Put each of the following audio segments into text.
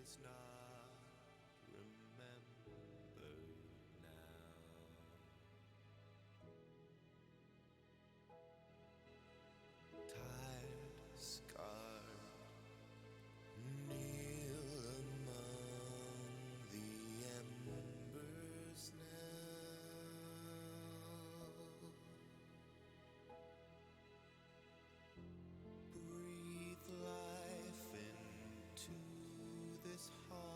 is not remembered now. Tired, scarred, kneel among the embers now. Breathe life into this heart.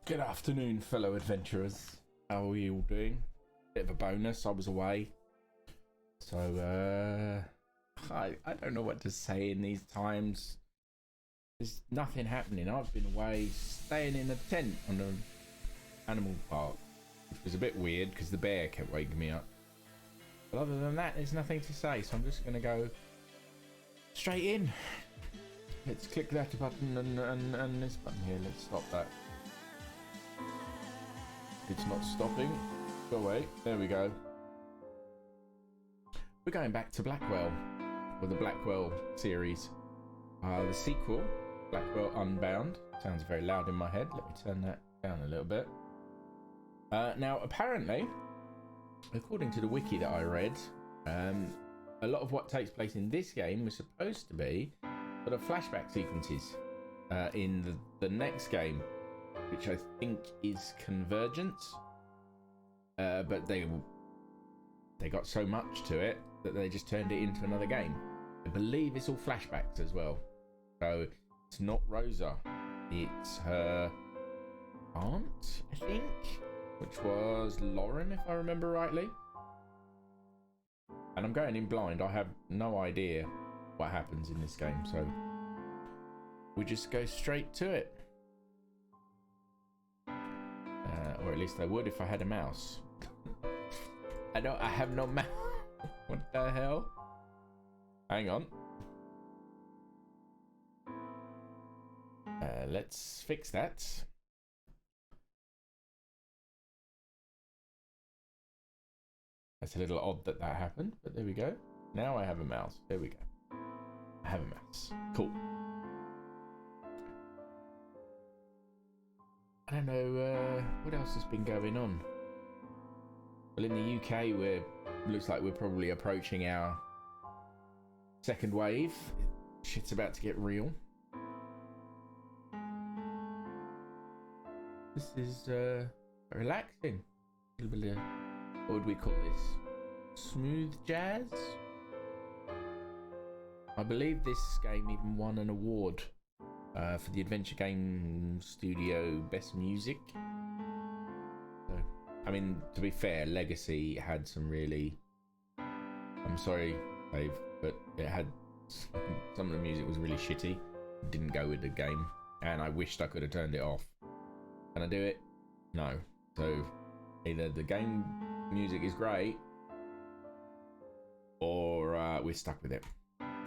Good afternoon, fellow adventurers. How are you all doing? Bit of a bonus, I was away. So, I don't know what to say in these times. There's nothing happening. I've been away staying in a tent on an animal park, which was a bit weird because the bear kept waking me up. But other than that, there's nothing to say, so I'm just going to go straight in. Let's click that button and this button here. Let's stop that. It's not stopping. Go away. There we go. We're going back to Blackwell, or the Blackwell series. The sequel, Blackwell Unbound. Sounds very loud in my head. Let me turn that down a little bit. Now, apparently, according to the wiki that I read, a lot of what takes place in this game was supposed to be sort of flashback sequences in the next game, which I think is Convergence. But they got so much to it that they just turned it into another game. I believe it's all flashbacks as well. So it's not Rosa, it's her aunt, I think, which was Lauren, if I remember rightly. And I'm going in blind. I have no idea what happens in this game, so we just go straight to it. Or at least I would if I had a mouse. I have no mouse. What the hell? Hang on. Let's fix that. That's a little odd that happened, but there we go. Now I have a mouse. There we go. I have a mouse. Cool. I don't know what else has been going on. Well, in the UK, looks like we're probably approaching our second wave. Shit's about to get real. This is relaxing. A little bit of, what would we call this? Smooth jazz? I believe this game even won an award for the Adventure Game Studio Best Music. So, I mean, to be fair, Legacy had some really... I'm sorry, Dave, but it had... Some of the music was really shitty. It didn't go with the game. And I wished I could have turned it off. Can I do it? No. So, either the game music is great, or we're stuck with it.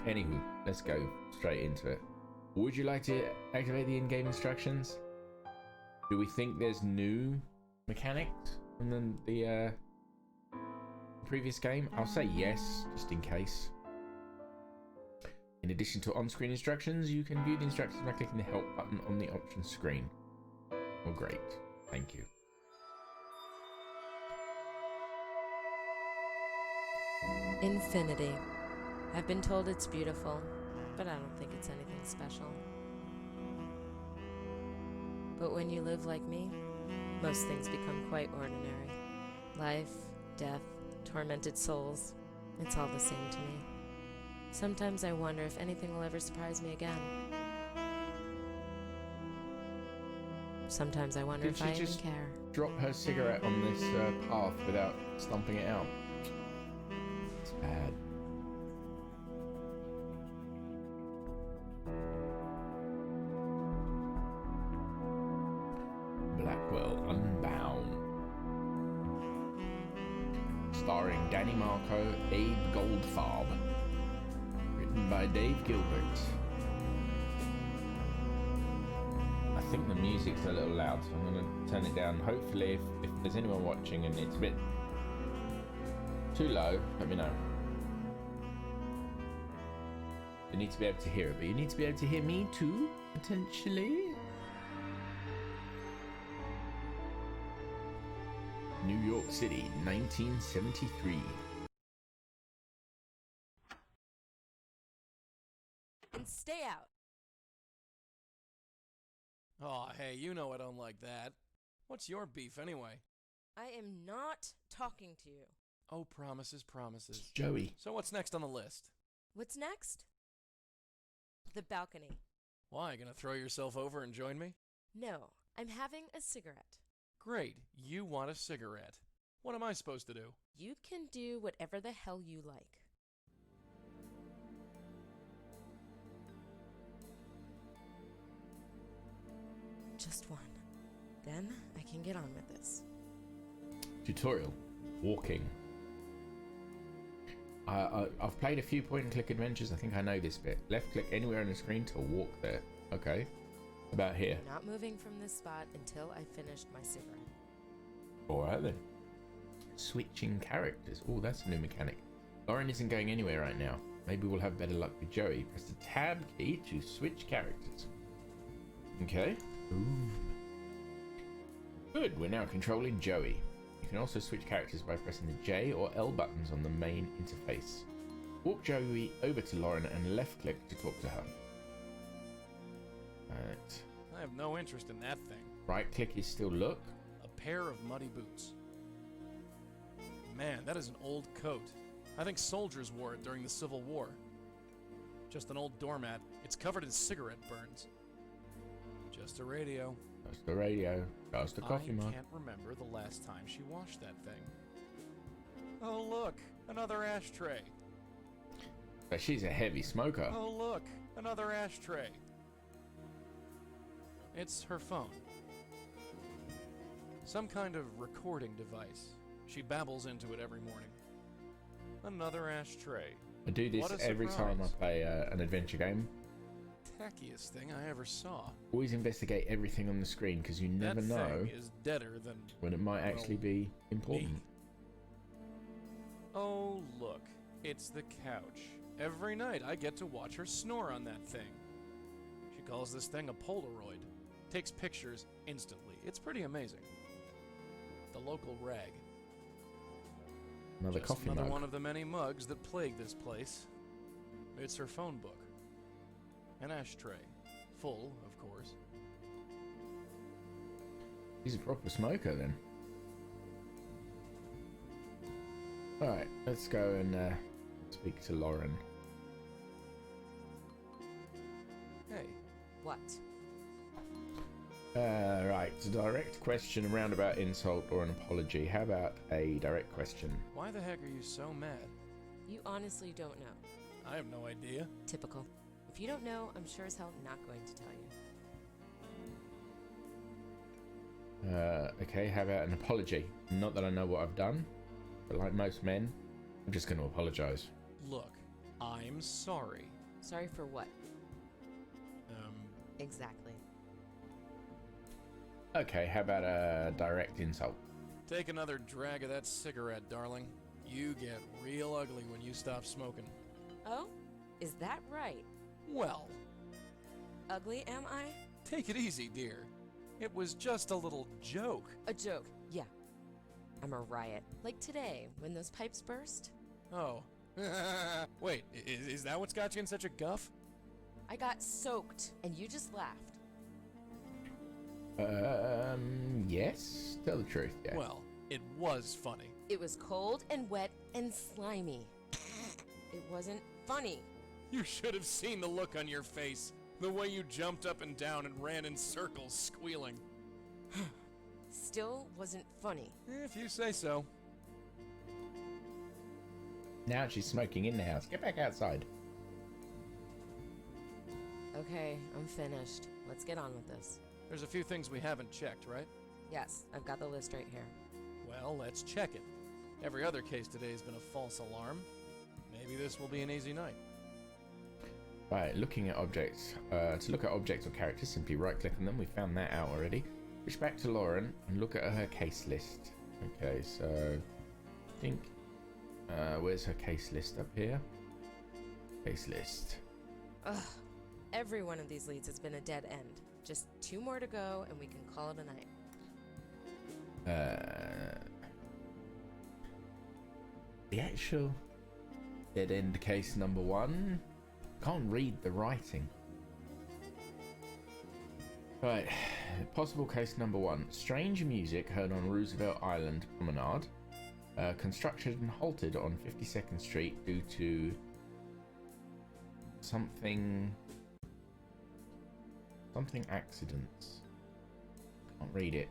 Anywho, let's go straight into it. Would you like to activate the in-game instructions? Do we think there's new mechanics from the previous game? I'll say yes, just in case. In addition to on-screen instructions, you can view the instructions by clicking the help button on the options screen. Oh, great. Thank you. Infinity. I've been told it's beautiful, but I don't think it's anything special. But when you live like me, most things become quite ordinary. Life, death, tormented souls, it's all the same to me. Sometimes I wonder if anything will ever surprise me again. Sometimes I wonder if I even care. Drop her cigarette on this path without stomping it out. It's bad. Blackwell Unbound. Starring Danny Marco, Abe Goldfarb. Written by Dave Gilbert. I think the music's a little loud, so I'm going to turn it down. Hopefully, if there's anyone watching and it's a bit too low, let me know. You need to be able to hear it, but you need to be able to hear me too, potentially. New York City, 1973. And stay out. Aw, hey, you know I don't like that. What's your beef anyway? I am not talking to you. Oh, promises, promises. Joey. So what's next on the list? What's next? The balcony. Why, gonna throw yourself over and join me? No, I'm having a cigarette. Great, you want a cigarette. What am I supposed to do? You can do whatever the hell you like. Just one. Then I can get on with this. Tutorial. Walking. I've played a few point-and-click adventures. I think I know this bit. Left-click anywhere on the screen to walk there. Okay. About here. I'm not moving from this spot until I finished my cigarette. Alright then. Switching characters. Oh, that's a new mechanic. Lauren isn't going anywhere right now. Maybe we'll have better luck with Joey. Press the tab key to switch characters. Okay. Ooh. Good, we're now controlling Joey. You can also switch characters by pressing the J or L buttons on the main interface. Walk Joey over to Lauren and left click to talk to her. Right. I have no interest in that thing. Right click is still look. A pair of muddy boots. Man, that is an old coat. I think soldiers wore it during the Civil War. Just an old doormat. It's covered in cigarette burns. Just a radio. Just the radio. Just a coffee mug. I can't remember the last time she washed that thing. Oh look, another ashtray. But she's a heavy smoker. Oh look, another ashtray. It's her phone. Some kind of recording device. She babbles into it every morning. Another ashtray. I do this every time I play an adventure game. Tackiest thing I ever saw. Always investigate everything on the screen because you never know That thing is deader than when it might actually be important. me. Oh look, it's the couch. Every night I get to watch her snore on that thing. She calls this thing a Polaroid. Takes pictures instantly. It's pretty amazing. The local rag. Another Just coffee another mug. one of the many mugs that plague this place. It's her phone book. An ashtray. Full, of course. He's a proper smoker then. Alright, let's go and speak to Lauren. Hey, What? Right, a direct question, a roundabout insult, or an apology. How about a direct question? why the heck are you so mad? You honestly don't know. I have no idea. Typical. If you don't know, I'm sure as hell not going to tell you. Okay, how about an apology? Not that I know what I've done, but like most men, I'm just going to apologize. Look, I'm sorry. Sorry for what? Um, Exactly. Okay, how about a direct insult? take another drag of that cigarette, darling. You get real ugly when you stop smoking. Oh? Is that right? Well, Ugly, am I? take it easy, dear. It was just a little joke. A joke, yeah. I'm a riot. Like today, when those pipes burst. Oh. Wait, is that what's got you in such a guff? I got soaked, and you just laughed. Yes. Tell the truth, yeah. Well, it was funny. It was cold and wet and slimy. It wasn't funny. You should have seen the look on your face. The way you jumped up and down and ran in circles, squealing. Still wasn't funny. If you say so. Now she's smoking in the house. Get back outside. Okay, I'm finished. Let's get on with this. There's a few things we haven't checked, right? Yes, I've got the list right here. Well, let's check it. Every other case today has been a false alarm. Maybe this will be an easy night. Right, looking at objects. To look at objects or characters, simply right-click on them. We found that out already. Switch back to Lauren and look at her case list. Okay, so I think where's her case list up here? Case list. Ugh. Every one of these leads has been a dead end. Just 2 more to go, and we can call it a night. The actual dead end case number 1. Can't read the writing. Right, possible case number 1. Strange music heard on Roosevelt Island Promenade. Construction halted on 52nd Street due to something accidents. Can't read it.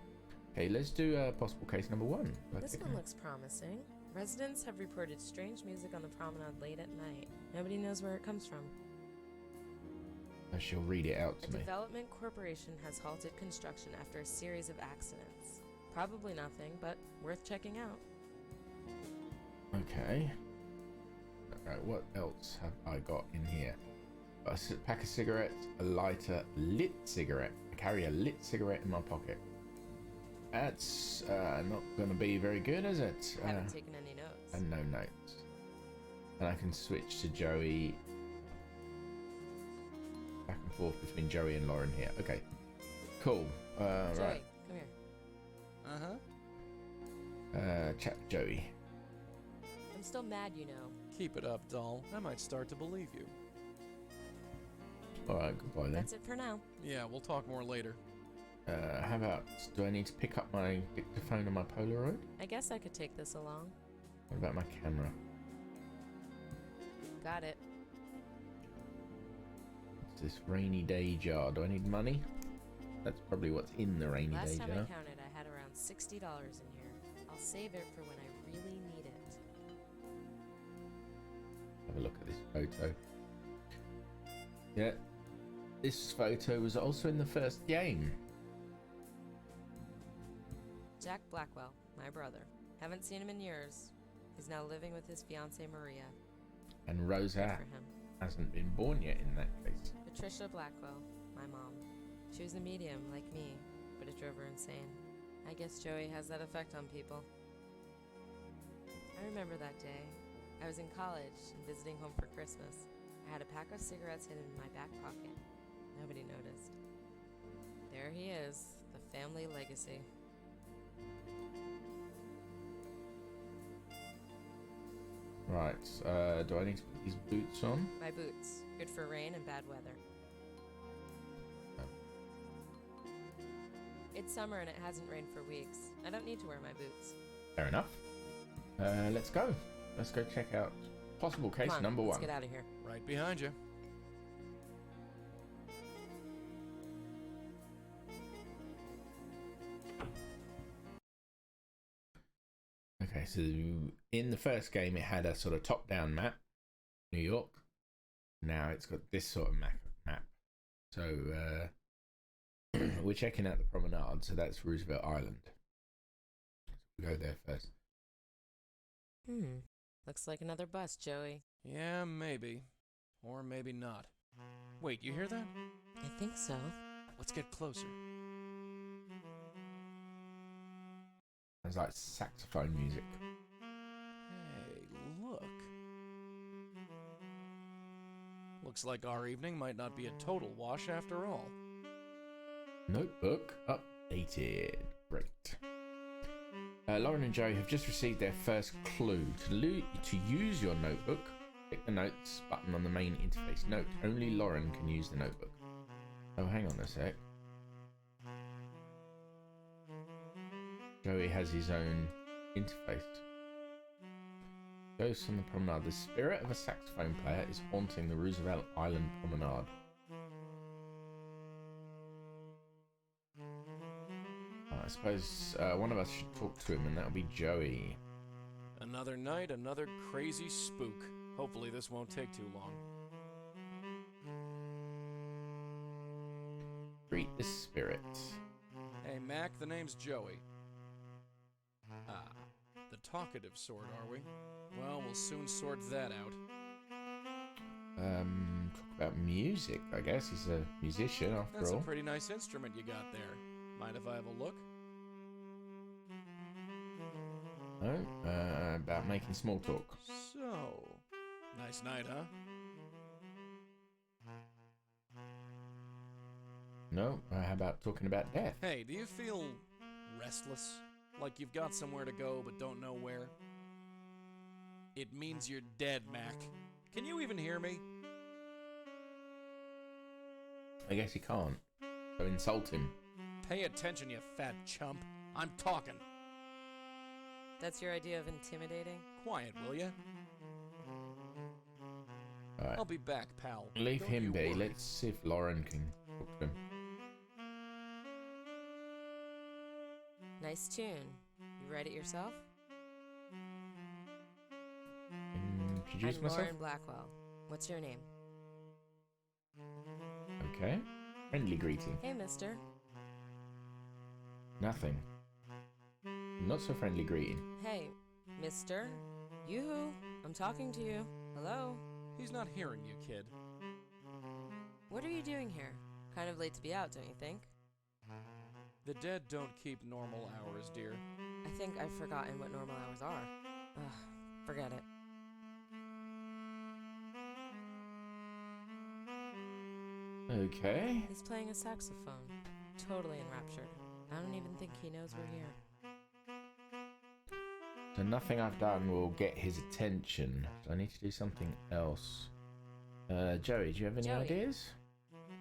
Okay, let's do possible case number 1. This one looks promising. Residents have reported strange music on the promenade late at night. Nobody knows where it comes from. She'll read it out to A me. development corporation has halted construction after a series of accidents. Probably nothing, but worth checking out. Okay. Alright, what else have I got in here? A pack of cigarettes, a lighter, lit cigarette. I carry a lit cigarette in my pocket. That's not going to be very good, is it? I haven't taken any notes. And no notes. And I can switch to Joey. Back and forth between Joey and Lauren here. Okay. Cool. Joey, Right. come here. Chat Joey. I'm still mad, you know. Keep it up, doll. I might start to believe you. Alright, goodbye then. That's it for now. Yeah, we'll talk more later. How about, do I need to pick up my dictaphone and my Polaroid? I guess I could take this along. What about my camera? Got it. What's this rainy day jar? Do I need money? That's probably what's in the rainy Last day time jar. I counted, I had around $60 in here. I'll save it for when I really need it. Have a look at this photo. Yeah, this photo was also in the first game. Jack Blackwell, my brother. Haven't seen him in years. He's now living with his fiancée Maria. And Good Rosa for him. hasn't been born yet in that case. Patricia Blackwell, my mom. She was a medium, like me, but it drove her insane. I guess Joey has that effect on people. I remember that day. I was in college and visiting home for Christmas. I had a pack of cigarettes hidden in my back pocket. Nobody noticed. There he is, the family legacy. Right, do I need to put these boots on? My boots, good for rain and bad weather. Oh. It's summer and it hasn't rained for weeks. I don't need to wear my boots. Fair enough. Let's go. Let's go check out possible case Come on, number 1. let's get out of here. Right behind you. Okay, so in the first game it had a sort of top-down map, New York. Now it's got this sort of map. So we're checking out the promenade, so that's Roosevelt Island. We go there first. Looks like another bus, Joey. Yeah, maybe. Or maybe not. Wait, you hear that? I think so. Let's get closer. There's like saxophone music. Hey, look. Looks like our evening might not be a total wash after all. Notebook updated. Great. Lauren and Joe have just received their first clue. To use your notebook, click the notes button on the main interface. Note, only Lauren can use the notebook. Oh, hang on a sec. Joey has his own interface. Ghosts on the promenade. The spirit of a saxophone player is haunting the Roosevelt Island promenade. I suppose one of us should talk to him, and that'll be Joey. Another night, another crazy spook. Hopefully this won't take too long. Greet the spirit. Hey, Mac, the name's Joey. Ah, the talkative sort, are we? Well, we'll soon sort that out. Talk about music, I guess. He's a musician, after That's all. a pretty nice instrument you got there. Mind if I have a look? Oh, about making small talk. So, nice night, huh? No, how about talking about death? Hey, do you feel restless? Like you've got somewhere to go but don't know where? It means you're dead, Mac. Can you even hear me? I guess he can't. So insult him. Pay attention, you fat chump. I'm talking. That's your idea of intimidating? Quiet, will ya? Alright. I'll be back, pal. Leave Don't him you be. worry. Let's see if Lauren can talk to him. Nice tune. You write it yourself? Introduce I'm myself? Lauren Blackwell. What's your name? Okay. Friendly greeting. Hey, mister. Nothing. Not so friendly greeting. Hey, mister. Yoo-hoo. I'm talking to you. Hello? He's not hearing you, kid. What are you doing here? Kind of late to be out, don't you think? The dead don't keep normal hours, dear. I think I've forgotten what normal hours are. Ugh, forget it. Okay. He's playing a saxophone. Totally enraptured. I don't even think he knows we're here. So nothing I've done will get his attention. So I need to do something else. Joey, do you have any Joey. ideas?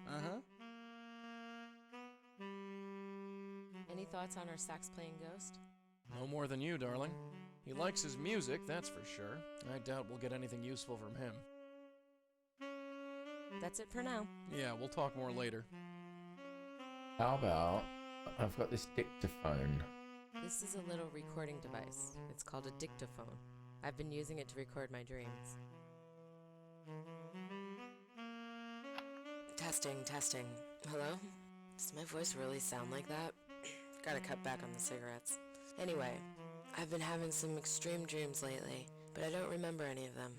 Uh-huh. Any thoughts on our sax-playing ghost? No more than you, darling. He likes his music, that's for sure. I doubt we'll get anything useful from him. That's it for now. Yeah, we'll talk more later. How about I've got this dictaphone. This is a little recording device. It's called a dictaphone. I've been using it to record my dreams. Testing. Hello? Does my voice really sound like that? Gotta cut back on the cigarettes. Anyway, I've been having some extreme dreams lately, but I don't remember any of them.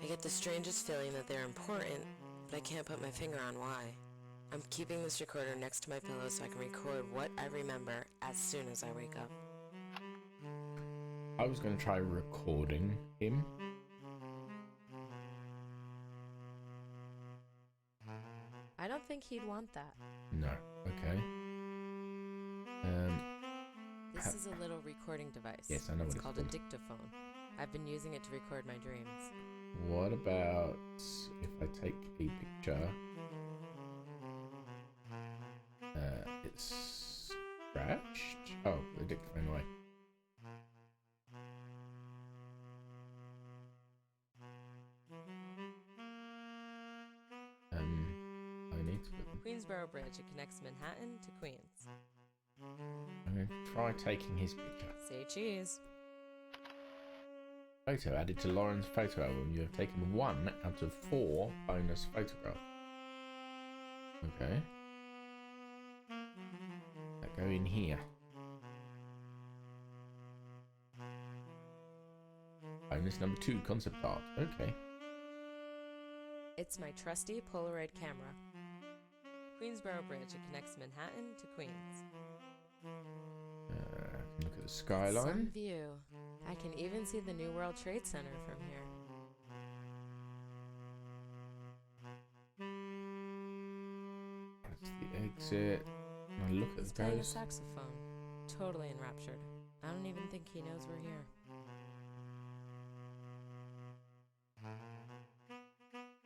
I get the strangest feeling that they're important, but I can't put my finger on why. I'm keeping this recorder next to my pillow so I can record what I remember as soon as I wake up. I was going to try recording him. I don't think he'd want that. No. Okay. This is a little recording device. Yes, I know what it's it's called called. a dictaphone. I've been using it to record my dreams. What about if I take a picture? It's scratched. Oh, the dictaphone away. I need to put. Queensboro Bridge. It connects Manhattan to Queens. I'm going to try taking his picture. Say cheese. Photo added to Lauren's photo album. You have taken 1 out of 4 bonus photographs. Okay. That go in here. Bonus number 2, concept art. Okay. It's my trusty Polaroid camera. Queensboro Bridge. It connects Manhattan to Queens. Look at the skyline. Some view. I can even see the New World Trade Center from here. That's the exit. Now look at He's the playing a ghost. saxophone. Totally enraptured. I don't even think he knows we're here.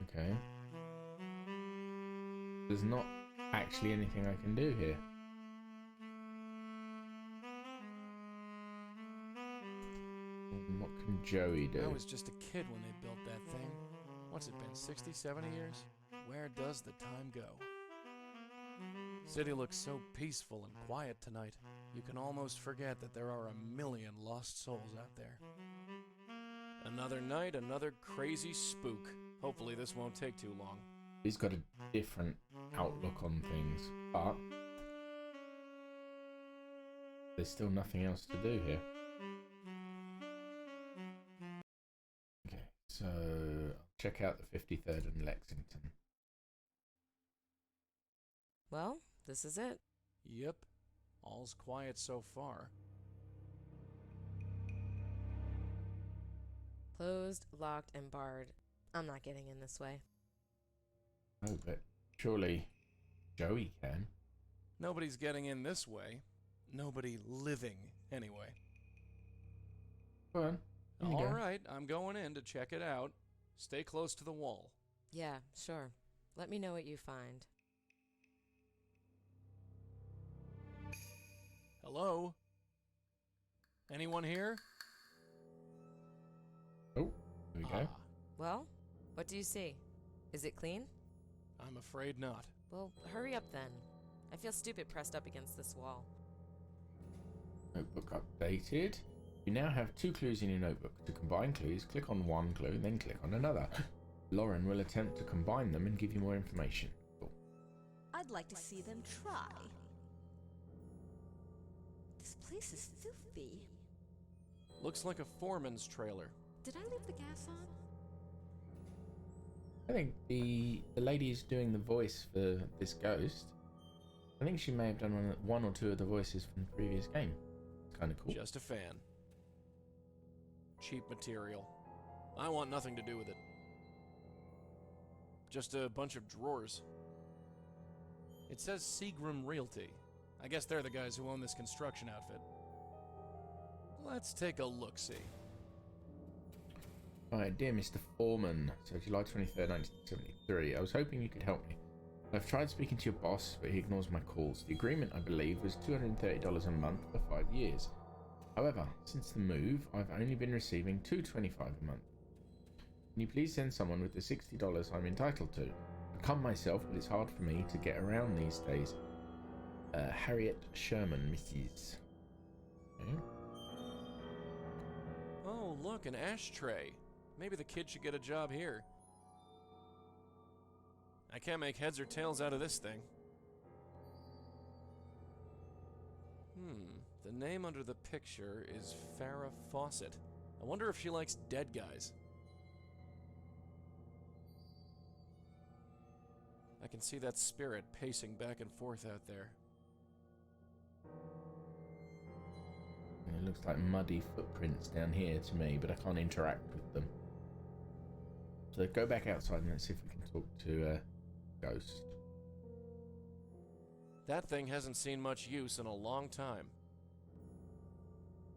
Okay. There's not actually anything I can do here. What can Joey do? I was just a kid when they built that thing. What's it been, 60, 70 years? Where does the time go? City looks so peaceful and quiet tonight. You can almost forget that there are a million lost souls out there. Another night, another crazy spook. Hopefully this won't take too long. He's got a different outlook on things, but there's still nothing else to do here. Okay, so I'll check out the 53rd and Lexington. Well, this is it. Yep, all's quiet so far. Closed, locked, and barred. I'm not getting in this way. Oh, but surely Joey can. Nobody's getting in this way. Nobody living, anyway. Go on. in you All go. right, I'm going in to check it out. Stay close to the wall. Yeah, sure. Let me know what you find. Hello? Anyone here? Oh, there we go. Ah, Well, what do you see? Is it clean? I'm afraid not. Well, hurry up then. I feel stupid pressed up against this wall. Notebook updated. You now have 2 clues in your notebook. To combine clues, click on one clue, then click on another. Lauren will attempt to combine them and give you more information. Cool. I'd like to see them try. This place is filthy. Looks like a foreman's trailer. Did I leave the gas on? I think the lady is doing the voice for this ghost. I think she may have done one or two of the voices from the previous game. It's kind of cool. Just a fan. Cheap material. I want nothing to do with it. Just a bunch of drawers. It says Seagram Realty. I guess they're the guys who own this construction outfit. Let's take a look-see. Right, dear Mr. Foreman, so July 23rd, 1973. I was hoping you could help me. I've tried speaking to your boss, but he ignores my calls. The agreement, I believe, was $230 a month for 5 years. However, since the move, I've only been receiving $225 a month. Can you please send someone with the $60 I'm entitled to? I come myself, but it's hard for me to get around these days. Harriet Sherman, Mrs. Okay. Oh, look, an ashtray. Maybe the kid should get a job here. I can't make heads or tails out of this thing. The name under the picture is Farrah Fawcett. I wonder if she likes dead guys. I can see that spirit pacing back and forth out there. It looks like muddy footprints down here to me, but I can't interact with them. So go back outside and let's see if we can talk to a ghost. That thing hasn't seen much use in a long time.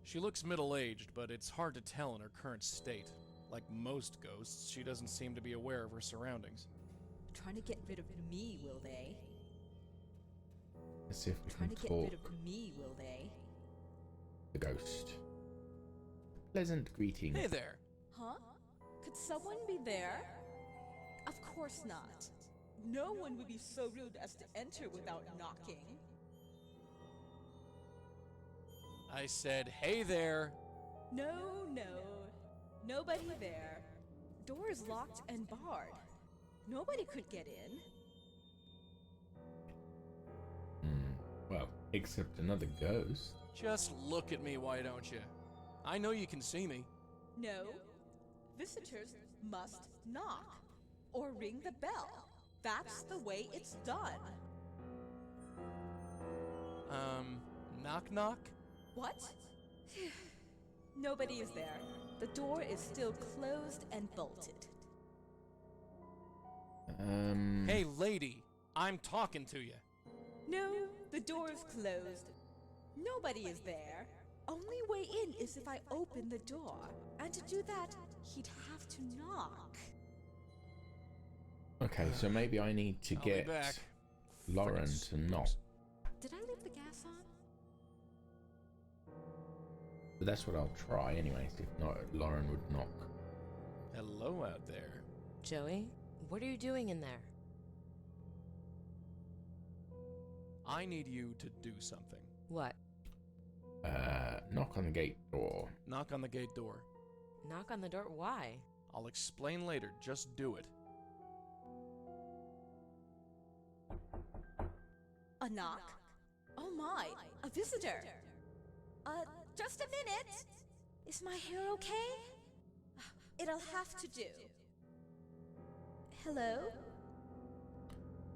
She looks middle-aged, but it's hard to tell in her current state. Like most ghosts, she doesn't seem to be aware of her surroundings. Trying to get rid of me, will they? Let's see if we Trying can to get talk rid of me, will they? the ghost. Pleasant greeting. Hey there! Huh? Could someone be there? Of course not. No one would be so rude as to enter without knocking. I said, hey there! No, no. Nobody there. Door is locked and barred. Nobody could get in. Well, except another ghost. Just look at me, why don't you? I know you can see me. No. Visitors must knock or ring the bell. That's the way it's done. Knock knock? What? Nobody is there. The door is still closed and bolted. Hey lady, I'm talking to you. No, the door is closed. Nobody is there. Only way in is if I open the door. And to do that, he'd have to knock. Okay, so maybe I need to I'll be get back. Lauren Frickin' to knock. spooks. Did I leave the gas on? But that's what I'll try anyway. If not, Lauren would knock. Hello out there. Joey, what are you doing in there? I need you to do something. What? Knock on the gate door. Knock on the gate door. Knock on the door? Why? I'll explain later, just do it. A knock? Oh my, a visitor. Just a minute. Is my hair okay? It'll have to do. Hello?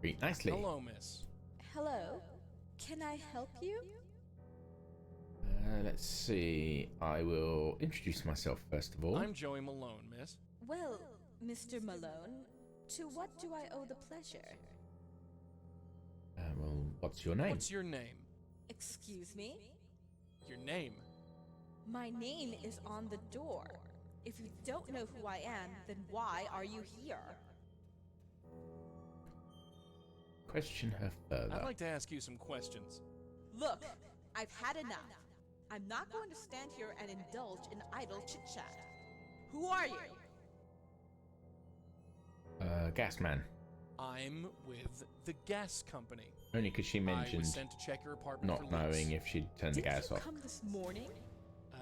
Very nicely. Hello, miss. Hello? Can I help you? Let's see. I will introduce myself first of all. I'm Joey Malone, miss. Well, Mr. Malone, to what do I owe the pleasure? Well, what's your name? What's your name? Excuse me? Your name? My name is on the door. If you don't know who I am, then why are you here? Question her further. I'd like to ask you some questions. Look, I've had enough. I'm not going to stand here and indulge in idle chit-chat. Who are you? Gas man. I'm with the gas company. Only because she I mentioned was sent to check your apartment not for leaks. knowing if she'd turned the Didn't gas you off. come this morning? Uh,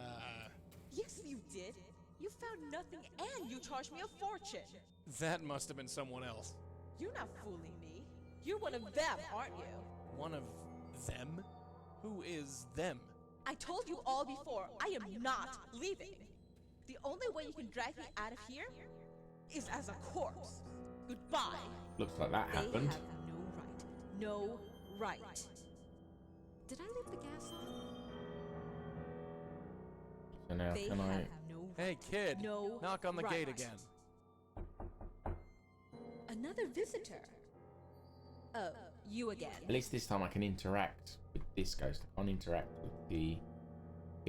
Yes, you did. You found nothing and you charged me a fortune. that must have been someone else. You're not fooling me. You're one of them, aren't you? One of them? Who is them? I told you all before, I am not leaving. The only way you can drag me out of here is as a corpse. Goodbye. Looks like that They happened. have no right. Did I leave the gas on? So now They can have I... no Hey, kid. No Knock on the right. gate again. Another visitor. Oh, you again. At least this time I can interact with this ghost. I can't interact with the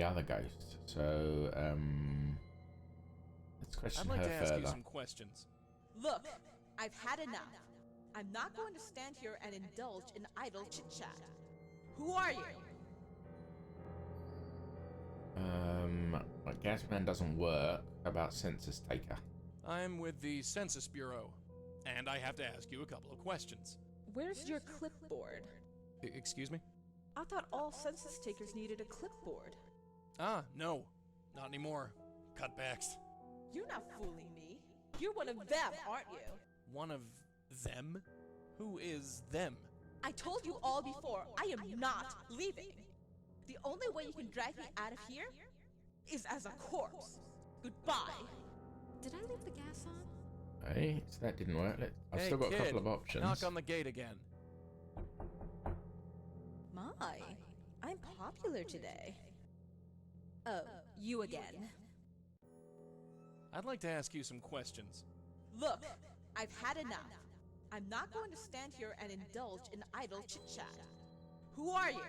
other ghost. So, let's question I'd like her to ask further. you some questions. Look, I've had enough. I'm not going to stand here and indulge in idle chit-chat. Who are you? My gas man doesn't work. How about census taker? I'm with the Census Bureau, and I have to ask you a couple of questions. Where's your clipboard? Excuse me? I thought all census takers needed a clipboard. Ah, no. Not anymore. Cutbacks. You're not fooling me. You're one of them, aren't you? One of them? Who is them? I told you all before, I am not leaving. The only way you can drag me out of here is as a corpse. Goodbye. Did I leave the gas on? Hey, so that didn't work. I've Hey, still got a kid, couple of options. Knock on the gate again. My, I'm popular today. Oh, you again. I'd like to ask you some questions. Look, I've had enough. I'm not going to stand here and indulge in idle chit-chat. Who are you?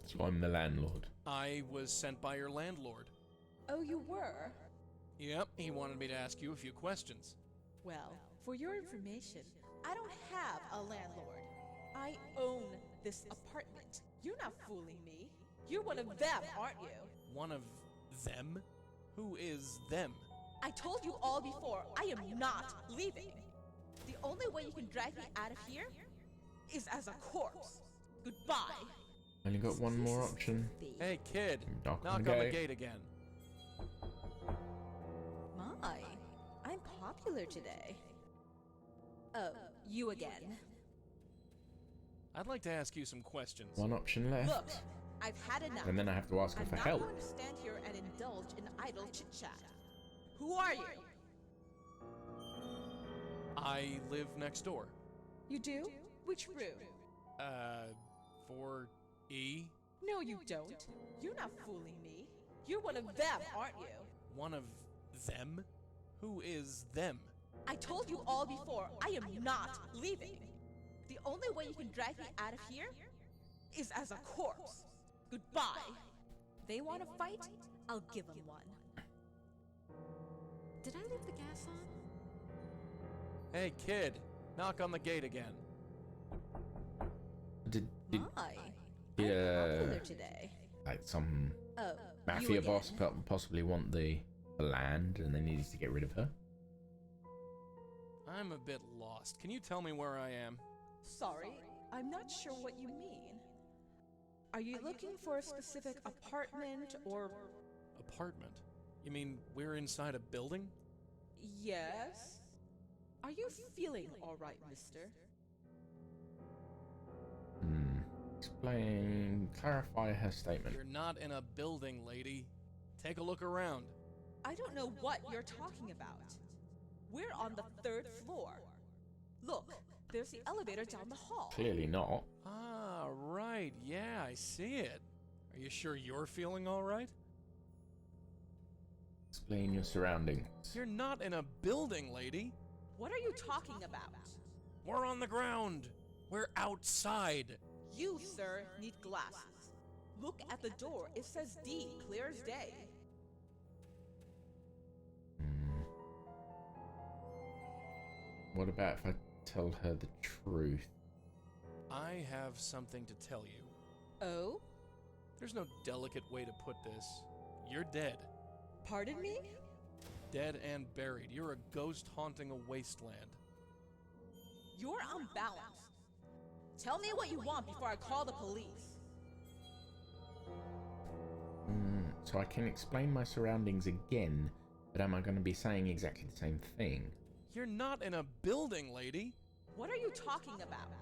So I'm the landlord. I was sent by your landlord. Oh, you were? Yep, he wanted me to ask you a few questions. Well, for your information, I don't have a landlord. I own this apartment. You're not fooling me. You're one of them, aren't you? One of them? Who is them? I told you all before, I am not leaving. The only way you can drag me out of here is as a corpse. Goodbye. Only got one more option. Hey, kid, Knock knock on on the the gate. gate again. My, I'm popular today. Oh, you again. I'd like to ask you some questions. One option left. Look, I've had enough. And then I have to ask her I'm for not help. going to stand here and indulge in idle chit-chat. Who are you? I live next door. You do? Which room? 4E? No, you don't. You're not fooling me. You're one of them, aren't you? One of them? Who is them? I told you all before, I am not leaving. The only way you can drag me out of here is as a corpse. Goodbye. They want to fight? I'll give them one. Did I leave the gas on? Hey, kid, knock on the gate again. Did My, I'm Yeah. popular today. like some Oh, mafia you boss again. possibly want the land and they needed to get rid of her? I'm a bit lost. Can you tell me where I am? Sorry, I'm not sure what you mean. Are you looking for a specific apartment or... Apartment? You mean we're inside a building? Yes? Are you feeling alright, mister? Explain, clarify her statement. You're not in a building, lady. Take a look around. I don't know what you're talking about. We're on the 3rd floor. Look, there's the elevator down the hall. Clearly not. Ah, right. Yeah, I see it. Are you sure you're feeling all right? Explain your surroundings. You're not in a building, lady. What are you talking about? We're on the ground. We're outside. You, sir, need glasses. Look at the door. It says D, clear as day. What about if I tell her the truth? I have something to tell you. Oh? There's no delicate way to put this. You're dead. Pardon me? Dead and buried. You're a ghost haunting a wasteland. You're unbalanced. Tell me what you want before I call the police. So I can explain my surroundings again, but am I going to be saying exactly the same thing? You're not in a building, lady. What are you talking about?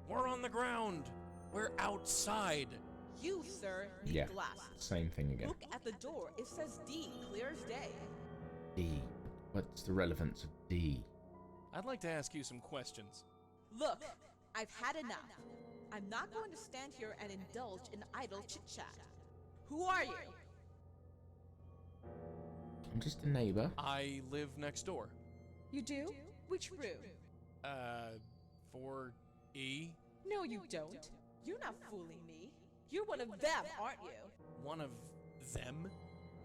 We're on the ground. We're outside. You, sir, need Yeah, glasses. same thing again. Look at the door. It says D, clear as day. D. What's the relevance of D? I'd like to ask you some questions. Look, I've had enough. I'm not going to stand here and indulge in idle chit-chat. Who are you? I'm just a neighbor. I live next door. You do? Which room? 4E? No, you don't. You're not fooling me. You're one of them, aren't you? One of them?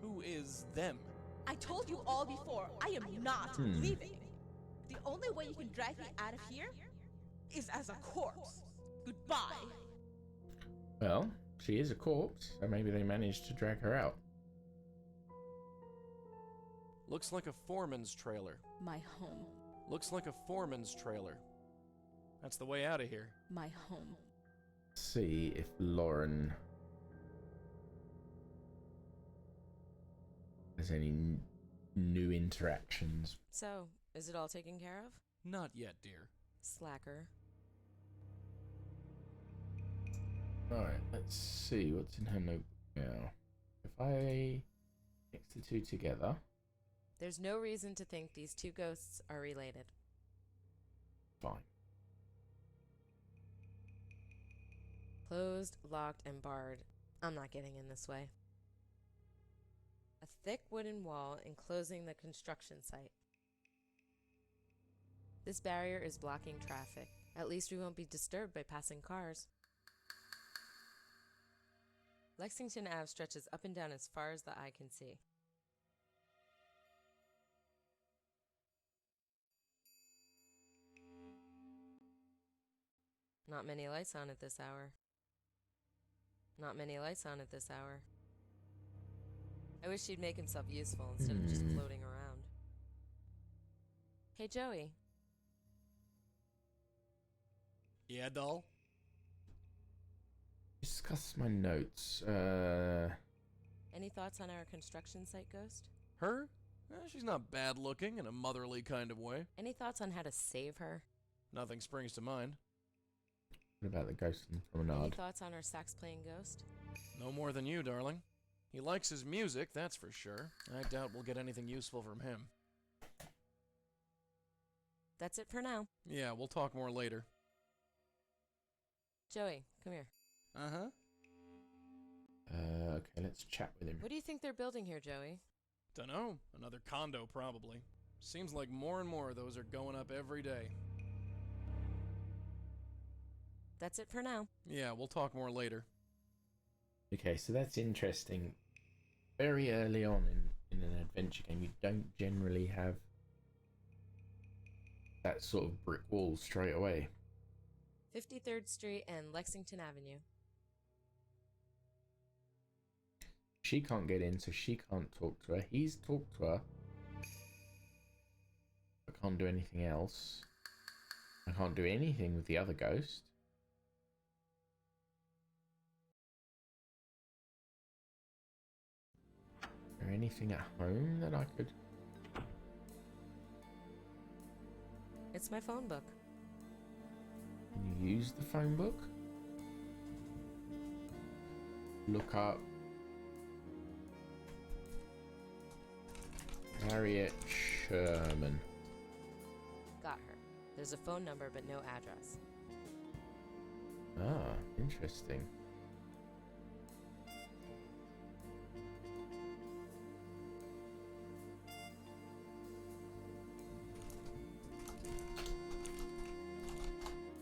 Who is them? I told you all before, I am not leaving. The only way you can drag me out of here is as a corpse. Goodbye. Well, she is a corpse, so maybe they managed to drag her out. Looks like a foreman's trailer. My home. Looks like a foreman's trailer. That's the way out of here. My home. See if Lauren has any new interactions. So, is it all taken care of? Not yet, dear. Slacker. Alright, let's see what's in her notebook now. If I mix the two together. There's no reason to think these two ghosts are related. Fine. Closed, locked, and barred. I'm not getting in this way. A thick wooden wall enclosing the construction site. This barrier is blocking traffic. At least we won't be disturbed by passing cars. Lexington Ave stretches up and down as far as the eye can see. Not many lights on at this hour. Not many lights on at this hour. I wish he'd make himself useful instead of just floating around. Hey, Joey. Yeah, doll? Discuss my notes. Any thoughts on our construction site ghost? Her? She's not bad looking in a motherly kind of way. Any thoughts on how to save her? Nothing springs to mind. What about the ghost in the Any promenade? thoughts on our sax-playing ghost? No more than you, darling. He likes his music, that's for sure. I doubt we'll get anything useful from him. That's it for now. Yeah, we'll talk more later. Joey, come here. Uh-huh. Okay, let's chat with him. What do you think they're building here, Joey? Dunno. Another condo, probably. Seems like more and more of those are going up every day. That's it for now. Yeah, we'll talk more later. Okay, so that's interesting. Very early on in an adventure game, you don't generally have that sort of brick wall straight away. 53rd Street and Lexington Avenue. She can't get in, so she can't talk to her. He's talked to her. I can't do anything else. I can't do anything with the other ghost. Is there anything at home that I could... It's my phone book. Can you use the phone book? Look up Harriet Sherman. Got her. There's a phone number but no address. Ah, interesting.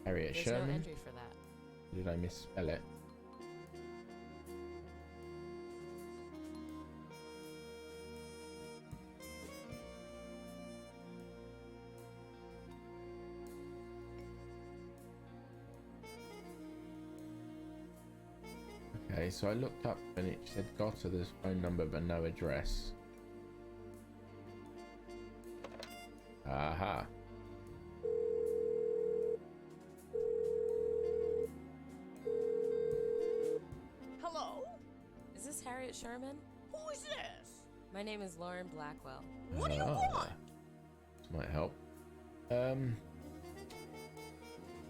Harriet There's Sherman? no entry for that. Did I misspell it? Okay, so I looked up and it said got her this phone number but no address. Aha. Sherman? Who is this? My name is Lauren Blackwell. What do you want? This might help.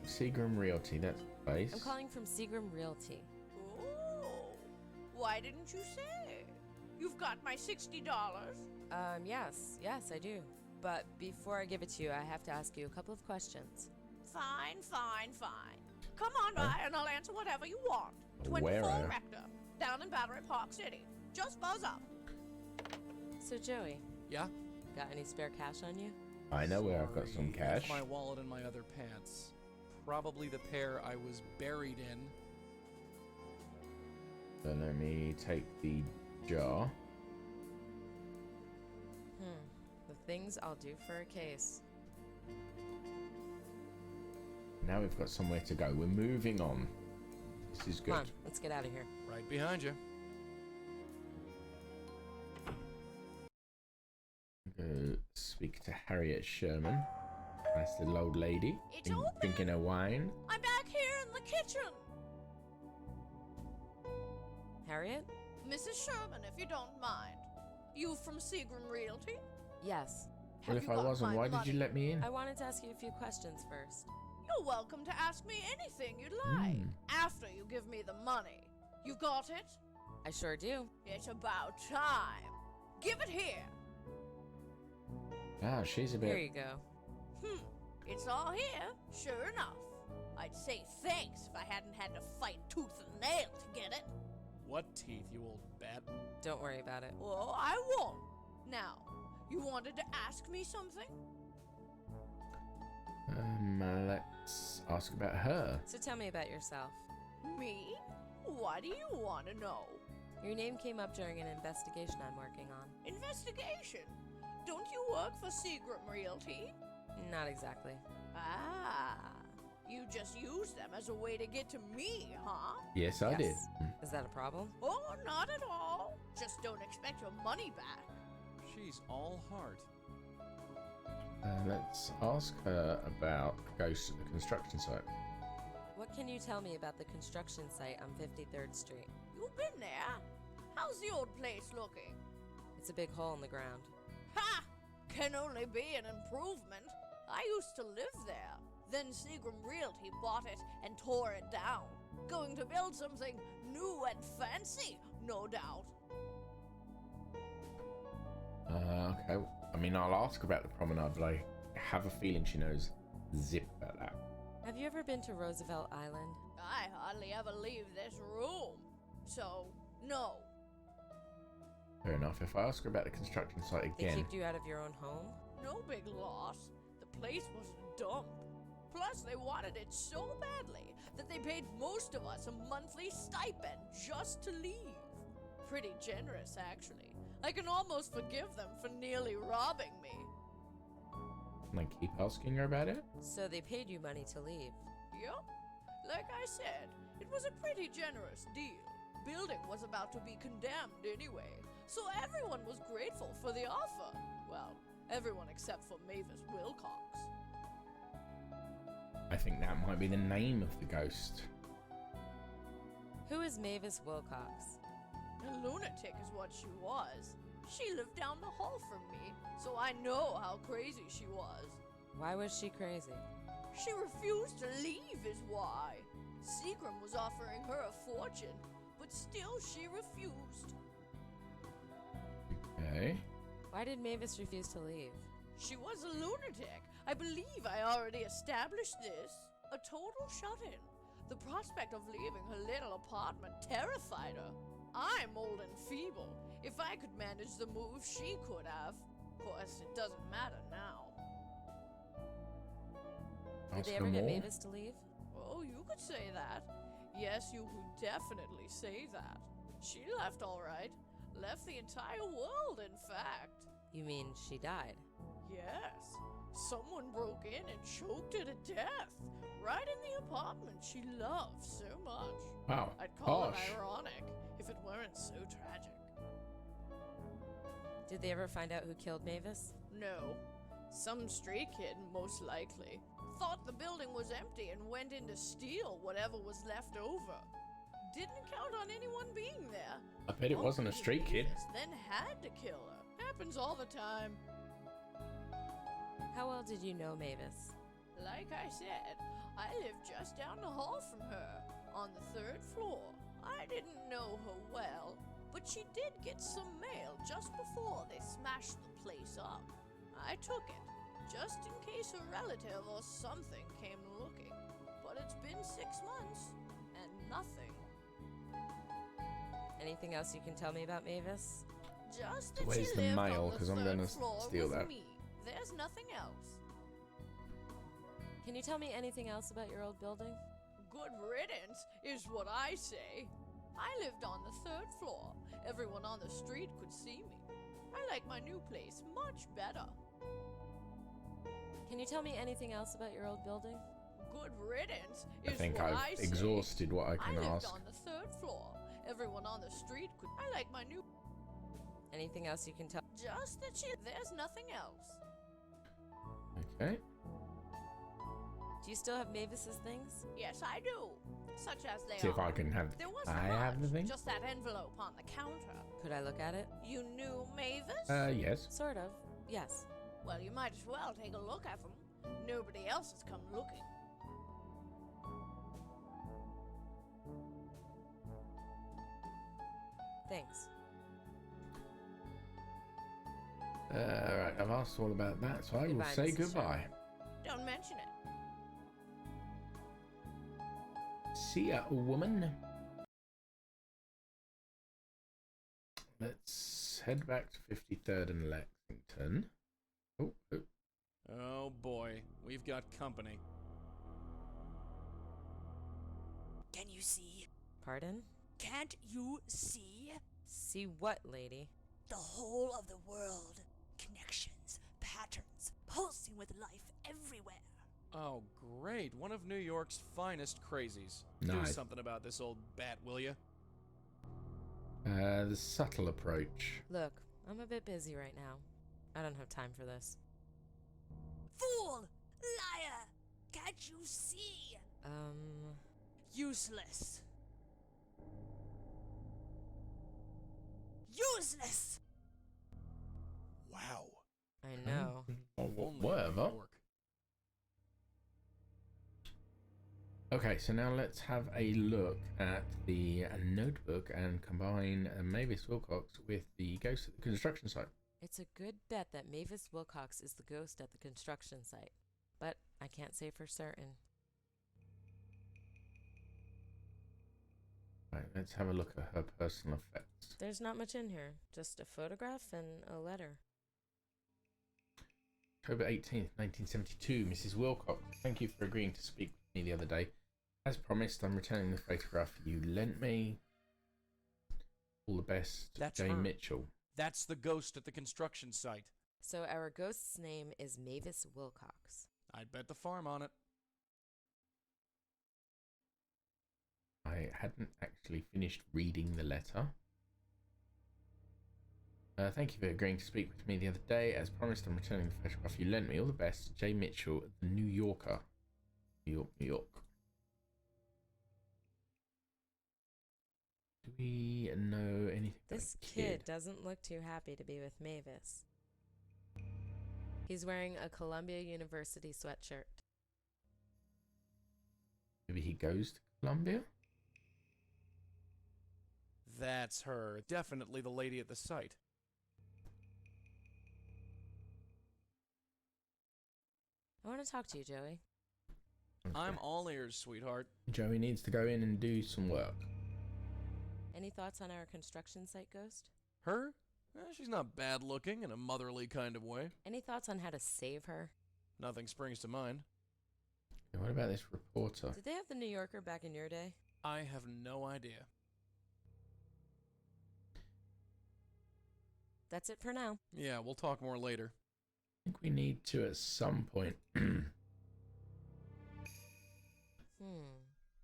Seagram Realty, that's the place. I'm calling from Seagram Realty. Oh, why didn't you say? You've got my $60. Yes, I do. But before I give it to you, I have to ask you a couple of questions. Fine. Come on by and I'll answer whatever you want. 24 Where? Rector, down in Battery Park City. Just buzz up. So, Joey, Yeah? got any spare cash on you? I know where I've got some Sorry, cash. left my wallet in my other pants. Probably the pair I was buried in. So let me take the jar. The things I'll do for a case. Now we've got somewhere to go. We're moving on. This is good. Come on, let's get out of here. Right behind you. Go speak to Harriet Sherman. Nice little old lady. It's Been open. drinking her wine. I'm back here in the kitchen. Harriet? Mrs. Sherman, if you don't mind. You from Seagram Realty? Yes. Well, Have if you I got wasn't, my why did money? you let me in? I wanted to ask you a few questions first. You're welcome to ask me anything you'd like. After you give me the money. You got it? I sure do. It's about time. Give it here. Ah, she's a Here bit... you go. It's all here, sure enough. I'd say thanks if I hadn't had to fight tooth and nail to get it. What teeth, you old bat? Don't worry about it. Oh, I won't. Now, you wanted to ask me something? Let's ask about her. So tell me about yourself. Me? What do you want to know? Your name came up during an investigation I'm working on. Investigation? Don't you work for Seagram Realty? Not exactly. Ah, you just use them as a way to get to me, huh? Yes, I did. Is that a problem? Oh, not at all. Just don't expect your money back. She's all heart. Let's ask her about the ghost at the construction site. What can you tell me about the construction site on 53rd Street? You've been there. How's the old place looking? It's a big hole in the ground. Ha! Can only be an improvement. I used to live there. Then Seagram Realty bought it and tore it down. Going to build something new and fancy, no doubt. Okay. I mean, I'll ask about the promenade, but I have a feeling she knows zip about that. Have you ever been to Roosevelt Island? I hardly ever leave this room. So, no. Fair enough. If I ask her about the construction site They again, kicked you out of your own home? No big loss. The place was a dump. Plus, they wanted it so badly that they paid most of us a monthly stipend just to leave. Pretty generous, actually. I can almost forgive them for nearly robbing me. can I keep asking her about it? So they paid you money to leave. Yup. Like I said, it was a pretty generous deal. Building was about to be condemned anyway, so everyone was grateful for the offer. Well, everyone except for Mavis Wilcox. I think that might be the name of the ghost. Who is Mavis Wilcox? A lunatic is what she was. She lived down the hall from me, so I know how crazy she was. Why was she crazy? She refused to leave is why. Seagram was offering her a fortune, but still she refused. Okay. Why did Mavis refuse to leave? She was a lunatic. I believe I already established this. A total shut-in. The prospect of leaving her little apartment terrified her. I'm old and feeble. If I could manage the move, she could have. Of course, it doesn't matter now. Did Ask they her ever get more? Mavis to leave? Oh, you could say that. Yes, you could definitely say that. She left all right. Left the entire world, in fact. You mean she died? Yes. Someone broke in and choked her to death. Right in the apartment she loved so much. Wow. I'd call Harsh. it ironic if it weren't so tragic. Did they ever find out who killed Mavis? No. Some stray kid, most likely. Thought the building was empty and went in to steal whatever was left over. Didn't count on anyone being there. I bet it wasn't a street kid. Mavis then had to kill her. Happens all the time. How well did you know Mavis? Like I said, I lived just down the hall from her, on the 3rd floor. I didn't know her well, but she did get some mail just before they smashed the place up. I took it, just in case a relative or something came looking. But it's been 6 months, and nothing. Anything else you can tell me about Mavis? Just So that where's she the lived mail? on the 'Cause I'm 3rd gonna floor steal with that. me. There's nothing else. Can you tell me anything else about your old building? Good riddance is what I say. I lived on the 3rd floor. Everyone on the street could see me. I like my new place much better. Can you tell me anything else about your old building? Good riddance I is think what I've I say. exhausted what I I can lived ask. on the 3rd floor. Everyone on the street could. I like my new. Anything else you can tell? Just that she. There's nothing else. Okay. Do you still have Mavis's things? Yes, I do. Such as they See are. if I can have. There wasn't I much. have the thing. Just that envelope on the counter. Could I look at it? You knew Mavis? Yes. Sort of. Yes. Well, you might as well take a look at them. Nobody else has come looking. Thanks. Right. I've asked all about that, so I will Goodbye, say Mrs. goodbye. Don't mention it. See ya, woman. Let's head back to 53rd and Lexington. Oh. Oh boy, we've got company. Can you see? Pardon? Can't you see? See what, lady? The whole of the world. Connections, patterns, pulsing with life everywhere. Oh great, one of New York's finest crazies. Do Nice. something about this old bat, will ya? The subtle approach. Look, I'm a bit busy right now. I don't have time for this. Fool! Liar! Can't you see? Useless. Useless! Wow. I know. Oh, Only whatever. New York. Okay, so now let's have a look at the notebook and combine Mavis Wilcox with the ghost at the construction site. It's a good bet that Mavis Wilcox is the ghost at the construction site, but I can't say for certain. Right, let's have a look at her personal effects. There's not much in here, just a photograph and a letter. October 18th, 1972, Mrs. Wilcox. Thank you for agreeing to speak with me the other day. As promised, I'm returning the photograph you lent me. All the best, That's Jane her. Mitchell. That's the ghost at the construction site. So our ghost's name is Mavis Wilcox. I'd bet the farm on it. I hadn't actually finished reading the letter. Thank you for agreeing to speak with me the other day. As promised, I'm returning the photograph you lent me. All the best, Jay Mitchell, The New Yorker. New York, New York. Do we know anything about This the kid doesn't look too happy to be with Mavis. He's wearing a Columbia University sweatshirt. Maybe he goes to Columbia? That's her. Definitely the lady at the site. I want to talk to you, Joey. I'm all ears, sweetheart. Joey needs to go in and do some work. Any thoughts on our construction site ghost? Her? She's not bad looking in a motherly kind of way. Any thoughts on how to save her? Nothing springs to mind. Okay, what about this reporter? Did they have the New Yorker back in your day? I have no idea. That's it for now. Yeah, we'll talk more later. I think we need to, at some point...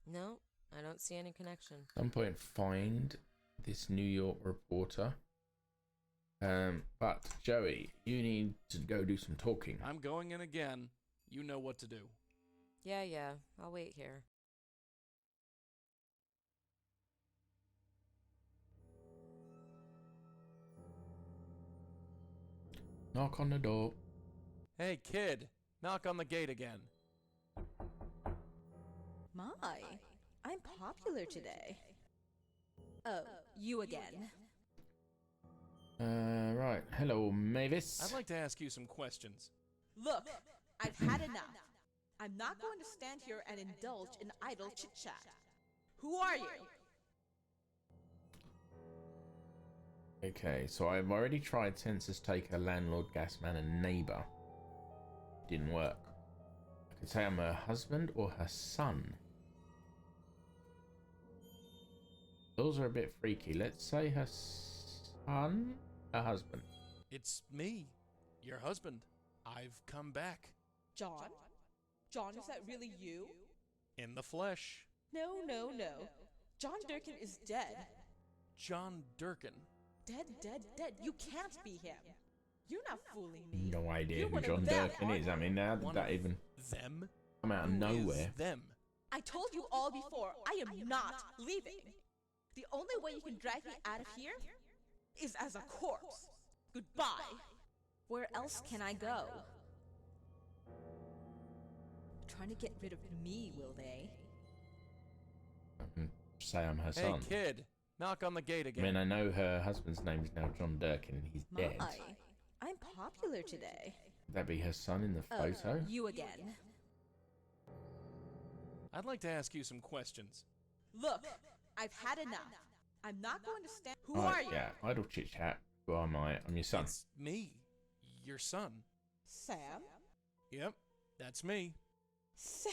No, I don't see any connection. some point find this New York reporter. But Joey, you need to go do some talking. I'm going in again. You know what to do. Yeah, I'll wait here. Knock on the door. Hey, kid, knock on the gate again. My, I'm popular today. Oh, you again. Right. Hello, Mavis. I'd like to ask you some questions. Look, I've had enough. I'm not going to stand here and indulge in idle chit-chat. Who are you? Okay, so I've already tried census taker, landlord, gasman, and neighbour. Didn't work. I could say I'm her husband or her son. Those are a bit freaky. Let's say her son, her husband. It's me, your husband. I've come back. John? John, is that really you? In the flesh. No, no, no. John Durkin is dead. John Durkin. Dead, dead, dead. You can't be him. You're not fooling me. No idea You're who one of John them, Durkin aren't is. I mean, how did One that of even them? come out of Who nowhere? is them? I told you all before, I am not leaving. The only way you can drag me out of here is as a corpse. Goodbye. Where else can I go? Trying to get rid of me, will they? I can say I'm her Hey, son. kid, knock on the gate I again. mean, I know her husband's name is now John Durkin, and he's dead. My, I'm popular today. Would that be her son in the Oh, photo? you again. I'd like to ask you some questions. Look, I've had enough. I'm not going to stand. Who Right, are you? yeah, idle chit chat. Who am I? I'm your son. It's me, your son. Sam? Yep, that's me. Sam!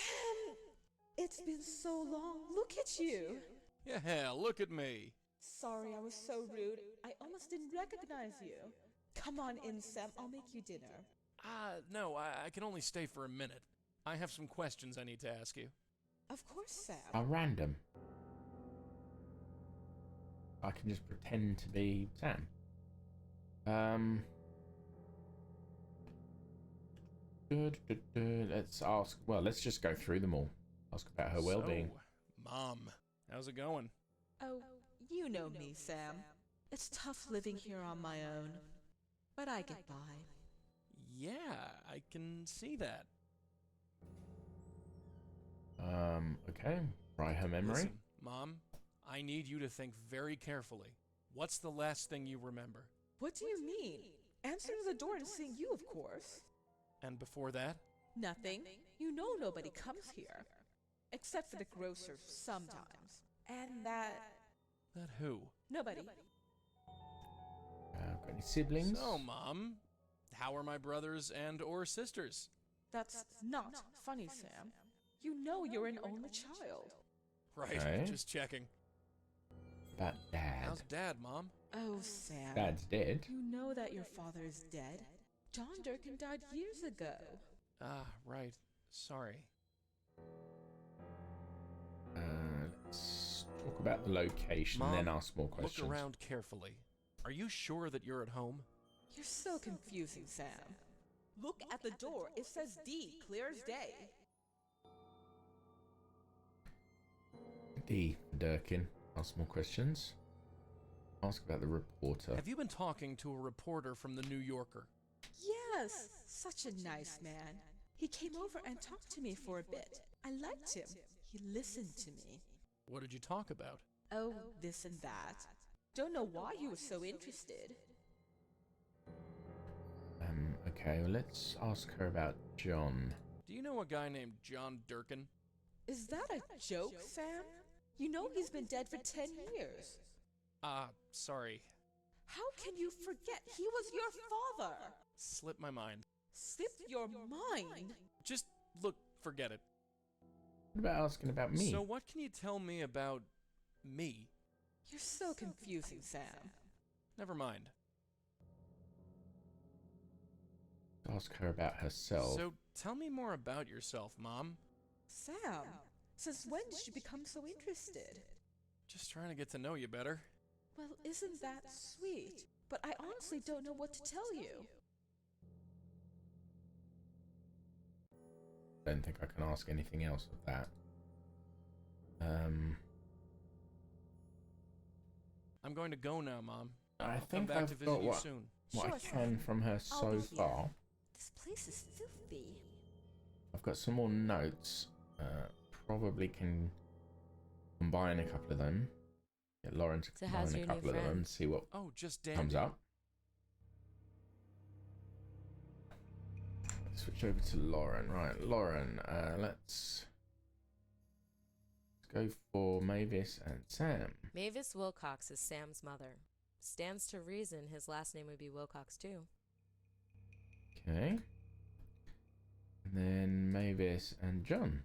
It's been so long. Look at you. Yeah, look at me. Sorry, I was so rude. I almost didn't recognize you. Come on in, Sam. I'll make you dinner. No, I can only stay for a minute. I have some questions I need to ask you. Of course, Sam. How random. I can just pretend to be Sam. Let's ask. Well, let's just go through them all. Ask about her well-being. So, Mom, how's it going? Oh, you know me, Sam. It's tough living here on my own. But I get by. Yeah, I can see that. Okay. Try her memory. Listen, Mom, I need you to think very carefully. What's the last thing you remember? What do you mean? Answering the door and seeing you, of course. And before that? Nothing. You know nobody comes here. Except for the grocer sometimes. And that... That who? Nobody. Got any siblings? So, Mom, how are my brothers and or sisters? That's not funny, Sam. You know you're an only child. Right, Okay. just checking. About Dad. How's Dad, Mom? Oh, Sam. Dad's dead. You know that your father is dead. John Durkin died years ago. Ah, right. Sorry. Let's talk about the location, Mom, then ask more questions. Look around carefully. Are you sure that you're at home? You're so confusing, Sam. Look at the door. It says D, clear as day. D. Durkin. Ask more questions. Ask about the reporter. Have you been talking to a reporter from the New Yorker? Yes, such a nice man. He came over and talked to me for a bit. I liked him. He listened to me. What did you talk about? Oh, this and that. Don't know why he was so interested. Okay, well, let's ask her about John. Do you know a guy named John Durkin? Is that a joke, Sam? You know he's been dead for 10 years. Sorry. How can you forget? He was your father. Slipped my mind. Slipped your mind? Just, look, forget it. What about asking about me? So what can you tell me about me? You're so confusing, Sam. Never mind. Ask her about herself. So tell me more about yourself, Mom. Sam, since when did you become so interested? Just trying to get to know you better. Well, isn't that sweet? But I honestly don't know what to tell you. I don't think I can ask anything else of that. I'm going to go now, Mom. I I'll come think back to I've visit got you what soon. what Sure, I can Sam. from her I'll so be here. far. This place is filthy. I've got some more notes. Probably can combine a couple of them. Get Lauren to So how's combine a your new couple of them friend? and see what Oh, just comes dandy. up. Switch over to Lauren. Right, Lauren, let's go for Mavis and Sam. Mavis Wilcox is Sam's mother. Stands to reason his last name would be Wilcox too. Okay. And then Mavis and John.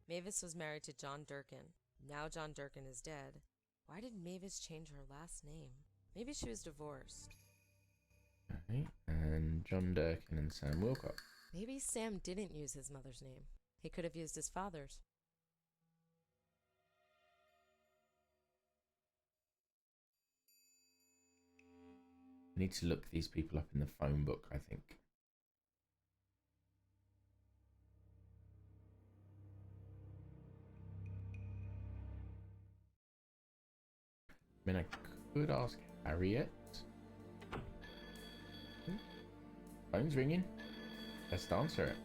Mavis was married to John Durkin. Now John Durkin is dead. Why did Mavis change her last name? Maybe she was divorced. Okay. And John Durkin and Sam Wilcox. Maybe Sam didn't use his mother's name. He could have used his father's. I need to look these people up in the phone book, I think. I mean, I could ask Harriet. Phone's ringing. Let's answer it.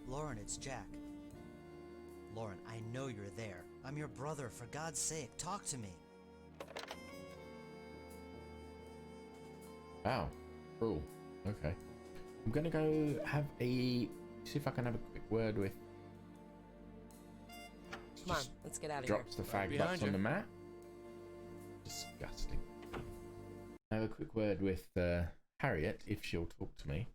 Lauren, it's Jack. Lauren, I know you're there. I'm your brother, for God's sake, talk to me. Wow. Cool. Okay. I'm gonna go have see if I can have a quick word with. Come on, let's get out of here. Drops the Right fag behind butts you. on the mat. Disgusting. Have a quick word with Harriet if she'll talk to me.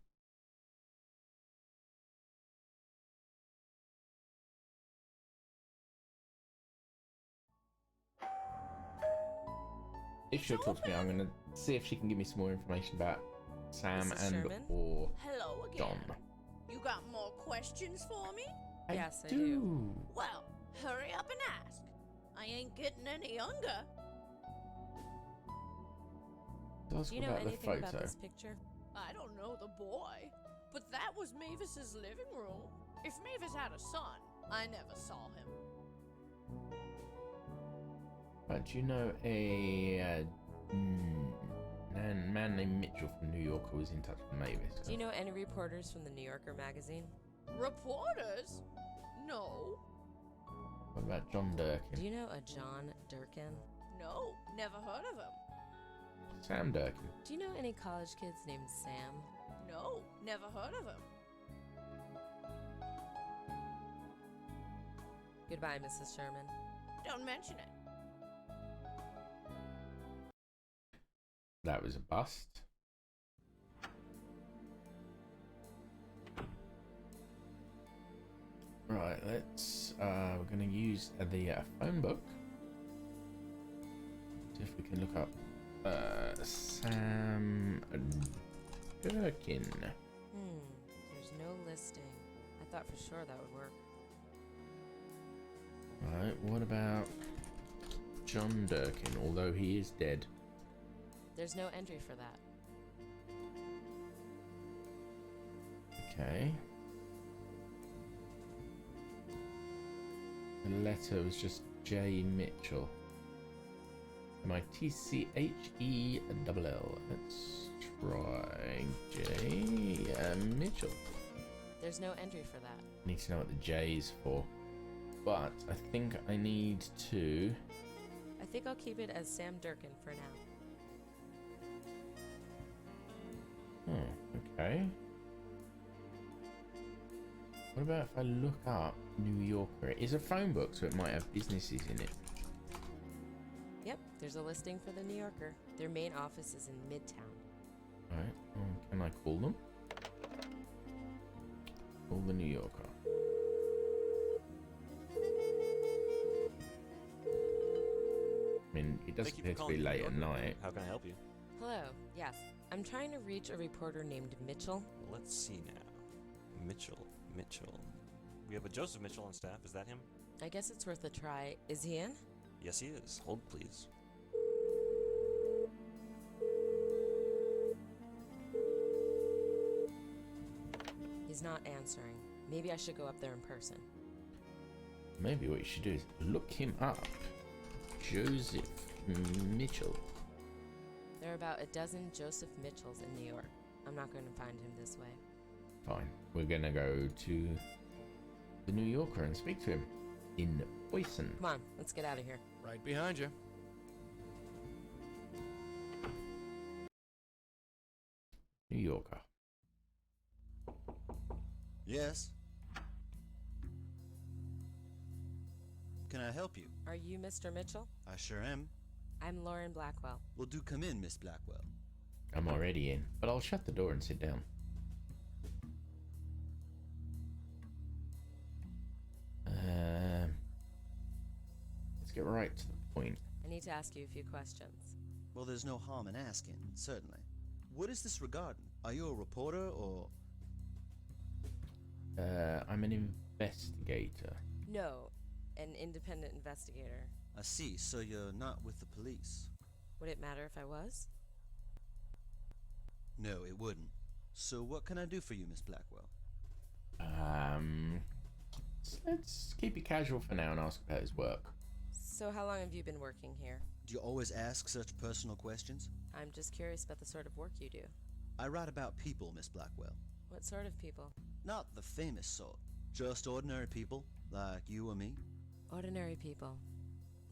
If she'll talk to me, I'm gonna see if she can give me some more information about Sam Mrs. and Sherman? or Hello again. John. You got more questions for me? Yes, I do. Well, hurry up and ask. I ain't getting any younger. Ask Do you know about the anything about photo. this picture? I don't know the boy, but that was Mavis's living room. If Mavis had a son, I never saw him. Do you know a man named Mitchell from New York who was in touch with Mavis? Do you know any reporters from the New Yorker magazine? Reporters? No. What about John Do Durkin? you know a John Durkin? No, never heard of him. Sam Durkin? Do you know any college kids named Sam? No, never heard of him. Goodbye, Mrs. Sherman. Don't mention it. That was a bust. Right, let's we're gonna use the phone book. See if we can look up Sam Durkin. There's no listing. I thought for sure that would work. Right, what about John Durkin, although he is dead? There's no entry for that. Okay. The letter was just J. Mitchell. Mitchell. Let's try J. Mitchell. There's no entry for that. Need to know what the J is for. But I think I need to. I think I'll keep it as Sam Durkin for now. Okay. What about if I look up New Yorker? It is a phone book, so it might have businesses in it. Yep, there's a listing for the New Yorker. Their main office is in Midtown. Right. Can I call them? Call the New Yorker. I mean, it does Thank you for appear to calling be New late at Yorker. night. How can I help you? Hello, yes. I'm trying to reach a reporter named Mitchell. Let's see now. Mitchell. We have a Joseph Mitchell on staff. Is that him? I guess it's worth a try. Is he in? Yes, he is. Hold, please. He's not answering. Maybe I should go up there in person. Maybe what you should do is look him up. Joseph Mitchell. There are about a dozen Joseph Mitchells in New York. I'm not going to find him this way. Fine. We're gonna go to the New Yorker and speak to him in Boyson. Come on, let's get out of here. Right behind you. New Yorker. Yes? Can I help you? Are you Mr. Mitchell? I sure am. I'm Lauren Blackwell. Well, do come in, Miss Blackwell. I'm already in, but I'll shut the door and sit down. Let's get right to the point. I need to ask you a few questions. Well, there's no harm in asking, certainly. What is this regarding? Are you a reporter or... I'm an investigator. No, an independent investigator. I see, so you're not with the police. Would it matter if I was? No, it wouldn't. So what can I do for you, Miss Blackwell? Let's keep it casual for now and ask about his work. So how long have you been working here? Do you always ask such personal questions? I'm just curious about the sort of work you do. I write about people, Miss Blackwell. What sort of people? Not the famous sort. Just ordinary people, like you or me. Ordinary people.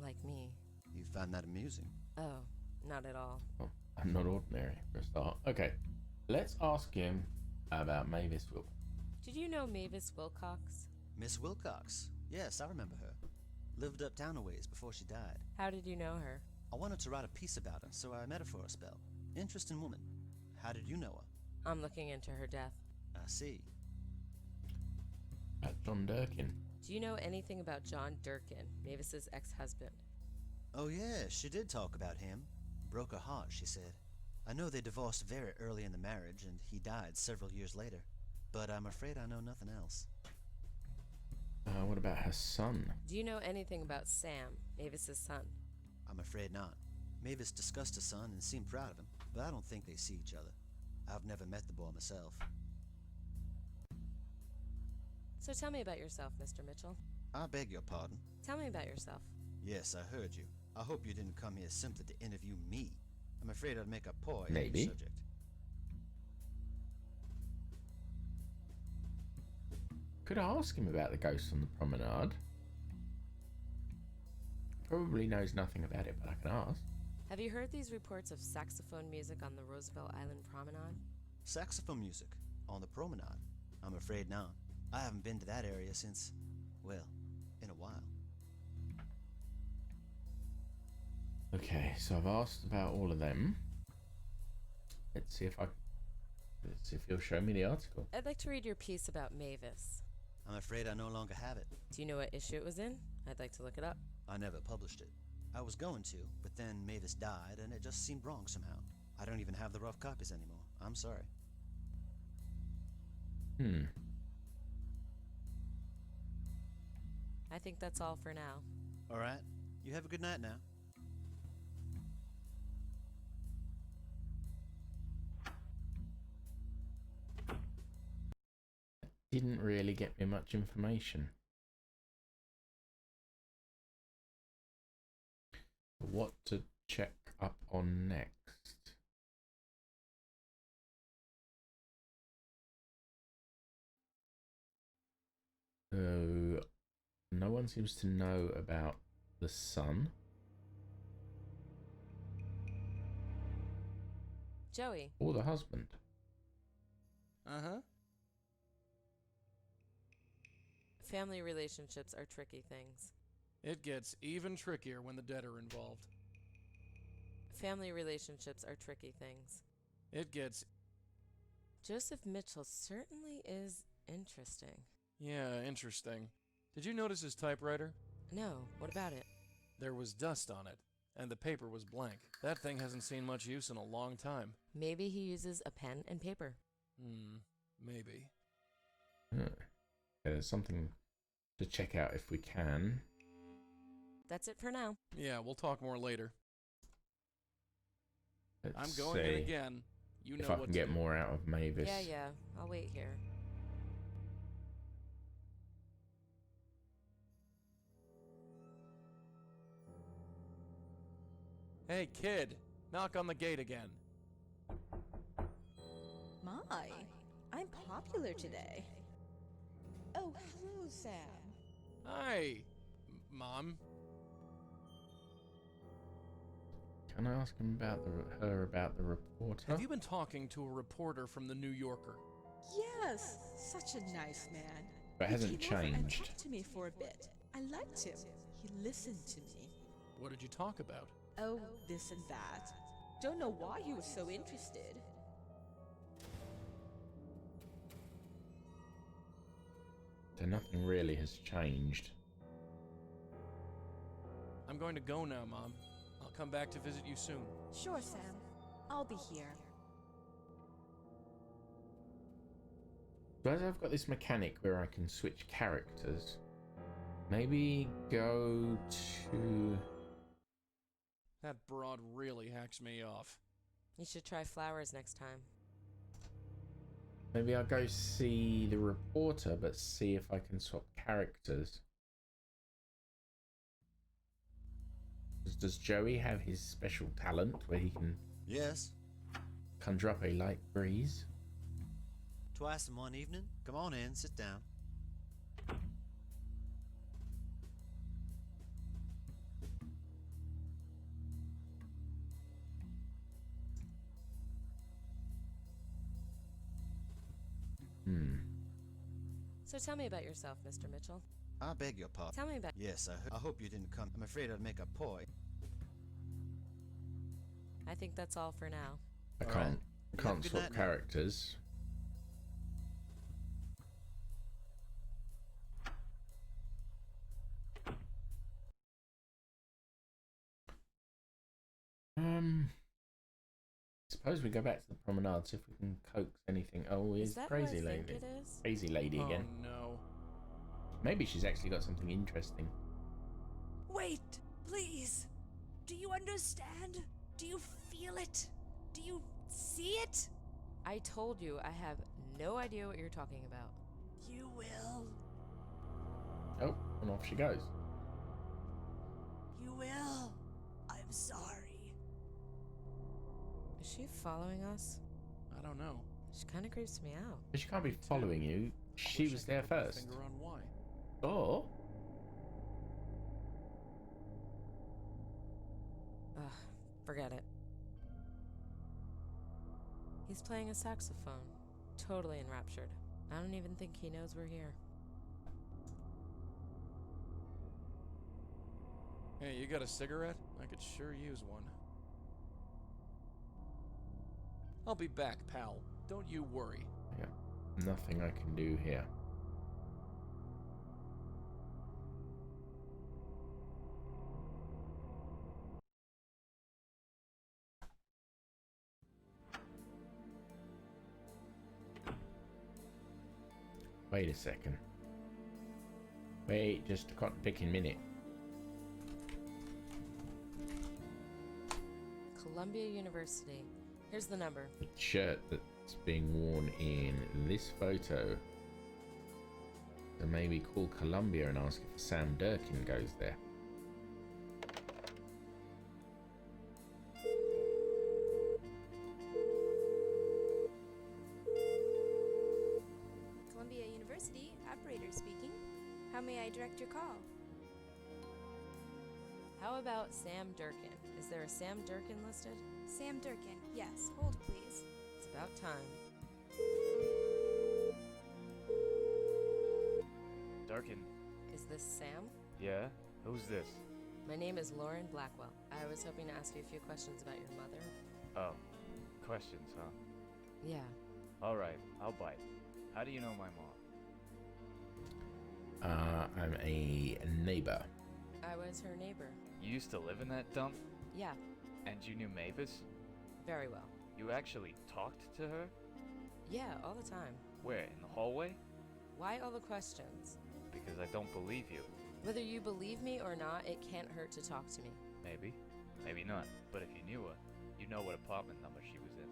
Like me. You find that amusing? Oh, not at all. Oh, I'm not ordinary for a start. Okay, let's ask him about Mavis Wilcox. Did you know Mavis Wilcox? Miss Wilcox. Yes, I remember her. Lived uptown a ways before she died. How did you know her? I wanted to write a piece about her, so I met her for a spell. Interesting woman. How did you know her? I'm looking into her death. I see. About John Durkin. Do you know anything about John Durkin, Mavis's ex-husband? Oh yeah, she did talk about him. Broke her heart, she said. I know they divorced very early in the marriage, and he died several years later. But I'm afraid I know nothing else. What about her son? Do you know anything about Sam, Mavis's son? I'm afraid not. Mavis discussed her son and seemed proud of him, but I don't think they see each other. I've never met the boy myself. So tell me about yourself, Mr. Mitchell. I beg your pardon. Tell me about yourself. Yes, I heard you. I hope you didn't come here simply to interview me. I'm afraid I'd make a poor Maybe. subject. Could I ask him about the ghost on the promenade? Probably knows nothing about it, but I can ask. Have you heard these reports of saxophone music on the Roosevelt Island promenade? Saxophone music on the promenade? I'm afraid not. I haven't been to that area since, well, in a while. Okay, so I've asked about all of them. Let's see if he'll show me the article. I'd like to read your piece about Mavis. I'm afraid I no longer have it. Do you know what issue it was in? I'd like to look it up. I never published it. I was going to, but then Mavis died and it just seemed wrong somehow. I don't even have the rough copies anymore. I'm sorry. I think that's all for now. All right. You have a good night now. Didn't really get me much information. What to check up on next? So, no one seems to know about the son. Joey. Or the husband. Uh-huh. Family relationships are tricky things. It gets even trickier when the dead are involved. Family relationships are tricky things. It gets... Joseph Mitchell certainly is interesting. Yeah, interesting. Did you notice his typewriter? No, what about it? There was dust on it, and the paper was blank. That thing hasn't seen much use in a long time. Maybe he uses a pen and paper. Maybe. There's something to check out if we can. That's it for now. Yeah, we'll talk more later. Let's I'm going in see again. You know if I what can to get do. more out of Mavis. Yeah, I'll wait here. Hey, kid. Knock on the gate again. My, I'm popular today. Oh, hello, Sam. Hi, Mom. Can I ask him about her about the reporter? Have you been talking to a reporter from the New Yorker? Yes, such a nice man. But it hasn't He came over and changed. talked to me for a bit. I liked him. He listened to me. What did you talk about? Oh, this and that. Don't know why he was so interested. So nothing really has changed. I'm going to go now, Mom. I'll come back to visit you soon. Sure, Sam. I'll be here. So as I've got this mechanic where I can switch characters, maybe go to... That broad really hacks me off. You should try flowers next time. Maybe I'll go see the reporter, but see if I can swap characters. Does Joey have his special talent where he can Yes. conjure up a light breeze? Twice in one evening? Come on in, sit down. So tell me about yourself, Mr. Mitchell. I beg your pardon. Tell me about... Yes, I hope you didn't come. I'm afraid I'd make a poi. I think that's all for now. I All can't, right. I can't Good swap night now. characters. Suppose we go back to the promenade, see if we can coax anything. Oh, Is it's that crazy who I think lady. it is? Crazy lady again. Oh no. Maybe she's actually got something interesting. Wait, please. Do you understand? Do you feel it? Do you see it? I told you I have no idea what you're talking about. You will. Oh, and off she goes. You will. I'm sorry. Is she following us? I don't know. She kind of creeps me out. But she can't be following you. She Wish I was could there put my first. Finger on why. Or Ugh, forget it. He's playing a saxophone. Totally enraptured. I don't even think he knows we're here. Hey, you got a cigarette? I could sure use one. I'll be back, pal. Don't you worry. yeah, nothing I can do here. Wait a second. Wait just a cotton picking minute. Columbia University. Here's the number. The shirt that's being worn in this photo. So maybe call Columbia and ask if Sam Durkin goes there. Columbia University, operator speaking. How may I direct your call? How about Sam Durkin? Is there a Sam Durkin listed? Sam Durkin, yes. Hold, please. It's about time. Durkin. Is this Sam? Yeah? Who's this? My name is Lauren Blackwell. I was hoping to ask you a few questions about your mother. Oh, questions, huh? Yeah. Alright, I'll bite. How do you know my mom? I'm a neighbor. I was her neighbor. You used to live in that dump? Yeah, And you knew Mavis? very well. You actually talked to her? Yeah, all the time. Where, in the hallway? Why all the questions? Because I don't believe you. Whether you believe me or not, it can't hurt to talk to me. Maybe. Maybe not. But if you knew her, you'd know what apartment number she was in.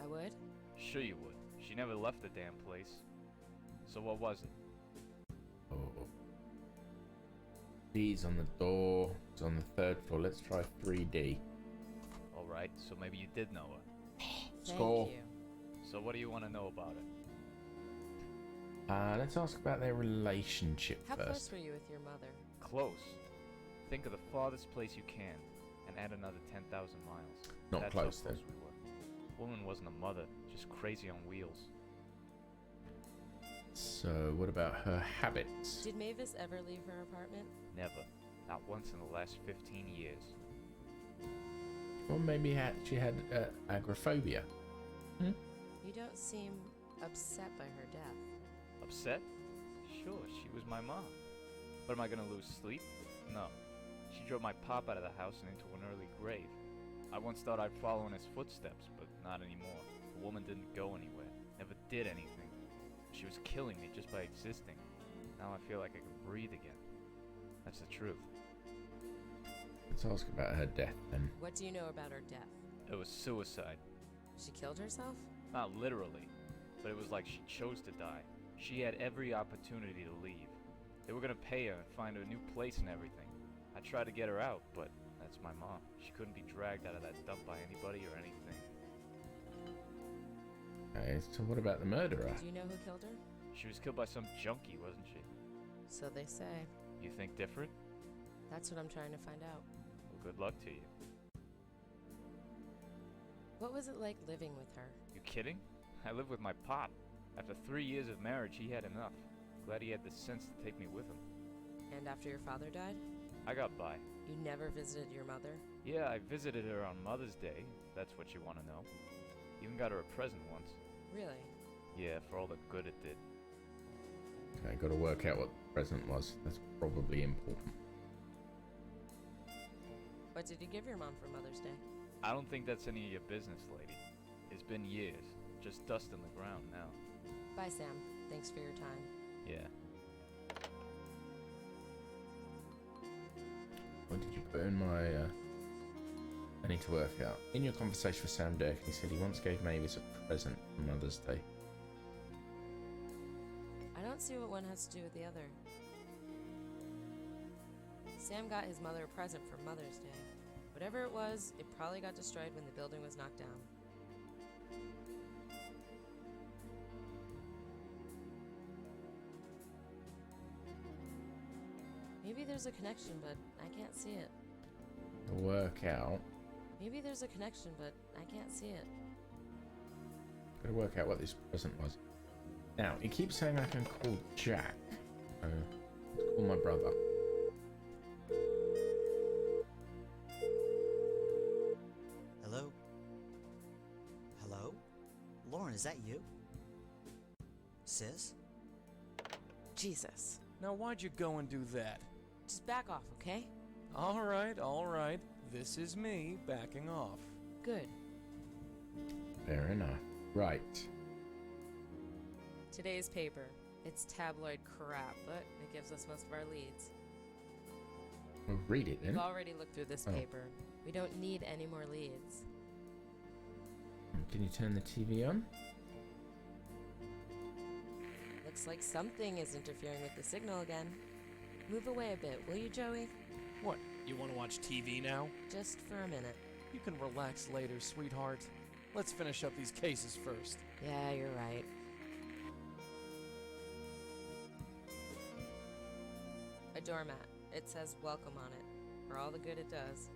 I would? Sure you would. She never left the damn place. So what was it? Oh. D's on the door. It's on the third floor. Let's try 3D. right? So maybe you did know her. Score. Thank you. So what do you want to know about her? Let's ask about their relationship How first. close were you with your mother? Close. Think of the farthest place you can, and add another 10,000 miles. Not That's close, how close we were. Woman wasn't a mother, just crazy on wheels. So, what about her habits? Did Mavis ever leave her apartment? Never. Not once in the last 15 years. Or maybe she had agoraphobia. You don't seem upset by her death. Upset? Sure, she was my mom. But am I gonna lose sleep? No. She drove my pop out of the house and into an early grave. I once thought I'd follow in his footsteps, but not anymore. The woman didn't go anywhere, never did anything. She was killing me just by existing. Now I feel like I can breathe again. That's the truth. Let's ask about her death then. What do you know about her death? It was suicide. She killed herself? Not literally, but it was like she chose to die. She had every opportunity to leave. They were gonna pay her and find her a new place and everything. I tried to get her out, but that's my mom. She couldn't be dragged out of that dump by anybody or anything. Okay, so what about the murderer? Do you know who killed her? She was killed by some junkie, wasn't she? So they say. You think different? That's what I'm trying to find out. Well, good luck to you. What was it like living with her? You kidding? I lived with my pop. After 3 years of marriage, he had enough. Glad he had the sense to take me with him. And after your father died? I got by. You never visited your mother? Yeah, I visited her on Mother's Day, if that's what you want to know. Even got her a present once. Really? Yeah, for all the good it did. Okay, got to work out what the present was. That's probably important. What did you give your mom for Mother's Day? I don't think that's any of your business, lady. It's been years. Just dust in the ground now. Bye, Sam. Thanks for your time. Yeah. What did you put in my... I need to work out. In your conversation with Sam Durkin, he said he once gave Mavis a present for Mother's Day. I don't see what one has to do with the other. Sam got his mother a present for Mother's Day. Whatever it was, it probably got destroyed when the building was knocked down. Maybe there's a connection, but I can't see it. Work out. Maybe there's a connection, but I can't see it. Gotta work out what this present was. Now, it keeps saying I can call Jack. Let's call my brother. Hello? Hello? Lauren, is that you? Sis? Jesus. Now, why'd you go and do that? Just back off, okay? All right. This is me backing off. Good. Fair enough. Right. Today's paper. It's tabloid crap, but it gives us most of our leads. We'll read it then. We've already looked through this Oh. paper. We don't need any more leads. Can you turn the TV on? Looks like something is interfering with the signal again. Move away a bit, will you, Joey? What, you want to watch TV now? Just for a minute. You can relax later, sweetheart. Let's finish up these cases first. Yeah, you're right. A doormat. It says welcome on it. For all the good it does.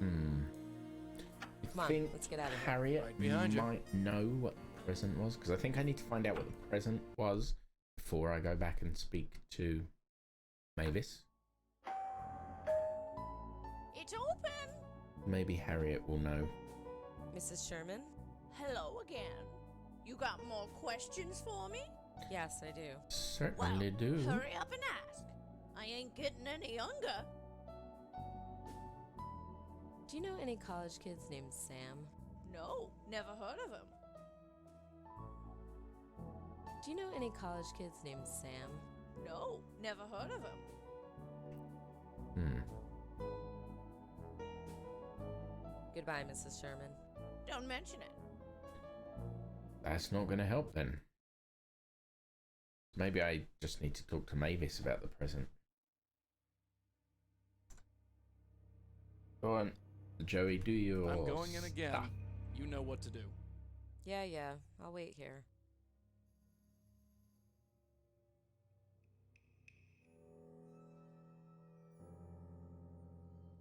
Come on, think let's get out of here. Harriet Right behind you. might know what the present was, because I think I need to find out what the present was before I go back and speak to Mavis. It's open! Maybe Harriet will know. Mrs. Sherman? Hello again. You got more questions for me? Yes, I do. Certainly Well, do. hurry up and ask. I ain't getting any younger. Do you know any college kids named Sam? No, never heard of him. Do you know any college kids named Sam? No, never heard of him. Goodbye, Mrs. Sherman. Don't mention it. That's not going to help then. Maybe I just need to talk to Mavis about the present. Go on. Joey, do your I'm going in again. stuff. You know what to do. Yeah, I'll wait here.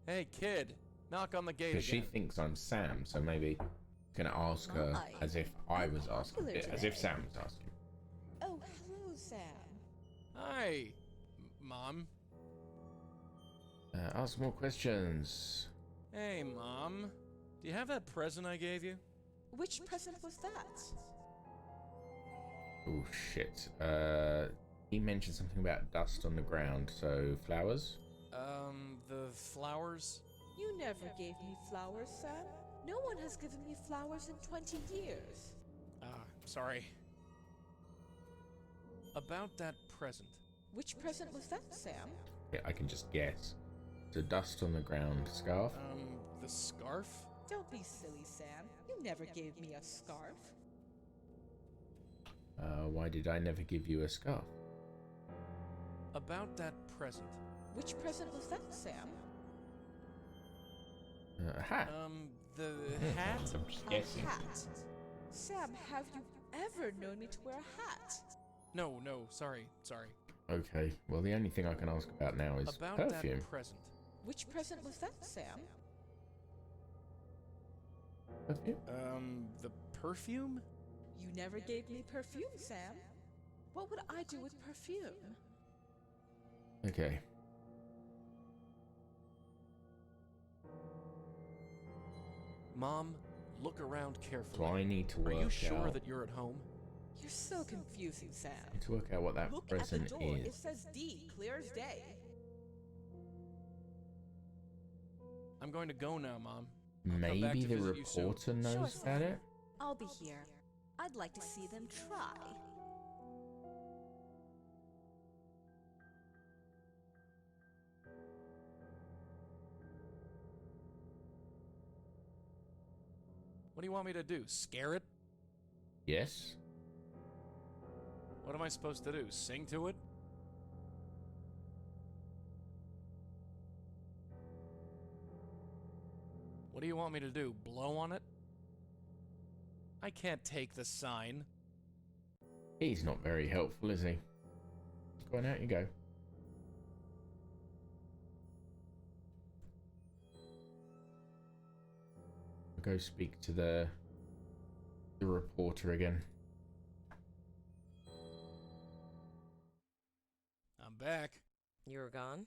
Hey, kid, knock on the gate Because she again. thinks I'm Sam, so maybe gonna ask her My, as if I I'm was asking, popular as if today. Sam was asking. Oh, hello, Sam. Hi, Mom. Ask more questions. Hey, Mom. Do you have that present I gave you? Which present was that? Oh shit. He mentioned something about dust on the ground, so flowers? The flowers? You never gave me flowers, Sam. No one has given me flowers in 20 years. Sorry. About that present. Which present was that, Sam? Yeah, I can just guess. So dust on the ground, scarf? The scarf? Don't be silly, Sam. You never gave me a scarf. Why did I never give you a scarf? About that present. Which present was that, Sam? A hat. The hat? I'm just A guessing. hat. Sam, have you ever known me to wear a hat? No, sorry. Okay, well the only thing I can ask about now is About perfume. that present. Which present was that, Sam? Perfume? The perfume? You never gave me perfume, Sam. What would I do with perfume? Okay. Mom, look around carefully. So I need to Are work you sure out. that you're at home? You're so confusing, Sam. I need to work out what that Look at the present door. It is. says D, clear as day. I'm going to go now, Mom. I'll come back Maybe to the visit you soon. reporter knows Sure, about Sam. it? I'll be here. I'd like to see them try. What do you want me to do? Scare it? Yes? What am I supposed to do? Sing to it? What do you want me to do? Blow on it? I can't take the sign. He's not very helpful, is he? Go on, out you go. I'll go speak to the reporter again. I'm back. You were gone?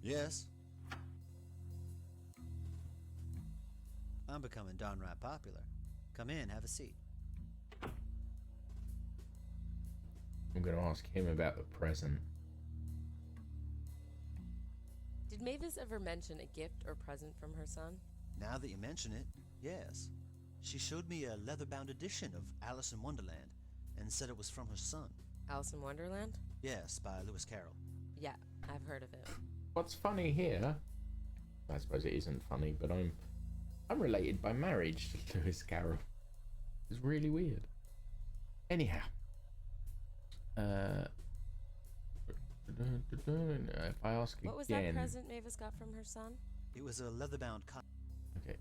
Yes. I'm becoming downright popular. Come in, have a seat. I'm going to ask him about the present. Did Mavis ever mention a gift or present from her son? Now that you mention it, yes. She showed me a leather-bound edition of Alice in Wonderland and said it was from her son. Alice in Wonderland? Yes, by Lewis Carroll. Yeah, I've heard of it. What's funny here? I suppose it isn't funny, but I'm related by marriage to Lewis Carroll. It's really weird. Anyhow, if I ask What was again, that present Mavis got from her son? It was a leather-bound okay,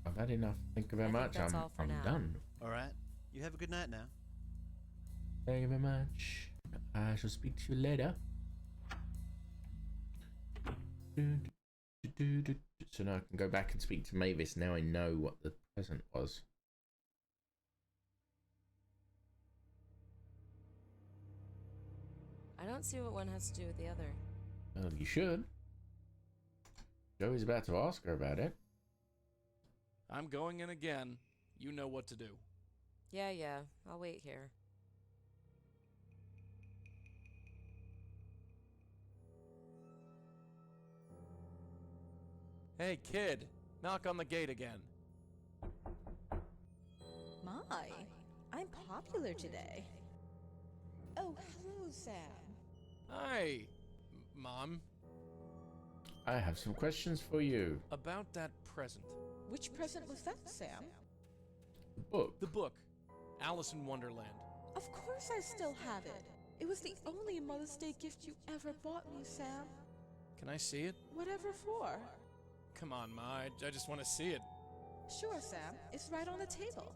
I've had enough. Thank you very I think much. that's all for I'm now. done. All right. You have a good night now. Thank you very much. I shall speak to you later. So now I can go back and speak to Mavis. Now I know what the present was. I don't see what one has to do with the other. Well, you should. Joey's about to ask her about it. I'm going in again. You know what to do. Yeah, I'll wait here. Hey, kid, knock on the gate again. My, I'm popular today. Oh, hello, Sam. Hi, Mom. I have some questions for you. About that present. Which present was that, Sam? Book. The book, Alice in Wonderland. Of course I still have it. It was the only Mother's Day gift you ever bought me, Sam. Can I see it? Whatever for. Come on, Ma. I just want to see it. Sure, Sam. It's right on the table.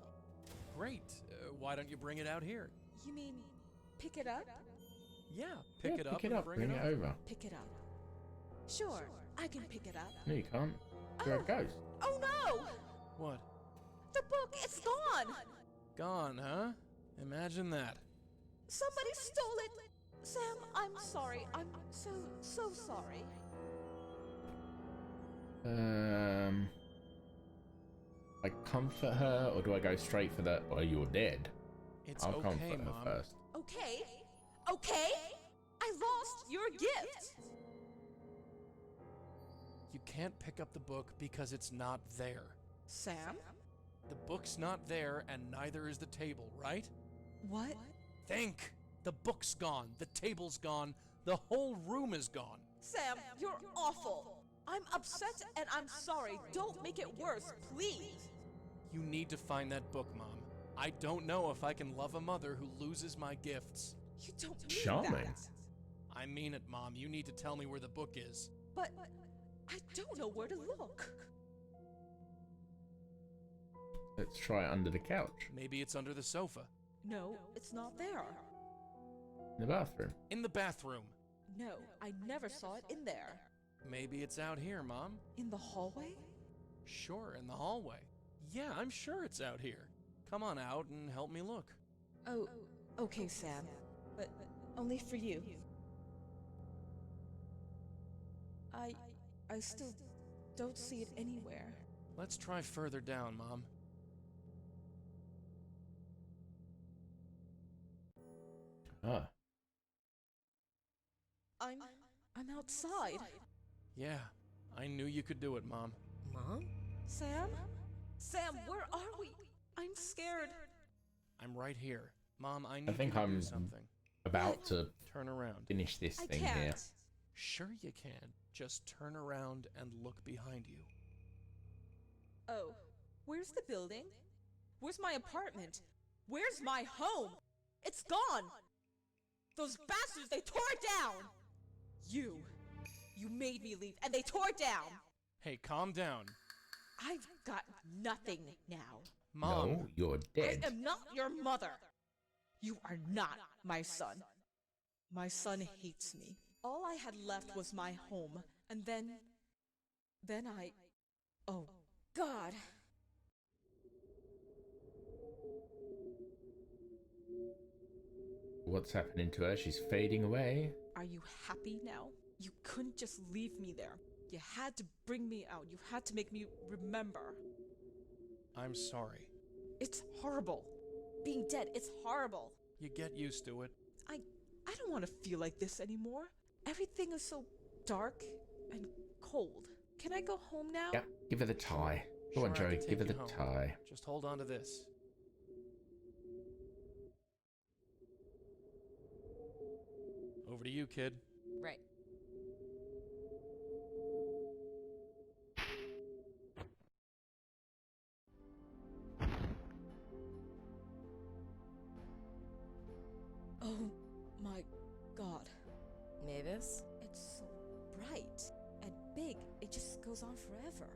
Great. Why don't you bring it out here? You mean pick it up? Yeah, pick it up Pick it and up. bring it over. Pick it up. Sure, I can pick it up. No, you can't. There it goes. Oh no! What? The book, it's gone! Gone, huh? Imagine that. Somebody stole it! Sam, I'm sorry. I'm so sorry. I comfort her, or do I go straight for the, well, you're dead? It's I'll okay, comfort her Mom. first. Okay? Okay? I lost your gift! You can't pick up the book because it's not there. Sam? The book's not there, and neither is the table, right? What? Think! The book's gone, the table's gone, the whole room is gone. Sam, you're awful. I'm upset and I'm sorry. Don't make it worse, please. You need to find that book, Mom. I don't know if I can love a mother who loses my gifts. You don't mean Charming. that. I mean it, Mom. You need to tell me where the book is. But I don't know where to look. Let's try it under the couch. Maybe it's under the sofa. No, it's not there. In the bathroom. In the bathroom. No, I never saw it in there. Maybe it's out here, Mom. In the hallway? Sure, in the hallway. Yeah, I'm sure it's out here. Come on out and help me look. Oh, okay, Sam. But only for you. I still don't see it anywhere. Let's try further down, Mom. Ah. I'm outside. Yeah, I knew you could do it, Mom. Mom? Sam? Sam, where are we? I'm scared. I'm right here. Mom, I need think you to I'm do something. About to Turn around. finish this I thing can't. here. Sure you can. Just turn around and look behind you. Oh, where's the building? Where's my apartment? Where's my home? It's gone! Those bastards, they tore it down! You made me leave, and they tore it down! Hey, calm down. I've got nothing now. Mom. No, you're dead. I am not your mother. You are not my son. My son hates me. All I had left was my home, and then I... Oh, God. What's happening to her? She's fading away. Are you happy now? You couldn't just leave me there. You had to bring me out. You had to make me remember. I'm sorry. It's horrible. Being dead, it's horrible. You get used to it. I don't want to feel like this anymore. Everything is so dark and cold. Can I go home now? Yep, give her the tie. Go on, Sure, I Joey, can give her take the you home. tie. Just hold on to this. Over to you, kid. Right. Oh my God. Mavis? It's so bright and big. It just goes on forever.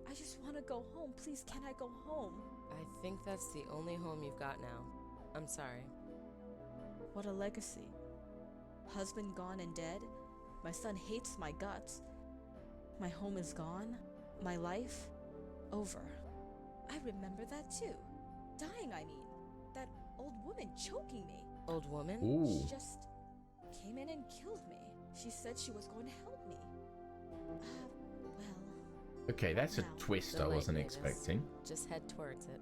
I just want to go home. Please, can I go home? I think that's the only home you've got now. I'm sorry. What a legacy. Husband gone and dead. My son hates my guts. My home is gone. My life over. I remember that too. Dying, I mean. That old woman choking me. Old woman? Ooh. She just came in and killed me. She said she was going to help me. Well. Okay, that's a Now, twist the I light, wasn't Mavis. expecting. Just head towards it.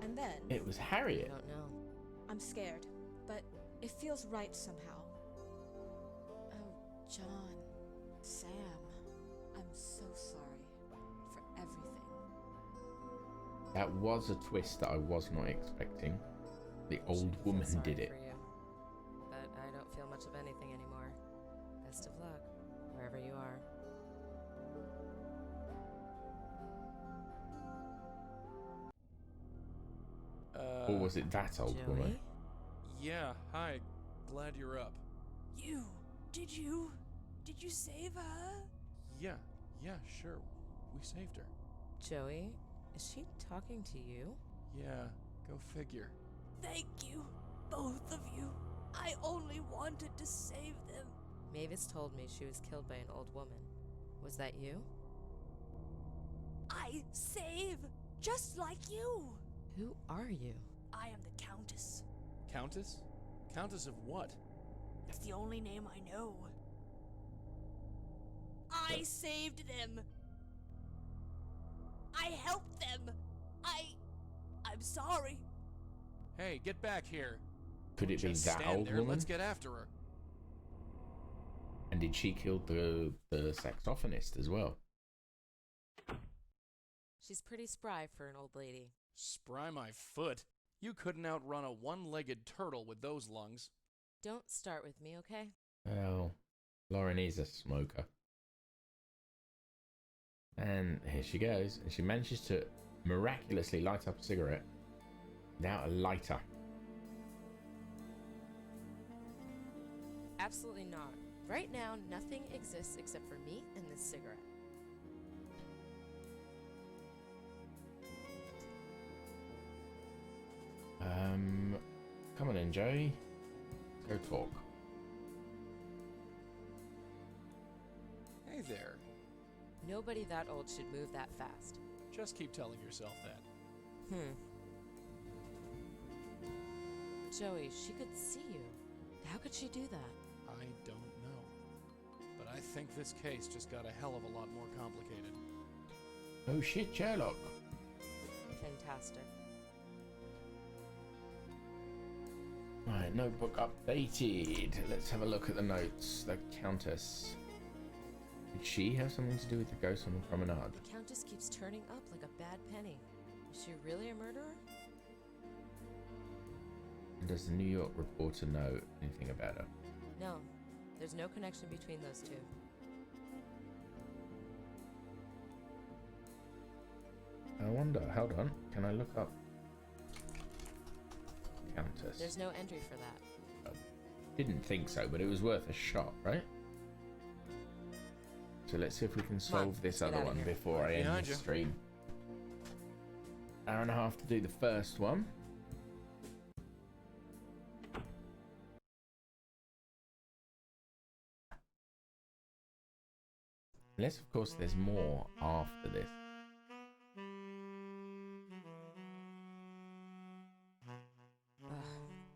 And then It was I Harriet. don't know. I'm scared, but it feels right somehow. Oh, John, Sam, I'm so sorry for everything. That was a twist that I was not expecting. The old Should've felt woman sorry did it. for you. But I don't feel much of anything anymore. Best of luck, wherever you are. Or was it that old woman? Joey? Yeah, hi. Glad you're up. You. Did you save her? Yeah, sure. We saved her. Joey, is she talking to you? Yeah, go figure. Thank you, both of you. I only wanted to save them. Mavis told me she was killed by an old woman. Was that you? I save, just like you. Who are you? I am the Countess. Countess? Countess of what? That's the only name I know. I saved them. I helped them. I'm sorry. Hey, get back here. Could it be Just that stand old there, woman? let's get after her. And did she kill the saxophonist as well? She's pretty spry for an old lady. Spry my foot. You couldn't outrun a one-legged turtle with those lungs. Don't start with me, okay? Well, Lauren is a smoker. And here she goes. And she manages to miraculously light up a cigarette without a lighter. Absolutely not. Right now, nothing exists except for me and this cigarette. Come on in, Joey. Go talk. Hey there. Nobody that old should move that fast. Just keep telling yourself that. Joey, she could see you. How could she do that? I don't know. But I think this case just got a hell of a lot more complicated. Oh shit, Sherlock. Fantastic. Right, notebook updated. Let's have a look at the notes. The Countess. Did she have something to do with the ghost on the promenade? The Countess keeps turning up like a bad penny. Is she really a murderer? And does the New York reporter know anything about her? No. There's no connection between those two. I wonder, hold on, can I look up Countess? There's no entry for that. Didn't think so, but it was worth a shot, right? So let's see if we can solve this get other outta one here. before I end Behind the you. stream. Hour and a half to do the first one. Unless, of course, there's more after this.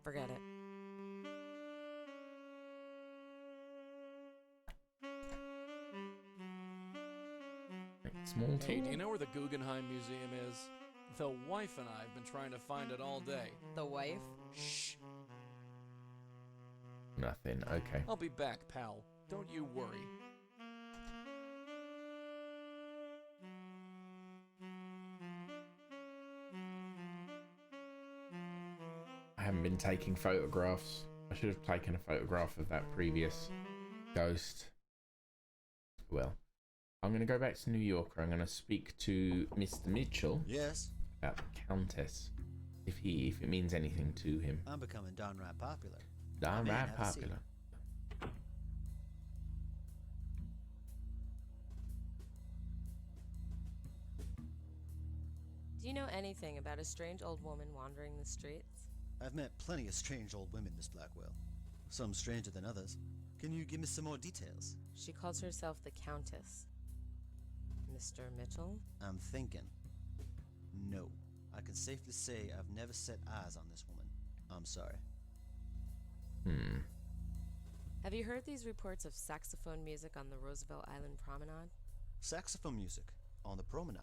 Forget it. Small Hey, tool. do you know where the Guggenheim Museum is? The wife and I have been trying to find it all day. The wife? Shh. Nothing. Okay. I'll be back, pal. Don't you worry. I haven't been taking photographs. I should have taken a photograph of that previous ghost. Well, I'm going to go back to New York. I'm going to speak to Mr. Mitchell Yes, about the Countess. If it means anything to him. I'm becoming downright popular. Darn Come in, right have a seat. popular. Do you know anything about a strange old woman wandering the streets? I've met plenty of strange old women, Miss Blackwell. Some stranger than others. Can you give me some more details? She calls herself the Countess. Mr. Mitchell? I'm thinking. No. I can safely say I've never set eyes on this woman. I'm sorry. Have you heard these reports of saxophone music on the Roosevelt Island promenade? Saxophone music on the promenade?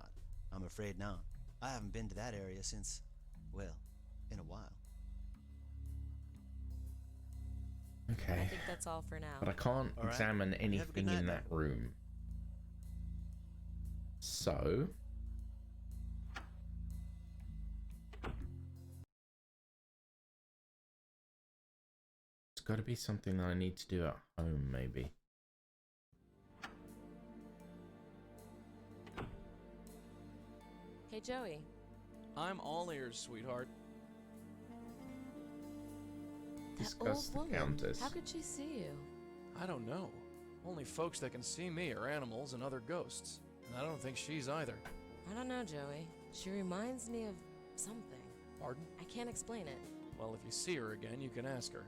I'm afraid not. I haven't been to that area since, well, in a while. Okay. I think that's all for now. But I can't All right. examine You have a good anything night in then. that room. So... it's got to be something that I need to do at home, maybe. Hey, Joey. I'm all ears, sweetheart. discuss old the woman. Countess. How could she see you? I don't know. Only folks that can see me are animals and other ghosts. And I don't think she's either. I don't know, Joey. She reminds me of something. Pardon? I can't explain it. Well, if you see her again, you can ask her.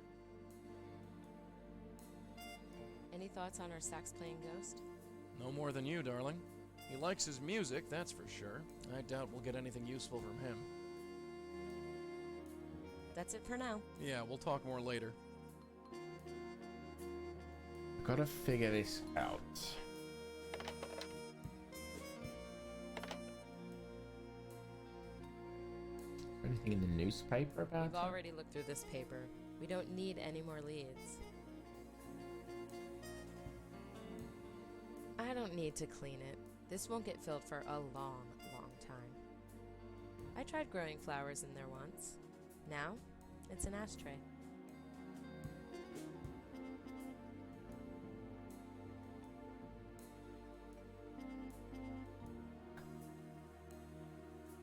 Any thoughts on our sax-playing ghost? No more than you, darling. He likes his music, that's for sure. I doubt we'll get anything useful from him. That's it for now. Yeah, we'll talk more later. Gotta figure this out. Anything in the newspaper about We've it? already looked through this paper. We don't need any more leads. I don't need to clean it. This won't get filled for a long, long time. I tried growing flowers in there once. Now, it's an ashtray.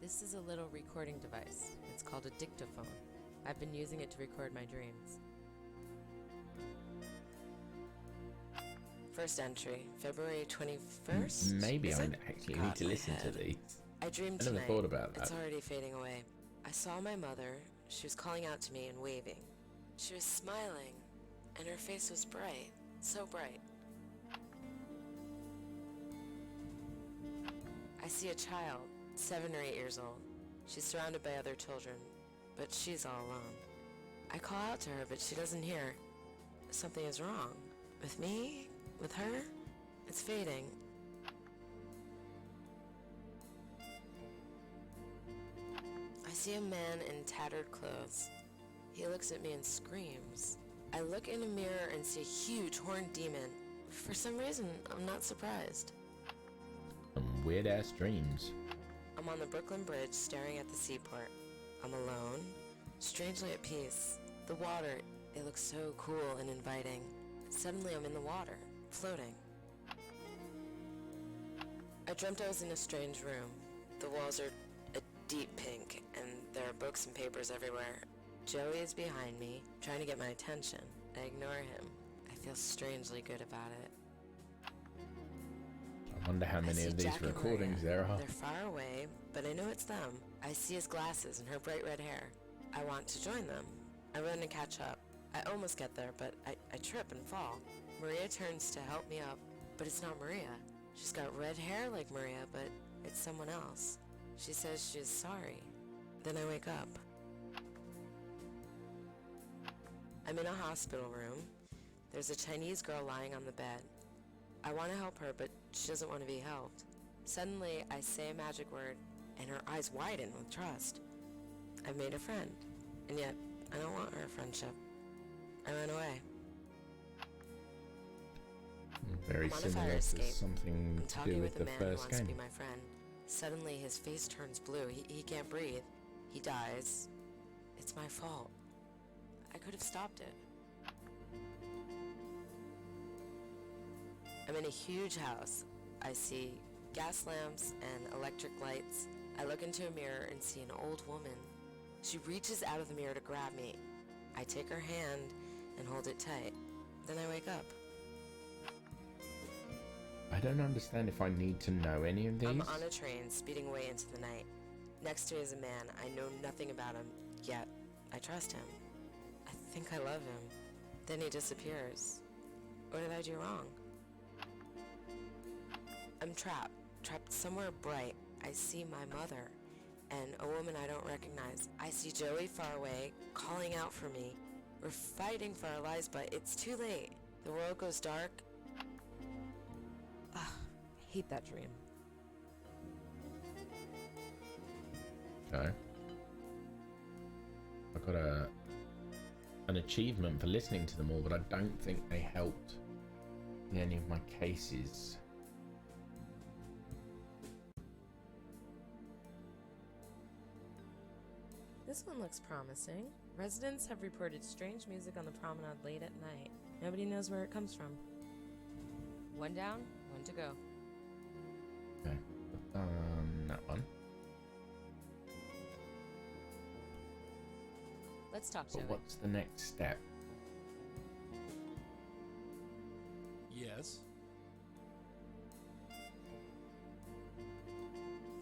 This is a little recording device. It's called a dictaphone. I've been using it to record my dreams. First entry, February 21st? Maybe Is I it? actually God, need to my listen to head. these. I dreamed I never tonight. thought about It's that. already fading away. I saw my mother. She was calling out to me and waving. She was smiling, and her face was bright. So bright. I see a child, 7 or 8 years old. She's surrounded by other children, but she's all alone. I call out to her, but she doesn't hear. Something is wrong. With me? With her? It's fading. I see a man in tattered clothes. He looks at me and screams. I look in a mirror and see a huge horned demon. For some reason, I'm not surprised. Some weird ass dreams. I'm on the Brooklyn Bridge staring at the seaport. I'm alone, strangely at peace. The water, it looks so cool and inviting. Suddenly I'm in the water, floating. I dreamt I was in a strange room. The walls are a deep pink, and there are books and papers everywhere. Joey is behind me, trying to get my attention. I ignore him. I feel strangely good about it. I wonder how I many see of these Jack and recordings Maria. there are. They're far away, but I know it's them. I see his glasses and her bright red hair. I want to join them. I run to catch up. I almost get there, but I trip and fall. Maria turns to help me up, but it's not Maria. She's got red hair like Maria, but it's someone else. She says she's sorry. Then I wake up. I'm in a hospital room. There's a Chinese girl lying on the bed. I want to help her, but she doesn't want to be helped. Suddenly, I say a magic word, and her eyes widen with trust. I've made a friend, and yet I don't want her friendship. I run away. Very I'm on a similar fire to escape. something I'm to talking do with with a the man who first wants to be game. my friend. Suddenly, his face turns blue. He can't breathe. He dies. It's my fault. I could have stopped it. I'm in a huge house. I see gas lamps and electric lights. I look into a mirror and see an old woman. She reaches out of the mirror to grab me. I take her hand and hold it tight. Then I wake up. I don't understand if I need to know any of these. I'm on a train speeding away into the night. Next to me is a man. I know nothing about him, yet I trust him. I think I love him. Then he disappears. What did I do wrong? I'm trapped somewhere bright. I see my mother and a woman I don't recognize. I see Joey far away, calling out for me. We're fighting for our lives, but it's too late. The world goes dark. Ugh, I hate that dream. Okay. I got an achievement for listening to them all, but I don't think they helped in any of my cases. This one looks promising. Residents have reported strange music on the promenade late at night. Nobody knows where it comes from. One down, one to go. Okay. That one. Let's talk, Joey. But what's the next step? Yes?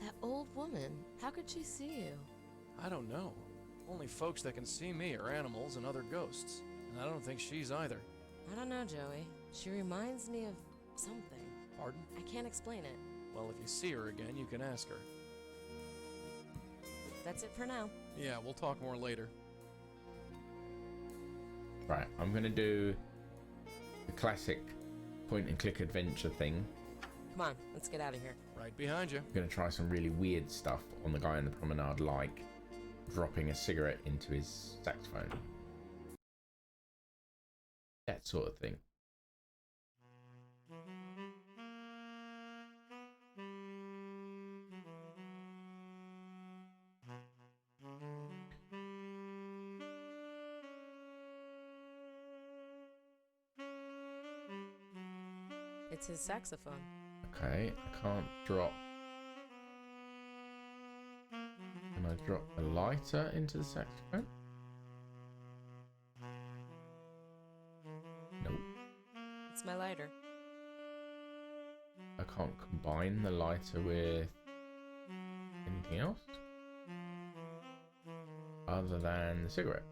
That old woman, how could she see you? I don't know. Only folks that can see me are animals and other ghosts. And I don't think she's either. I don't know, Joey. She reminds me of something. Pardon? I can't explain it. Well, if you see her again, you can ask her. That's it for now. Yeah, we'll talk more later. Right, I'm gonna do the classic point and click adventure thing. Come on, let's get out of here. Right behind you. I'm gonna try some really weird stuff on the guy in the promenade, like dropping a cigarette into his saxophone. That sort of thing. It's his saxophone. Okay, I can't drop. Can I drop a lighter into the saxophone? Nope. It's my lighter. I can't combine the lighter with anything else other than the cigarette.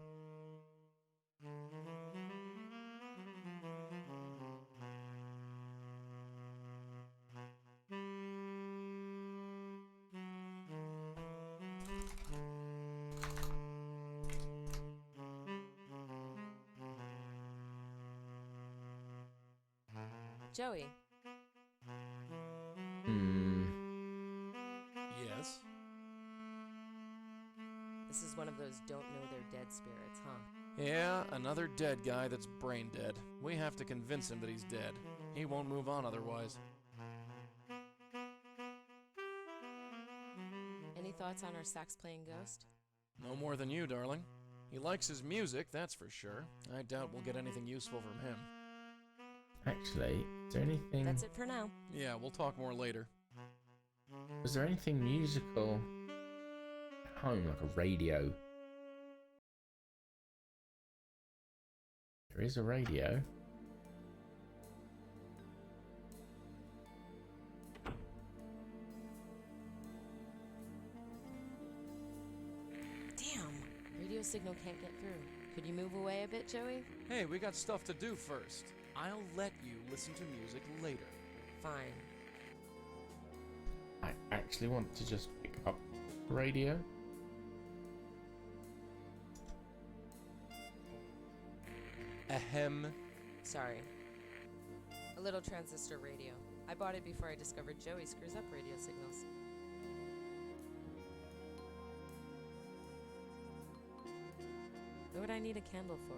Joey, Yes? this is one of those don't know they're dead spirits, huh? Yeah, another dead guy that's brain dead. We have to convince him that he's dead. He won't move on otherwise. Any thoughts on our sax-playing ghost? No more than you, darling. He likes his music, that's for sure. I doubt we'll get anything useful from him. Actually, is there anything... That's it for now. Yeah, we'll talk more later. Was there anything musical at home, like a radio? There is a radio. Damn! Radio signal can't get through. Could you move away a bit, Joey? Hey, we got stuff to do first. I'll let you listen to music later. Fine. I actually want to just pick up the radio. Ahem. Sorry. A little transistor radio. I bought it before I discovered Joey screws up radio signals. What would I need a candle for?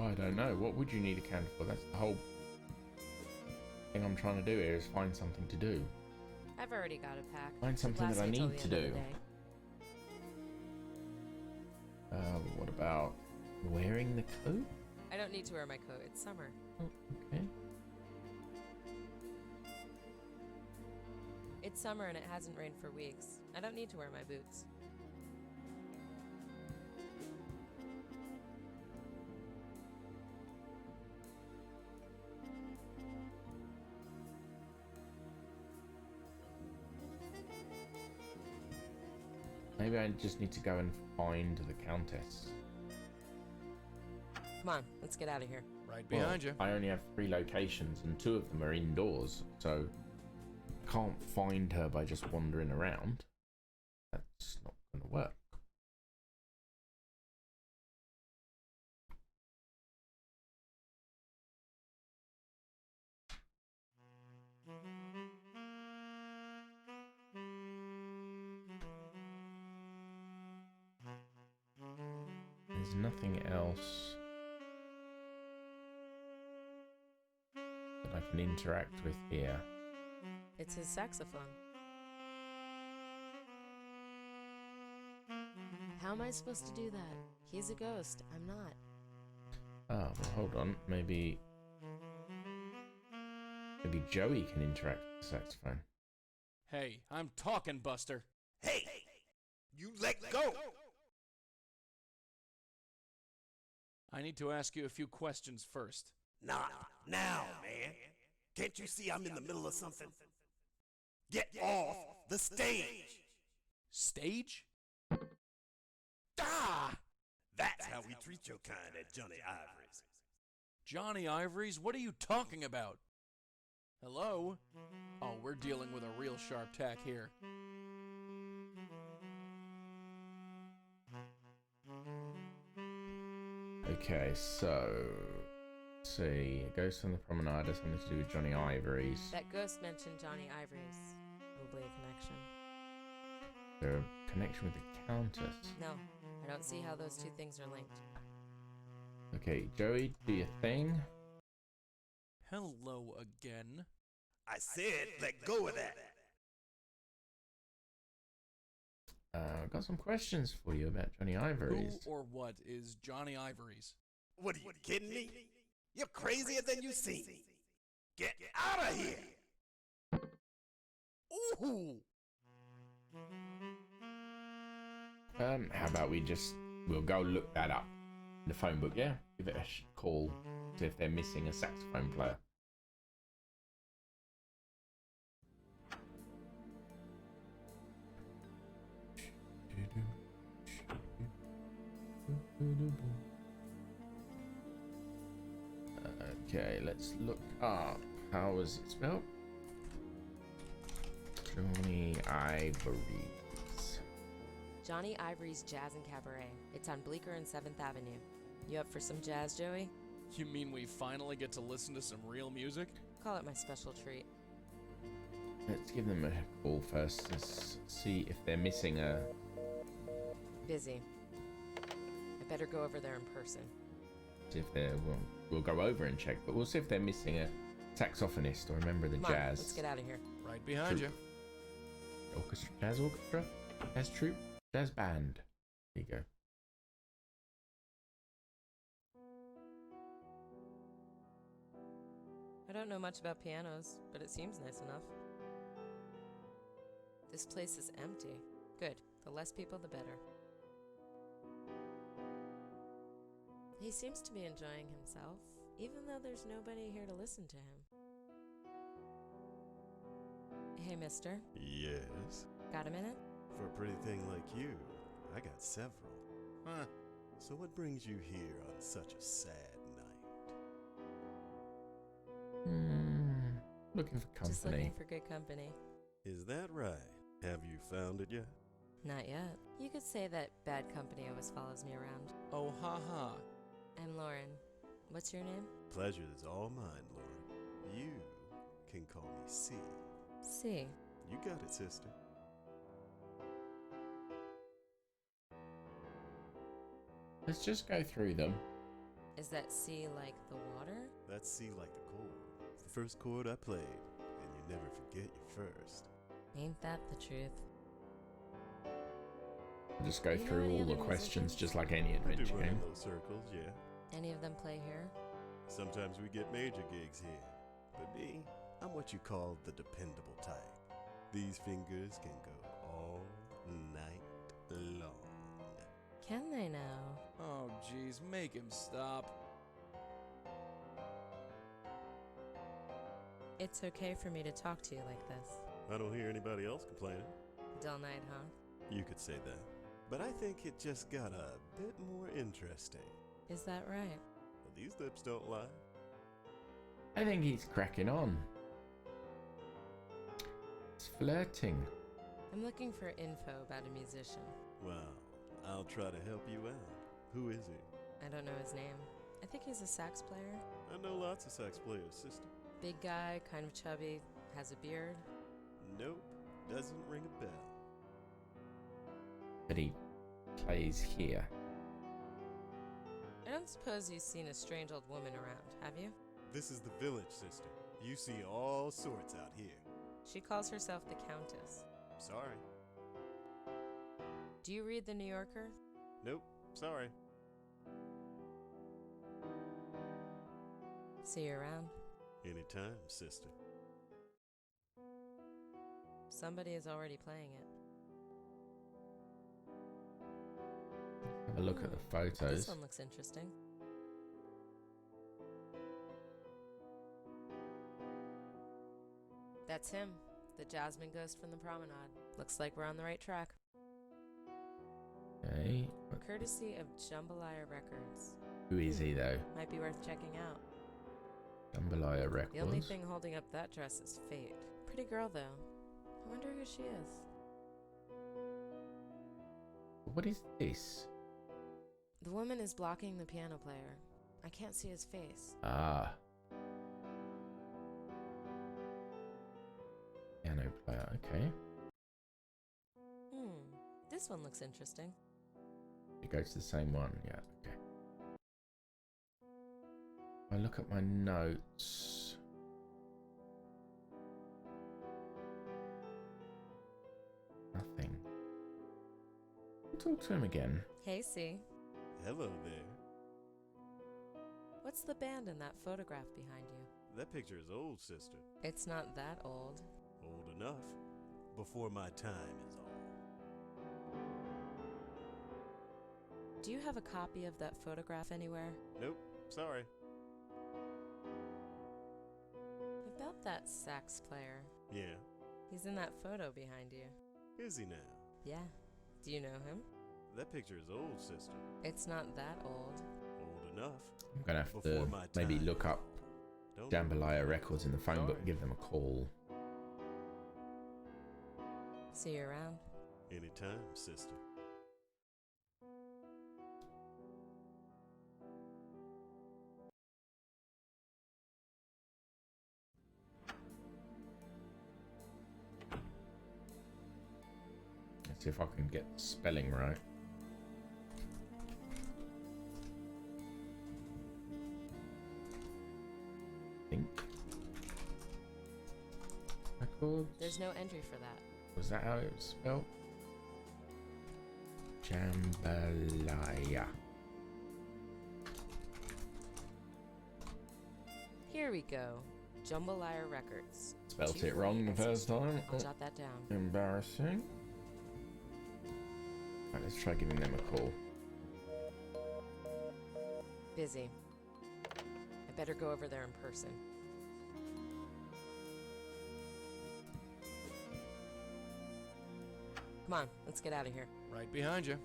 I don't know. What would you need a candle for? That's the whole thing I'm trying to do here, is find something to do. I've already got a pack. Find something Lasts that I me till need the to end of do. the day. What about wearing the coat? I don't need to wear my coat. It's summer. Oh, okay. It's summer and it hasn't rained for weeks. I don't need to wear my boots. Maybe I just need to go and find the Countess. Come on, let's get out of here. Right behind you. I only have 3 locations and 2 of them are indoors, so I can't find her by just wandering around. That's not going to work. There's nothing else that I can interact with here. It's his saxophone. How am I supposed to do that? He's a ghost. I'm not. Ah, well, hold on. Maybe Joey can interact with the saxophone. Hey, I'm talking, Buster. Hey! You let go! I need to ask you a few questions first. Not now, man. Can't you see I'm in the middle of something? Get off the stage! Stage? Ah! That's how we treat your kind at Johnny Ivory's. Johnny Ivory's? What are you talking about? Hello? Oh, we're dealing with a real sharp tack here. Okay, so... let's see. A ghost on the promenade has something to do with Johnny Ivory's. That ghost mentioned Johnny Ivory's. Probably a connection. A connection with the Countess. No, I don't see how those two things are linked. Okay, Joey, do your thing. Hello again. I said, let go of that. I've got some questions for you about Johnny Ivory's. Who or what is Johnny Ivory's? What are you kidding me? You're crazier than you seem. Get out of here! Ooh! How about we'll go look that up in the phone book, yeah? Give it a call, see if they're missing a saxophone player. Okay, let's look up. How is it spelled? Johnny Ivory's. Johnny Ivory's Jazz and Cabaret. It's on Bleecker and 7th Avenue. You up for some jazz, Joey? You mean we finally get to listen to some real music? Call it my special treat. Let's give them a call first to see if they're missing a... Busy. I better go over there in person. See if they're... We'll go over and check, but we'll see if they're missing a saxophonist or a member of the Come on, jazz. let's get out of here. Right behind Troop. you. Jazz orchestra? Jazz troupe? Jazz band. There you go. I don't know much about pianos, but it seems nice enough. This place is empty. Good. The less people, the better. He seems to be enjoying himself, even though there's nobody here to listen to him. Hey, mister. Yes? Got a minute? For a pretty thing like you, I got several. Huh. So what brings you here on such a sad night? Looking for company. Just looking for good company. Is that right? Have you found it yet? Not yet. You could say that bad company always follows me around. Oh, ha ha. I'm Lauren. What's your name? Pleasure is all mine, Lauren. You can call me C. C. You got it, sister. Let's just go through them. Is that C like the water? That's C like the chord. It's the first chord I played, and you never forget your first. Ain't that the truth? We'll just go Do you know through any all the other questions musicians? just like any I do adventure run in game. those circles, yeah. Any of them play here? Sometimes we get major gigs here. But me, I'm what you call the dependable type. These fingers can go all night long. Can they now? Oh, jeez, make him stop. It's okay for me to talk to you like this. I don't hear anybody else complaining. Dull night, huh? You could say that. But I think it just got a bit more interesting. Is that right? But these lips don't lie. I think he's cracking on. He's flirting. I'm looking for info about a musician. Well, I'll try to help you out. Who is he? I don't know his name. I think he's a sax player. I know lots of sax players, sister. Big guy, kind of chubby, has a beard. Nope, doesn't ring a bell. But he plays here. I don't suppose you've seen a strange old woman around, have you? This is the village, sister. You see all sorts out here. She calls herself the Countess. Sorry. Do you read the New Yorker? Nope, sorry. See you around. Anytime, sister. Somebody is already playing it. Have a look at the This photos. one looks interesting. That's him, the Jasmine ghost from the promenade. Looks like we're on the right track. Okay. Courtesy of Jambalaya Records. Who is he, though? Might be worth checking out. Jambalaya Records. The only thing holding up that dress is fate. Pretty girl, though. I wonder who she is. What is this? The woman is blocking the piano player. I can't see his face. Ah. Piano player, okay. This one looks interesting. It goes to the same one, yeah, okay. I look at my notes. Nothing. Talk to him again. Hey, C. Hello there. What's the band in that photograph behind you? That picture is old, sister. It's not that old. Old enough. Before my time is all. Do you have a copy of that photograph anywhere? Nope, sorry. About that sax player. Yeah. He's in that photo behind you. Is he now? Yeah. Do you know him? That picture is old, sister. It's not that old. Old enough. I'm gonna have Before to my maybe time. look up Don't Jambalaya Records in the phone book and give them a call. See you around. Anytime, sister. Let's see if I can get the spelling right. Think. Records. There's no entry for that. Was that how it was spelled? Jambalaya. Here we go. Jambalaya Records. Spelt it wrong the first time. I'll jot that down. Embarrassing. Right, let's try giving them a call. Busy. I better go over there in person. Come on, let's get out of here. Right behind you.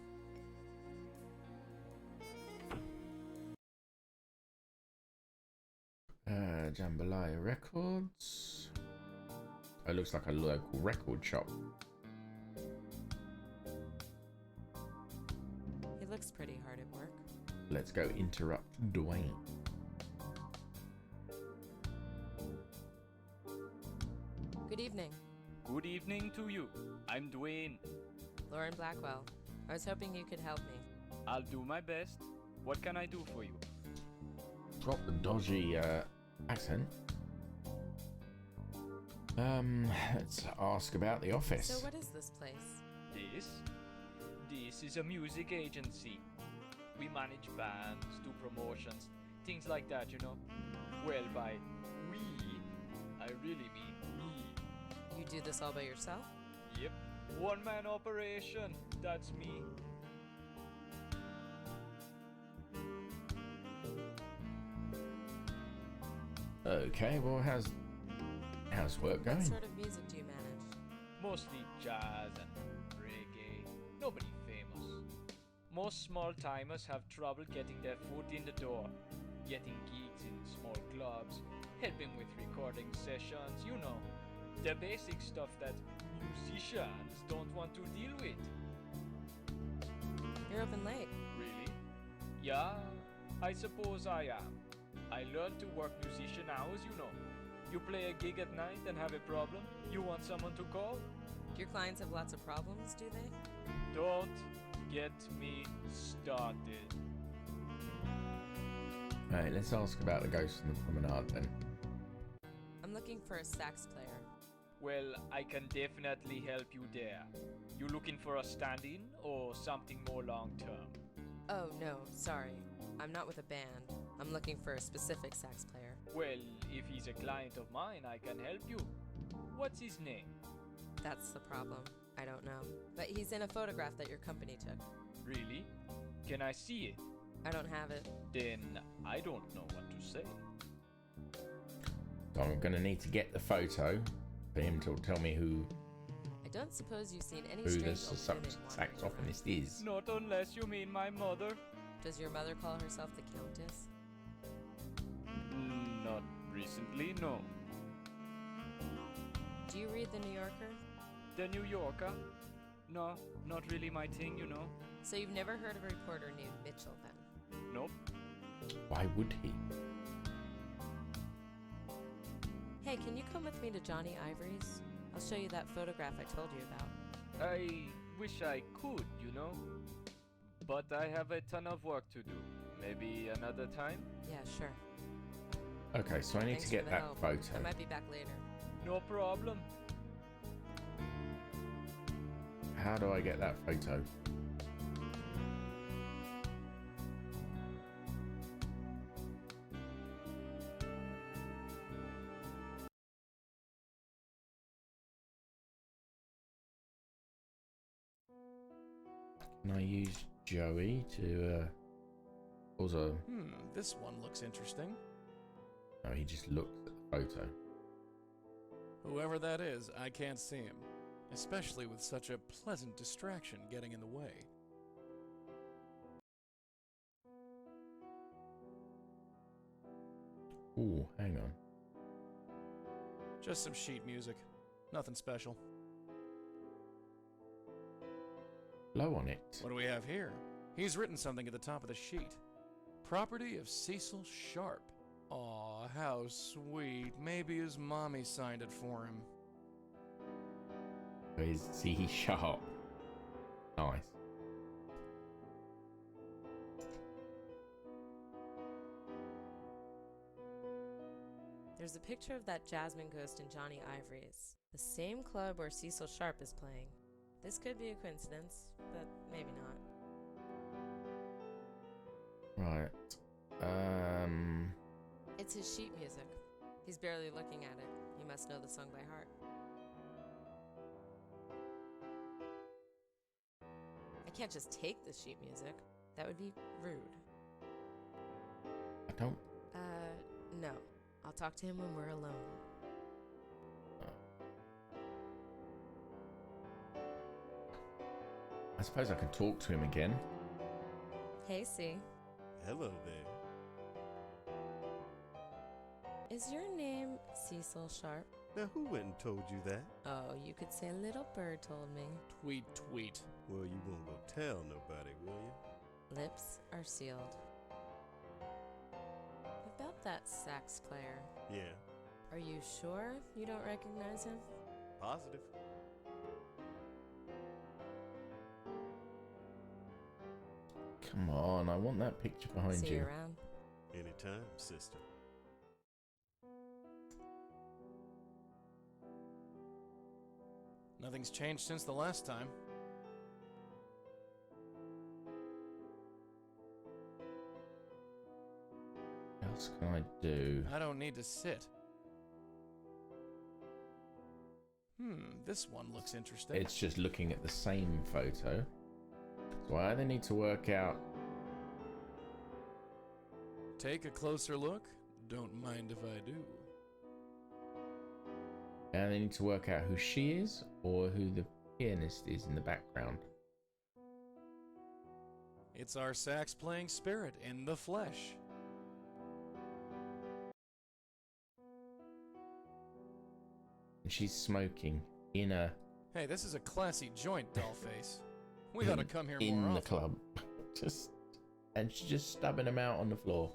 Jambalaya Records. It looks like a local record shop. He looks pretty hard at work. Let's go interrupt Dwayne. Good evening. Good evening to you. I'm Dwayne. Lauren Blackwell. I was hoping you could help me. I'll do my best. What can I do for you? Drop the dodgy accent. Let's ask about the office. So what is this place? This is a music agency. We manage bands, do promotions, things like that, you know. Well, by we, I really mean me. You do this all by yourself? Yep. One-man operation. That's me. Okay, well, how's work going? What sort of music do you manage? Mostly jazz and reggae. Nobody famous. Most small-timers have trouble getting their foot in the door, getting gigs in small clubs, helping with recording sessions, you know. The basic stuff that musicians don't want to deal with. You're open late. Really? Yeah, I suppose I am. I learned to work musician hours, you know. You play a gig at night and have a problem, you want someone to call? Do your clients have lots of problems, do they? Don't get me started. Right, let's ask about the ghost in the promenade then. I'm looking for a sax player. Well, I can definitely help you there. You looking for a stand-in or something more long-term? Oh, no, sorry. I'm not with a band. I'm looking for a specific sax player. Well, if he's a client of mine, I can help you. What's his name? That's the problem. I don't know. But he's in a photograph that your company took. Really? Can I see it? I don't have it. Then I don't know what to say. So I'm going to need to get the photo for him to tell me who I don't suppose you've seen any the strange old women wandering saxophonist is. Not unless you mean my mother. around. Does your mother call herself the Countess? Not recently, no. Do you read the New Yorker? The New Yorker? No, not really my thing, you know. So you've never heard of a reporter named Mitchell, then? Nope. Why would he? Hey, can you come with me to Johnny Ivory's? I'll show you that photograph I told you about. I wish I could, you know. But I have a ton of work to do. Maybe another time? Yeah, sure. Okay, so I need Thanks to for get the that help. photo. I might be back later. No problem. How do I get that photo? Can I use Joey to also? This one looks interesting. No, he just looked at the photo. Whoever that is, I can't see him. Especially with such a pleasant distraction getting in the way. Ooh, hang on. Just some sheet music. Nothing special. Blow on it. What do we have here? He's written something at the top of the sheet. Property of Cecil Sharp. Aw, how sweet. Maybe his mommy signed it for him. Is C sharp? Nice. There's a picture of that Jasmine ghost in Johnny Ivory's, the same club where Cecil Sharp is playing. This could be a coincidence, but maybe not. Right. It's his sheet music. He's barely looking at it. He must know the song by heart. I can't just take the sheet music. That would be rude. I don't. No. I'll talk to him when we're alone. I suppose I can talk to him again. Hey, C. Hello there. Is your name Cecil Sharp? Now, who went and told you that? Oh, you could say a little bird told me. Tweet, tweet. Well, you won't go tell nobody, will you? Lips are sealed. About that sax player. Yeah. Are you sure you don't recognize him? Positive. Come on, I want that picture behind See you. you around. Anytime, sister. Nothing's changed since the last time. What else can I do? I don't need to sit. This one looks interesting. It's just looking at the same photo. So I either need to work out. Take a closer look. Don't mind if I do. I either need to work out who she is or who the pianist is in the background. It's our sax playing spirit in the flesh. And she's smoking in a. Hey, this is a classy joint, dollface. We ought to come here in more the often. club. And she's just stubbing him out on the floor.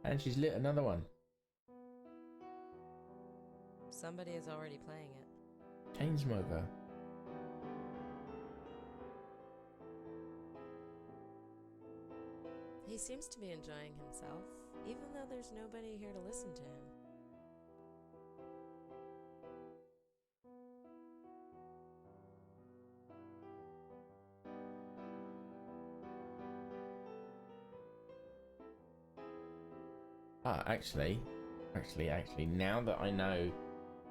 And she's lit another one. Somebody is already playing it. Chainsmoker. He seems to be enjoying himself, even though there's nobody here to listen to him. Actually, now that I know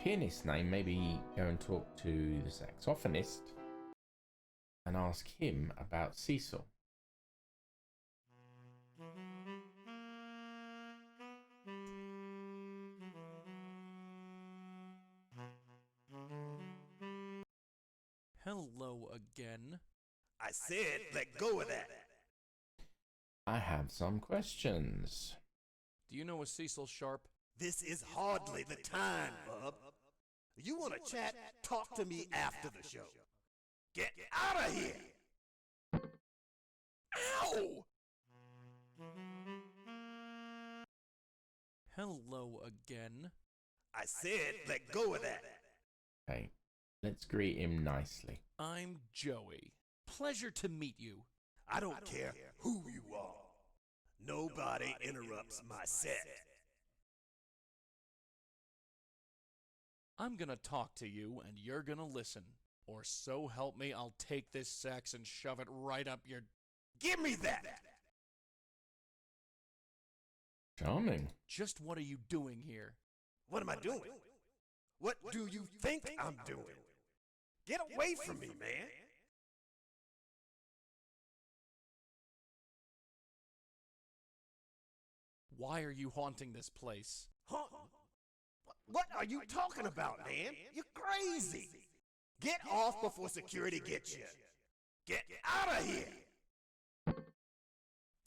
pianist's name, maybe go and talk to the saxophonist and ask him about Cecil. Hello again. I said let go of that. I have some questions. Do you know a Cecil Sharp? This is hardly the time, bub. You want to chat? Talk to me after the show. Get out of here! Ow! Hello again. I said let go of that. Okay, let's greet him nicely. I'm Joey. Pleasure to meet you. I don't care who you are. Nobody interrupts my set. I'm gonna talk to you and you're gonna listen. Or so help me, I'll take this sax and shove it right up your... Give me that! Charming. Just what are you doing here? What am I doing? What do you think I'm doing? Get away from me, man! Why are you haunting this place? Huh? What are you talking about, man? You're crazy! Get off before security gets you! Get out of here!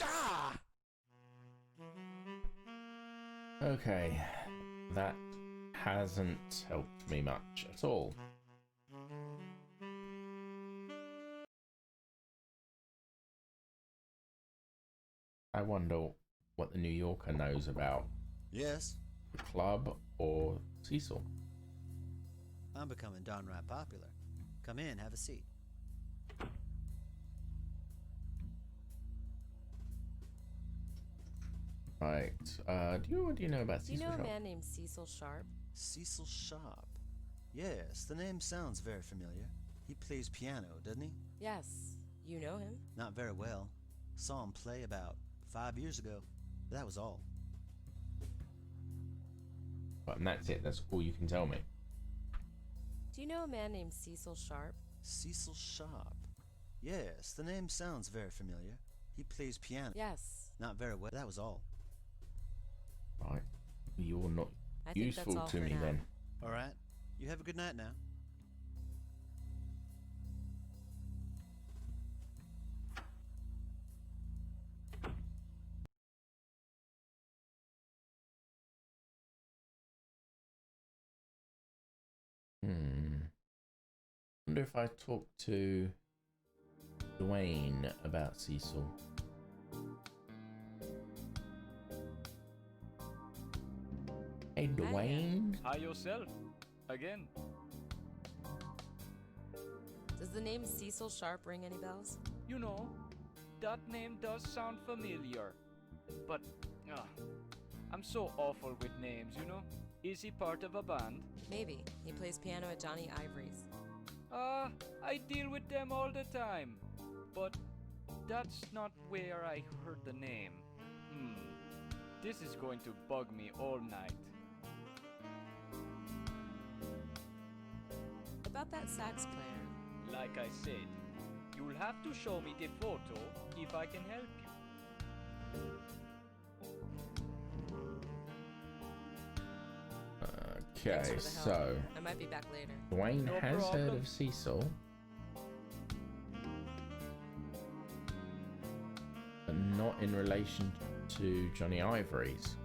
Ah! Okay, that hasn't helped me much at all. I wonder what the New Yorker knows about Yes, the club or Cecil. I'm becoming downright popular. Come in, have a seat. Right, what do you know about Do you Cecil know a Sharp? man named Cecil Sharp? Cecil Sharp. Yes, the name sounds very familiar. He plays piano, doesn't he? Yes. You know him? Not very well. Saw him play about 5 years ago. That was all. But and that's it, that's all you can tell me. Do you know a man named Cecil Sharp? Cecil Sharp. Yes, the name sounds very familiar. He plays piano. Yes. Not very well. That was all. Right, you're not I think that's useful all to for me now. then. All right. You have a good night now. Wonder if I talk to Dwayne about Cecil. Hey Dwayne. Hi yourself. Again. Does the name Cecil Sharp ring any bells? You know, that name does sound familiar. But, I'm so awful with names, you know? Is he part of a band? Maybe. He plays piano at Johnny Ivory's. I deal with them all the time. But that's not where I heard the name. This is going to bug me all night. About that sax player. Like I said, you'll have to show me the photo if I can help you. Okay, Thanks for the so help. I might be back later. Dwayne No has heard problem. of Cecil, but not in relation to Johnny Ivory's.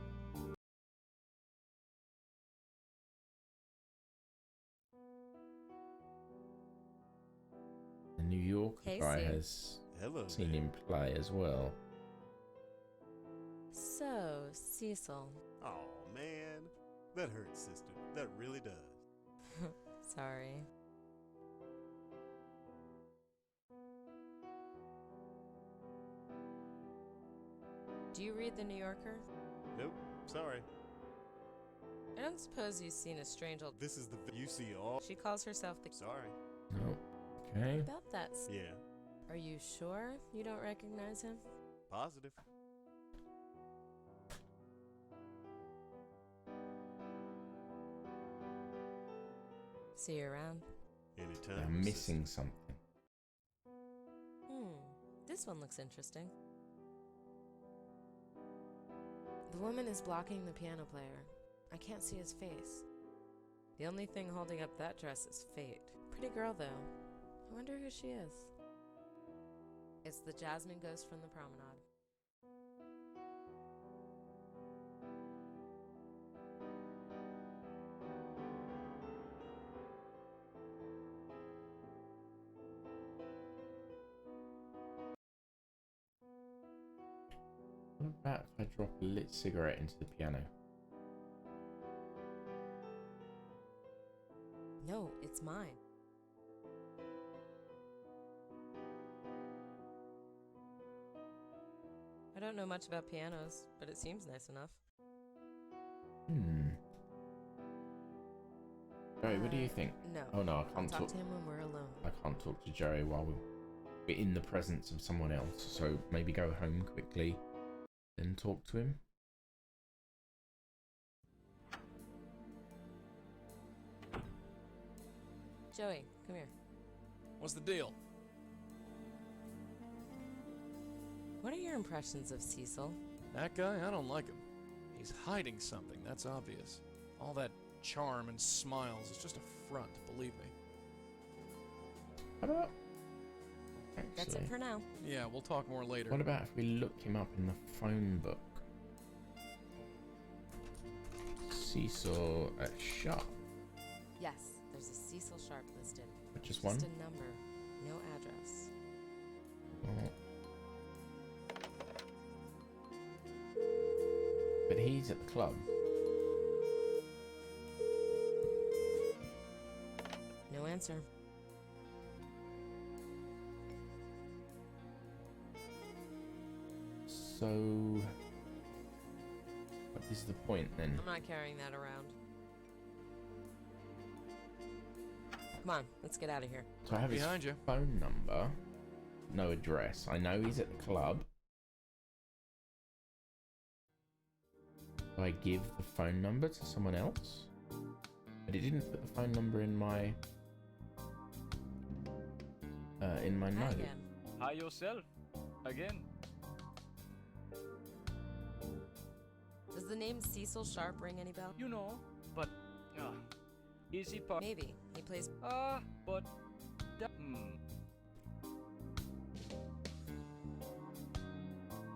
The New York guy Casey. has Hello seen there. him play as well. So, Cecil. Oh man, that hurts, sister. That really does. Sorry. Do you read The New Yorker? Nope, sorry. I don't suppose you've seen a strange old... This is the you see all. She calls herself the... Sorry. No. Okay. About that... Yeah, Are you sure you don't recognize him? positive. See you around. Anytime. I'm sister. missing something. This one looks interesting. The woman is blocking the piano player. I can't see his face. The only thing holding up that dress is fate. Pretty girl, though. I wonder who she is. It's the Jasmine ghost from the promenade. What about if I drop a lit cigarette into the piano? No, it's mine. I don't know much about pianos, but it seems nice enough. Joey, what do you think? No. Oh no, I I'll can't talk talk. to him when we're alone. I can't talk to Joey while we're in the presence of someone else. So maybe go home quickly, then talk to him. Joey, come here. What's the deal? What are your impressions of Cecil? That guy? I don't like him. He's hiding something, that's obvious. All that charm and smiles is just a front, believe me. How about... That's it for now. Yeah, we'll talk more later. What about if we look him up in the phone book? Cecil at Sharp. Yes, there's a Cecil Sharp listed. Just one? Just a number, no address. Oh. But he's at the club. No answer. So... what is the point then? I'm not carrying that around. Come on, let's get out of here. So I have his Behind you. phone number, no address. I know he's at the club. Do I give the phone number to someone else? But he didn't put the phone number in my note. Again. Hi yourself. Again. Does the name Cecil Sharp ring any bell? You know, but... is he part... Maybe. He plays... but...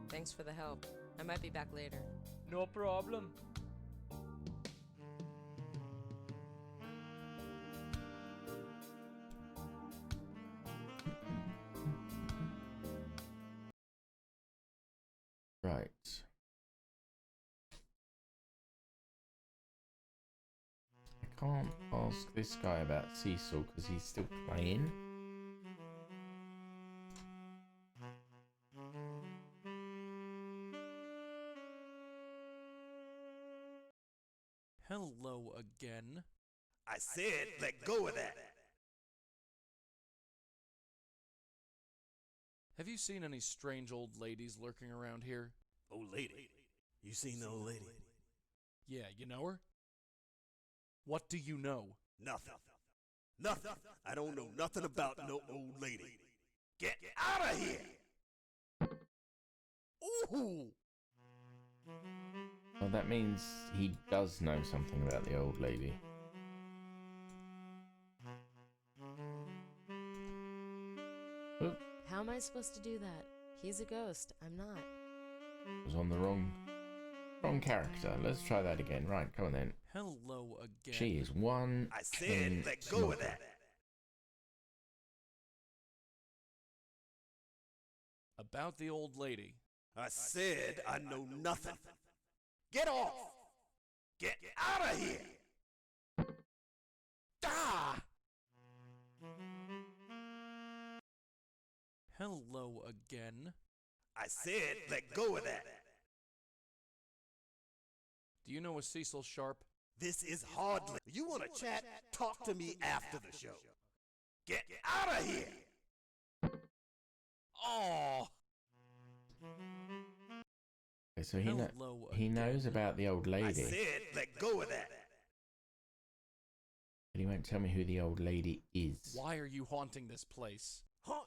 Thanks for the help. I might be back later. No problem. Right. I can't ask this guy about Cecil because he's still playing. Hello again. I said, let go of that. Have you seen any strange old ladies lurking around here? Old lady. You seen the old lady? Yeah, you know her? What do you know? Nothing. Nothing. I don't know nothing about no old lady. Get out of here! Ooh! Well, that means he does know something about the old lady. Oop. How am I supposed to do that? He's a ghost. I'm not. Was on the wrong character. Let's try that again. Right, come on then. Hello again. She is one. I said, let go of that. About the old lady. I said, I know nothing. Get off! Get out of here! Ah! Hello again. I said, let go of that. Do you know a Cecil Sharp? This is hardly. You want to chat? Talk to me after the show. Get out of here! Oh! Okay, so Hello he knows about the old lady. I said, let go of that. But he won't tell me who the old lady is. Why are you haunting this place? Huh?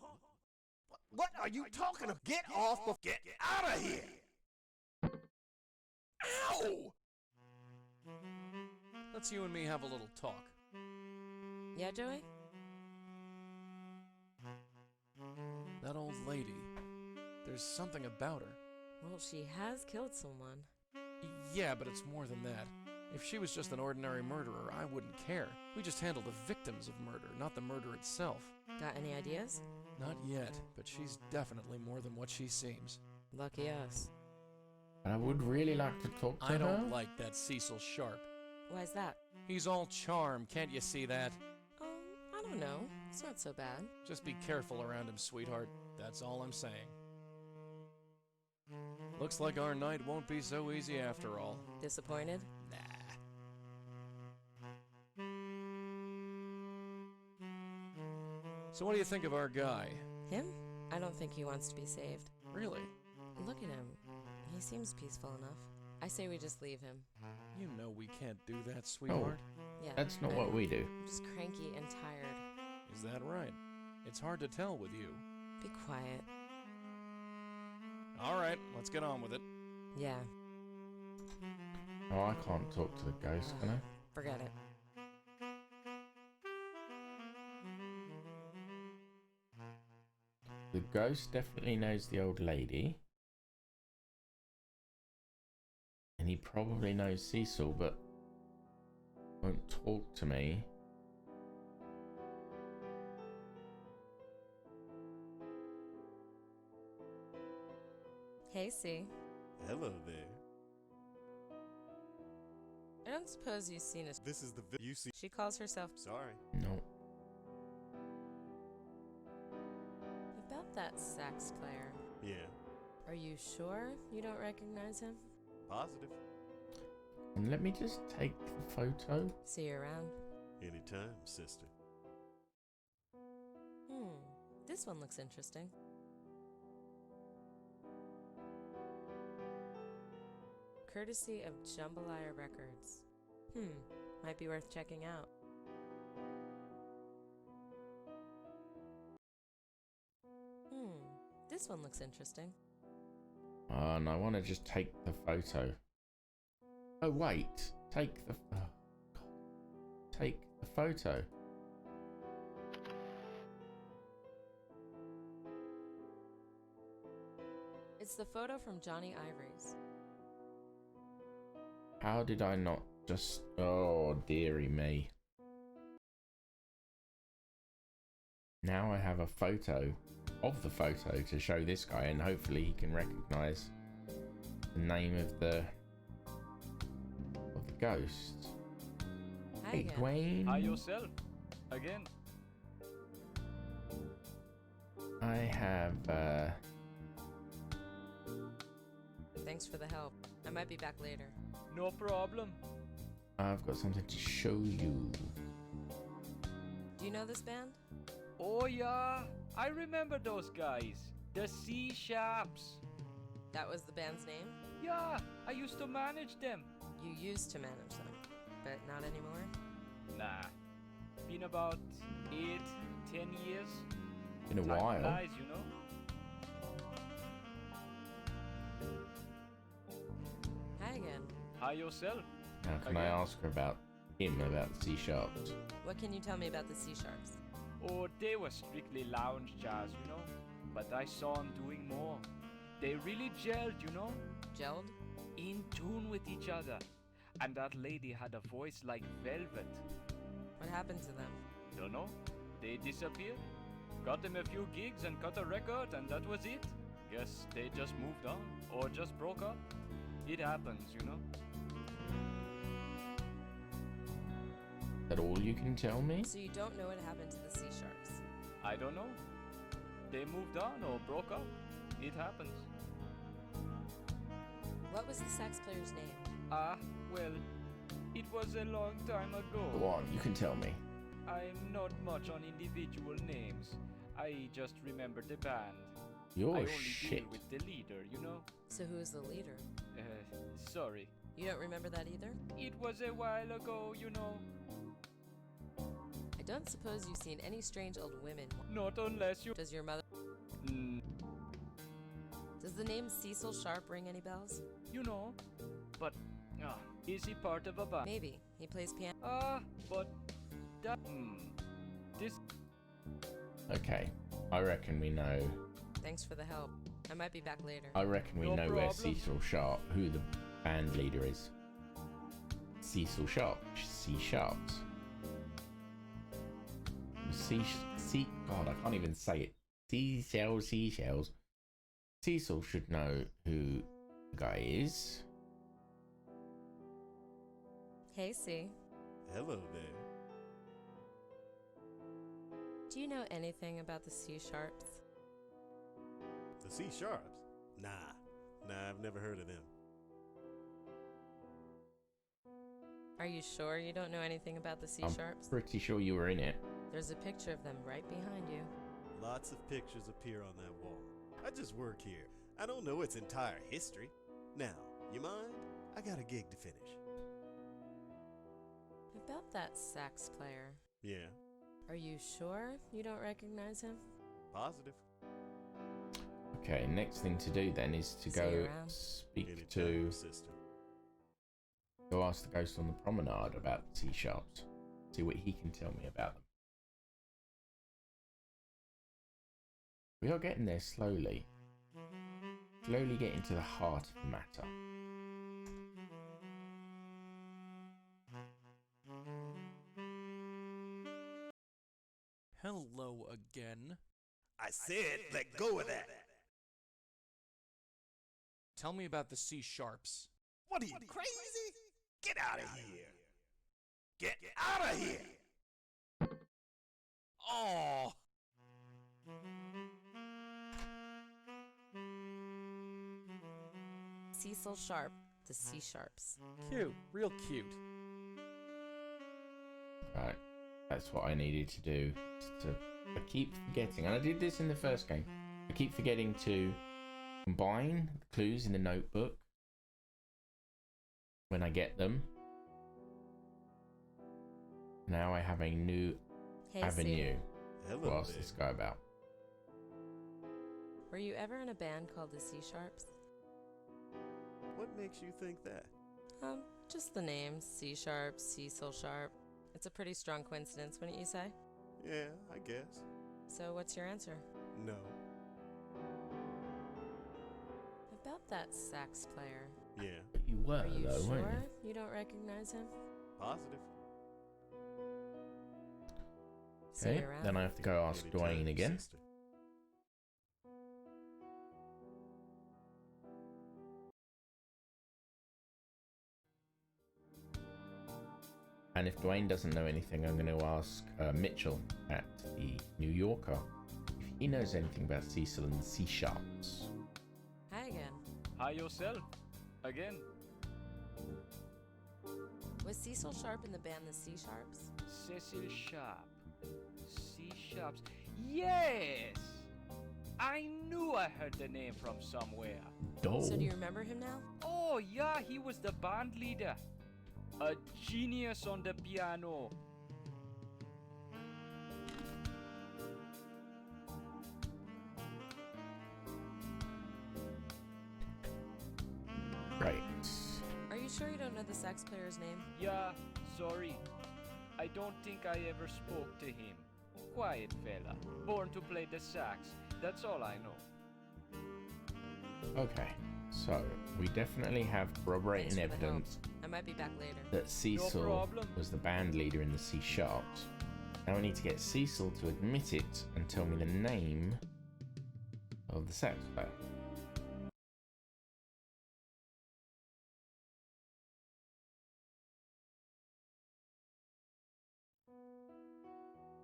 What are you talking about? Get off! Get out of here! Ow! Let's you and me have a little talk. Yeah, Joey? That old lady. There's something about her. Well, she has killed someone. Yeah, but it's more than that. If she was just an ordinary murderer, I wouldn't care. We just handle the victims of murder, not the murder itself. Got any ideas? Not yet, but she's definitely more than what she seems. Lucky us. I would really like to talk to her. I don't like that Cecil Sharp. Why's that? He's all charm, can't you see that? Oh, I don't know. It's not so bad. Just be careful around him, sweetheart. That's all I'm saying. Looks like our night won't be so easy after all. Disappointed? Nah. So what do you think of our guy? Him? I don't think he wants to be saved. Really? Look at him. He seems peaceful enough. I say we just leave him. You know we can't do that, sweetheart. Yeah. That's not what we do. I'm just cranky and tired. Is that right? It's hard to tell with you. Be quiet. All right, let's get on with it. Yeah. Oh, I can't talk to the ghost, can I? Forget it. The ghost definitely knows the old lady. And he probably knows Cecil, but won't talk to me. Hey, C. Hello there. I don't suppose you've seen us. This is the you see. She calls herself. Sorry. No. About that sax player. Yeah. Are you sure you don't recognize him? Positive. And let me just take the photo. See you around. Anytime, sister. This one looks interesting. Courtesy of Jambalaya Records. Might be worth checking out. This one looks interesting. And I want to just take the photo. Oh wait, take the take the photo. It's the photo from Johnny Ivory's. How did I not just... Oh, dearie me. Now I have a photo of the photo to show this guy, and hopefully he can recognise the name of the ghost. Hi Hey, again. Dwayne. Hi yourself. Again. I have, Thanks for the help. I might be back later. No problem. I've got something to show you. Do you know this band? Oh yeah, I remember those guys. The C Sharps. That was the band's name? Yeah, I used to manage them. You used to manage them, but not anymore? Nah. Been about 8, 10 years. In a Time while. flies, you know? Hi again. Hi yourself. Now can I Again. ask her about him, about C sharps? What can you tell me about the C Sharps? Oh, they were strictly lounge jazz, you know? But I saw them doing more. They really gelled, you know? Gelled? In tune with each other. And that lady had a voice like velvet. What happened to them? Don't know. They disappeared. Got them a few gigs and cut a record, and that was it. Guess they just moved on, or just broke up. It happens, you know? Is that all you can tell me? So you don't know what happened to the C Sharps? I don't know. They moved on or broke up. It happens. What was the sax player's name? Ah, well, it was a long time Go ago. on, you can tell me. I'm not much on individual names. I just remember the band. You're I only shit. deal with the leader, you know? So who is the leader? Sorry. You don't remember that either? It was a while ago, you know. I don't suppose you've seen any strange old women. Not unless you... Does your mother... Mm, Does the name Cecil Sharp ring any bells? you know. But, is he part of a band? Maybe. He plays piano. But... That... This... Okay, I reckon we know. Thanks for the help. I might be back later. I reckon we No know where problem. Cecil Sharp, who the band leader is. Cecil Sharp. C Sharps. God, I can't even say it. Seashells. Cecil should know who the guy is. Hey, C. Hello there. Do you know anything about the C Sharps? The C Sharps? Nah, I've never heard of them. Are you sure you don't know anything about the C I'm Sharps? pretty sure you were in it. There's a picture of them right behind you. Lots of pictures appear on that wall. I just work here. I don't know its entire history. Now, you mind? I got a gig to finish. About that sax player. Yeah, Are you sure you don't recognize him? positive. Okay, next thing to do then is to See you go around. speak Anytime, to... sister. Go ask the ghost on the promenade about the C Sharps. See what he can tell me about them. We are getting there slowly. Slowly getting to the heart of the matter. Hello again. I said, let go of that. Tell me about the C Sharps. What are you, crazy? Get out of here. Get out of here. Oh! Cecil Sharp, the C Sharps. Cute. Real cute. Right, that's what I needed to do. I keep forgetting, and I did this in the first game. I keep forgetting to combine the clues in the notebook when I get them. Now I have a new Hey, avenue. Hello What else there. this guy about? Were you ever in a band called the C Sharps? What makes you think that? Just the names, C Sharp, Cecil Sharp. It's a pretty strong coincidence, wouldn't you say? Yeah, I guess. So what's your answer? No. About that sax player. Yeah, You were, Are you though, weren't sure you? you don't recognize him? positive. See Okay, you around. then I have to go ask Anytime, Dwayne again. sister. And if Dwayne doesn't know anything, I'm going to ask Mitchell at the New Yorker if he knows anything about Cecil and the C Sharps. Hi again. Hi yourself. Again. Was Cecil Sharp in the band the C Sharps? Cecil Sharp. C Sharps. Yes! I knew I heard the name from somewhere. Oh. So do you remember him now? Oh, yeah, he was the band leader. A genius on the piano. Right. Are you sure you don't know the sax player's name? Yeah, sorry. I don't think I ever spoke to him. Quiet fella, born to play the sax. That's all I know. Okay, so we definitely have corroborating Thanks for the help. evidence I might be back later. that Cecil problem. was the band leader in the C Sharps. Now I need to get Cecil to admit it and tell me the name of the sax player.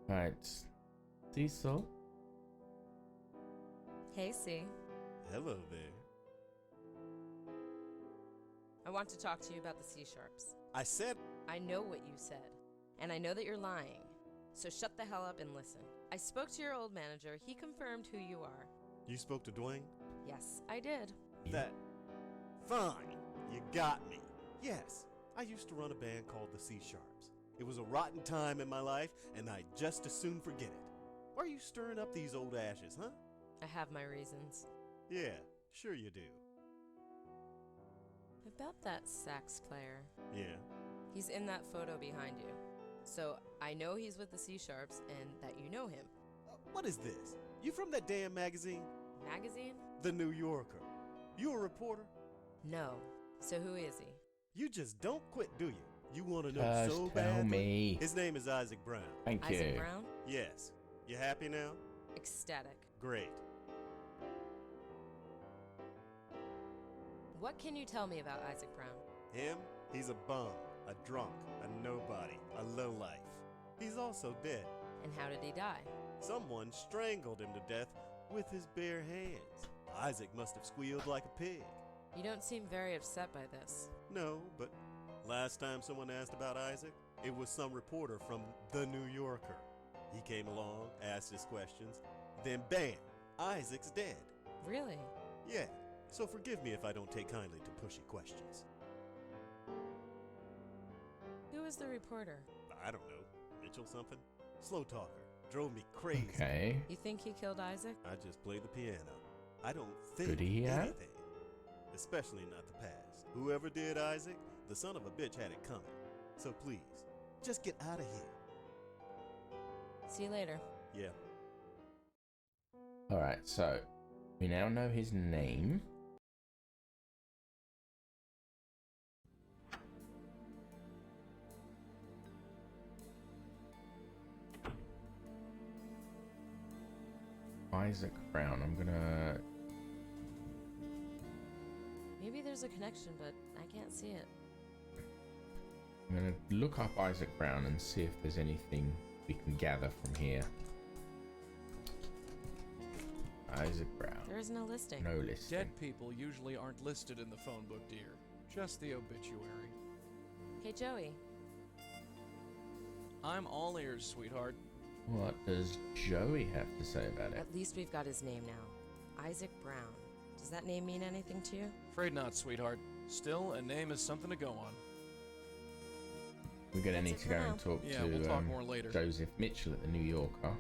Right, Cecil. Hey, C. Hello there. I want to talk to you about the C Sharps. I said, I know what you said, and I know that you're lying. So shut the hell up and listen. I spoke to your old manager. He confirmed who you are. you spoke to Dwayne? Yes, I did. That. Fine. You got me. Yes, I used to run a band called the C Sharps. It was a rotten time in my life, and I'd just as soon forget it. Why are you stirring up these old ashes, huh? I have my reasons. Yeah, sure you do. About that sax player. Yeah. He's in that photo behind you. So I know he's with the C Sharps and that you know him. What is this? You from that damn magazine? Magazine? The New Yorker. You a reporter? No. So who is he? You just don't quit, do you? You want to know Just so tell badly? me. His name is Isaac Brown. Thank Isaac you. Brown? Yes. You happy now? Ecstatic. Great. What can you tell me about Isaac Brown? Him? He's a bum, a drunk, a nobody, a lowlife. He's also dead. And how did he die? Someone strangled him to death with his bare hands. Isaac must have squealed like a pig. You don't seem very upset by this. No, but last time someone asked about Isaac, it was some reporter from The New Yorker. He came along, asked his questions, then bam, Isaac's dead. Really? Yeah, so forgive me if I don't take kindly to pushy questions. Who was the reporter? I don't know, Mitchell something? Slow talker, drove me crazy. Okay. You think he killed Isaac? I just play the piano. I don't think Could he have? anything, especially not the past. Whoever did Isaac, the son of a bitch had it coming. So please, just get out of here. See you later. Yeah. Alright, so we now know his name. Isaac Brown. I'm gonna. Maybe there's a connection, but I can't see it. I'm gonna look up Isaac Brown and see if there's anything we can gather from here. Isaac Brown. There isn't a listing. No listing. Dead people usually aren't listed in the phone book, dear. Just the obituary. Hey, Joey. I'm all ears, sweetheart. What does Joey have to say about it? At least we've got his name now. Isaac Brown. Does that name mean anything to you? Afraid not, sweetheart. Still, a name is something to go on. We're gonna That's need it to for go now. and talk Yeah, to we'll talk more later. Joseph Mitchell at the New Yorker.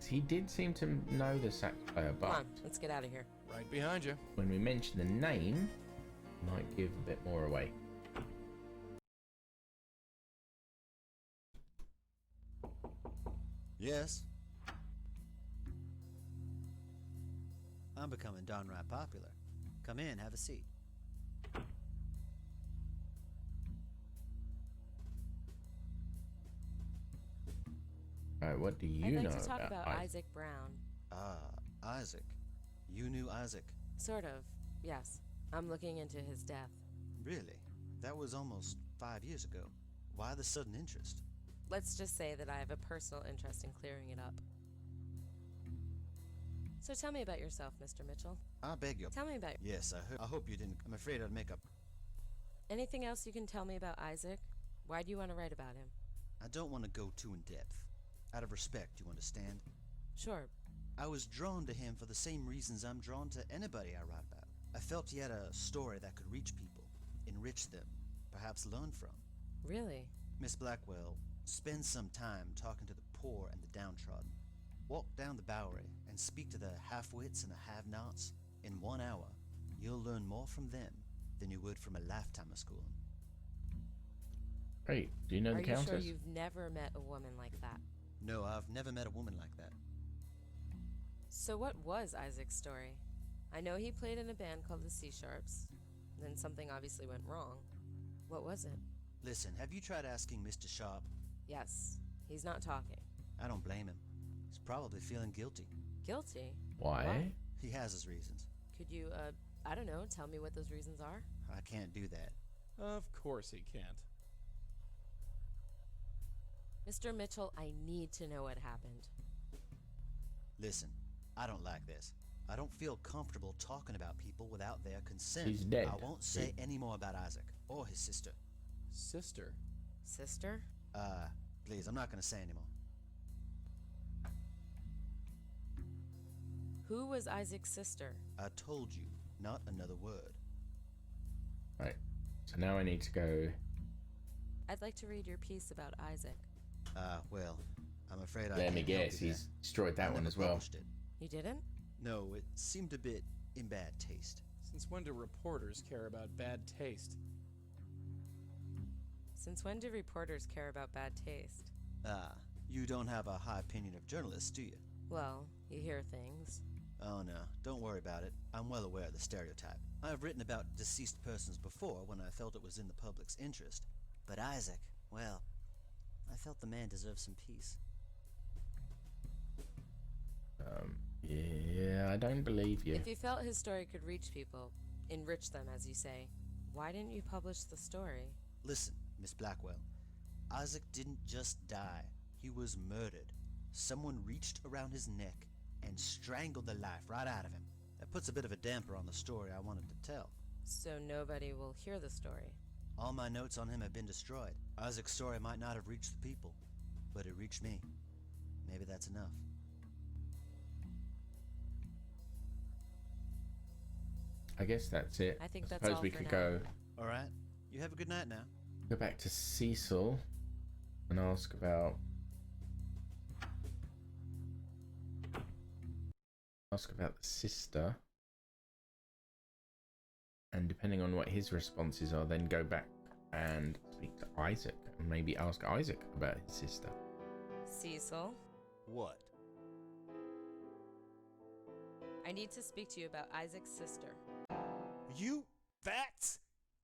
He did seem to know the sax player, Come but on, let's get out of here. Right behind you. when we mention the name, might give a bit more away. Yes? I'm becoming downright popular. Come in, have a seat. Alright, what do you I'd like know to talk about Isaac? Isaac Brown. Ah, Isaac. You knew Isaac. Sort of, yes. I'm looking into his death. Really? That was almost 5 years ago. Why the sudden interest? Let's just say that I have a personal interest in clearing it up. So tell me about yourself, Mr. Mitchell. I beg your... Tell me about Yes, I hope you didn't... I'm afraid I'd make up... anything else you can tell me about Isaac. Why do you want to write about him? I don't want to go too in-depth. Out of respect, you understand? Sure. I was drawn to him for the same reasons I'm drawn to anybody I write about. I felt he had a story that could reach people, enrich them, perhaps learn from. Really? Miss Blackwell, spend some time talking to the poor and the downtrodden. Walk down the Bowery and speak to the half-wits and the have-nots. In 1 hour, you'll learn more from them than you would from a lifetime of schooling. Great. Do you know Are the you Countess? sure you've never met a woman like that? No, I've never met a woman like that. So what was Isaac's story? I know he played in a band called the C Sharps. Then something obviously went wrong. What was it? Listen, have you tried asking Mr. Sharp? Yes. He's not talking. I don't blame him. He's probably feeling guilty. Guilty? Why? He has his reasons. Could you, I don't know, tell me what those reasons are? I can't do that. Of course he can't. Mr. Mitchell, I need to know what happened. Listen, I don't like this. I don't feel comfortable talking about people without their consent. He's dead. I won't say any more about Isaac or his sister. Sister? Sister? Please, I'm not gonna say anymore. Who was Isaac's sister? I told you, not another word. Right. So now I need to go. I'd like to read your piece about Isaac. Well, I'm afraid I Let me can't help guess, you he's there. destroyed that I one never as well. published it. You didn't? No, it seemed a bit in bad taste. Since when do reporters care about bad taste? Since when do reporters care about bad taste? You don't have a high opinion of journalists, do you? Well, you hear things. Oh no, don't worry about it. I'm well aware of the stereotype. I've written about deceased persons before when I felt it was in the public's interest. But Isaac, well, I felt the man deserved some peace. Yeah, I don't believe you. If you felt his story could reach people, enrich them, as you say, why didn't you publish the story? Listen, Miss Blackwell, Isaac didn't just die. He was murdered. Someone reached around his neck and strangled the life right out of him. That puts a bit of a damper on the story I wanted to tell. So nobody will hear the story. All my notes on him have been destroyed. Isaac's story might not have reached the people, but it reached me. Maybe that's enough. I guess that's it. I think that's suppose all we for could now. go Alright, you have a good night now. go back to Cecil and ask about the sister, and depending on what his responses are, then go back and speak to Isaac and maybe ask Isaac about his sister. Cecil, What? I need to speak to you about Isaac's sister. That's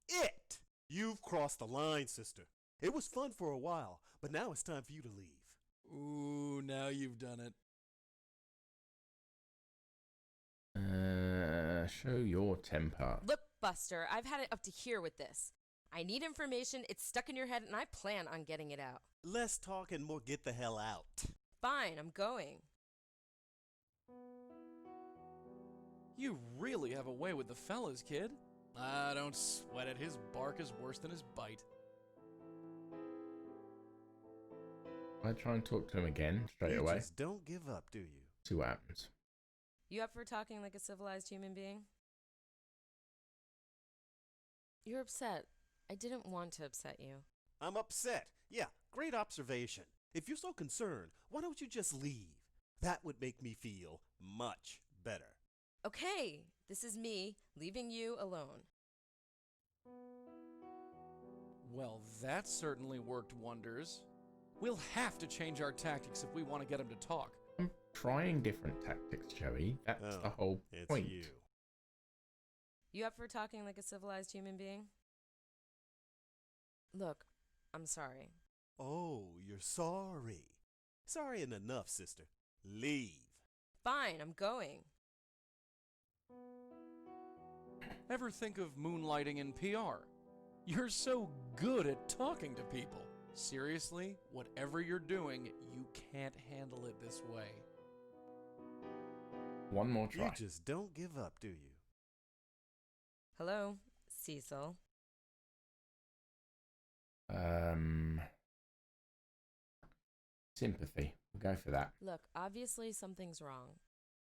it! You've crossed the line, sister. It was fun for a while, but now it's time for you to leave. Ooh, now you've done it. Show your temper. Look, Buster, I've had it up to here with this. I need information, it's stuck in your head, and I plan on getting it out. Less talk and more get the hell out. Fine, I'm going. You really have a way with the fellas, kid. Ah, don't sweat it. His bark is worse than his bite. I try and talk to him again straight You away. just don't give up, do you? See what happens. You up for talking like a civilized human being? You're upset. I didn't want to upset you. I'm upset. Yeah, great observation. If you're so concerned, why don't you just leave? That would make me feel much better. Okay, this is me leaving you alone. Well, that certainly worked wonders. We'll have to change our tactics if we want to get him to talk. I'm trying different tactics, Joey. That's the whole It's point. you. You up for talking like a civilized human being? Look, I'm sorry. Oh, you're sorry. Sorry ain't enough, sister. Leave. Fine, I'm going. Ever think of moonlighting in PR? You're so good at talking to people. Seriously, whatever you're doing, you can't handle it this way. One more try. You just don't give up, do you? Hello, Cecil. Sympathy. We'll go for that. Look, obviously something's wrong.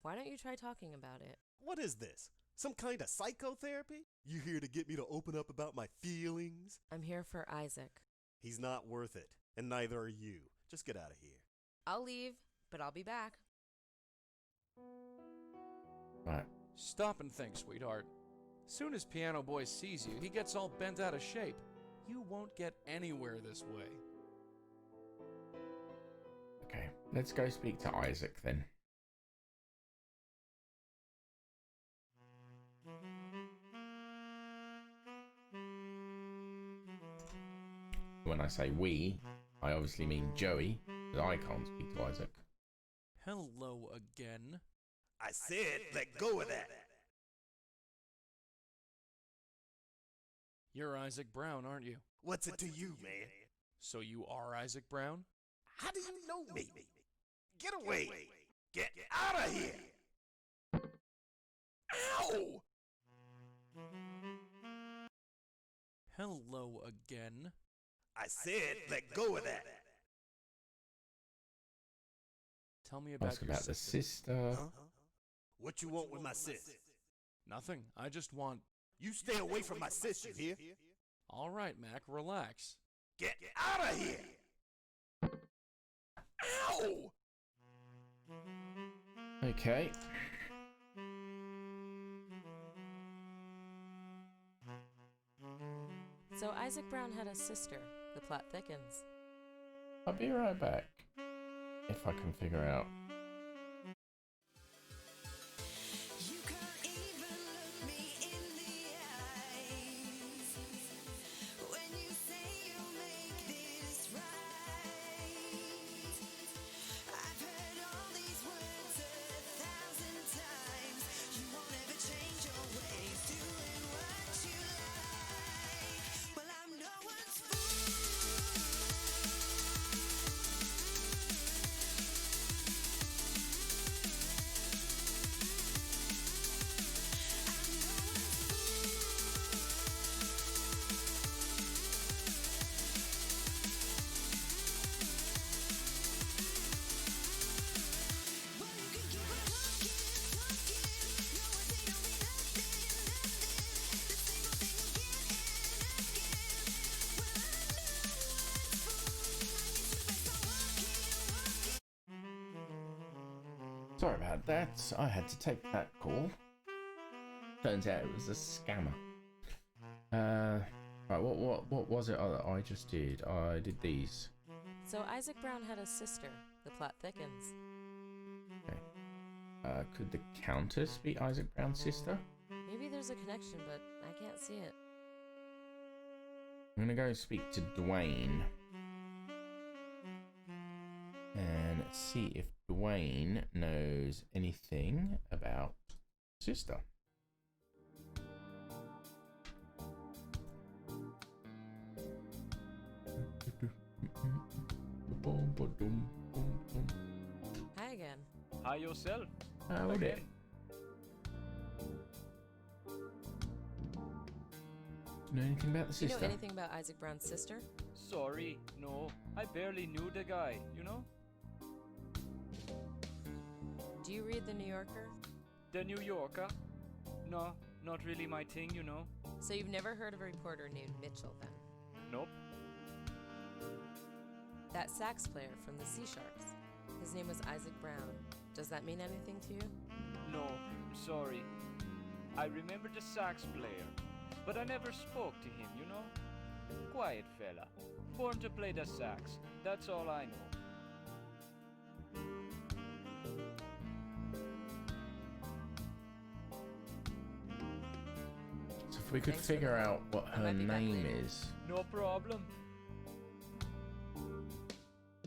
Why don't you try talking about it? What is this? Some kind of psychotherapy? You here to get me to open up about my feelings? I'm here for Isaac. He's not worth it, and neither are you. Just get out of here. I'll leave, but I'll be back. Right. Stop and think, sweetheart. Soon as Piano Boy sees you, he gets all bent out of shape. You won't get anywhere this way. Okay. Let's go speak to Isaac then. When I say we, I obviously mean Joey, because I can't speak to Isaac. Hello again. I said, let go of that. You're Isaac Brown, aren't you? What's it to you, man? So you are Isaac Brown? How do you know me? Get away! Get out of here! Ow! Hello again. I said, let go of that. Tell me about Ask your about the sister. Huh? What you want with my sis? Nothing. I just want... You stay away from my sis, you hear? All right, Mac, relax. Get out of here! Ow! Okay. So Isaac Brown had a sister. The plot thickens. I'll be right back. If I can figure out Sorry about that. I had to take that call. Turns out it was a scammer. Right, what was it that I just did? I did these. So Isaac Brown had a sister. The plot thickens. Okay. Could the Countess be Isaac Brown's sister? Maybe there's a connection, but I can't see it. I'm gonna go speak to Dwayne and see if Dwayne knows anything about sister. Hi again. Hi yourself. Howdy. Again. Know anything about the Do you sister? know anything about Isaac Brown's sister? Sorry, no. I barely knew the guy, you know? Do you read The New Yorker? The New Yorker? No, not really my thing, you know? So you've never heard of a reporter named Mitchell, then? Nope. That sax player from the Sea Sharps. His name was Isaac Brown. Does that mean anything to you? No, sorry. I remember the sax player, but I never spoke to him, you know? Quiet fella. Born to play the sax. That's all I know. So if we could Thanks for figure that. out what I her might be back name later. is, No problem.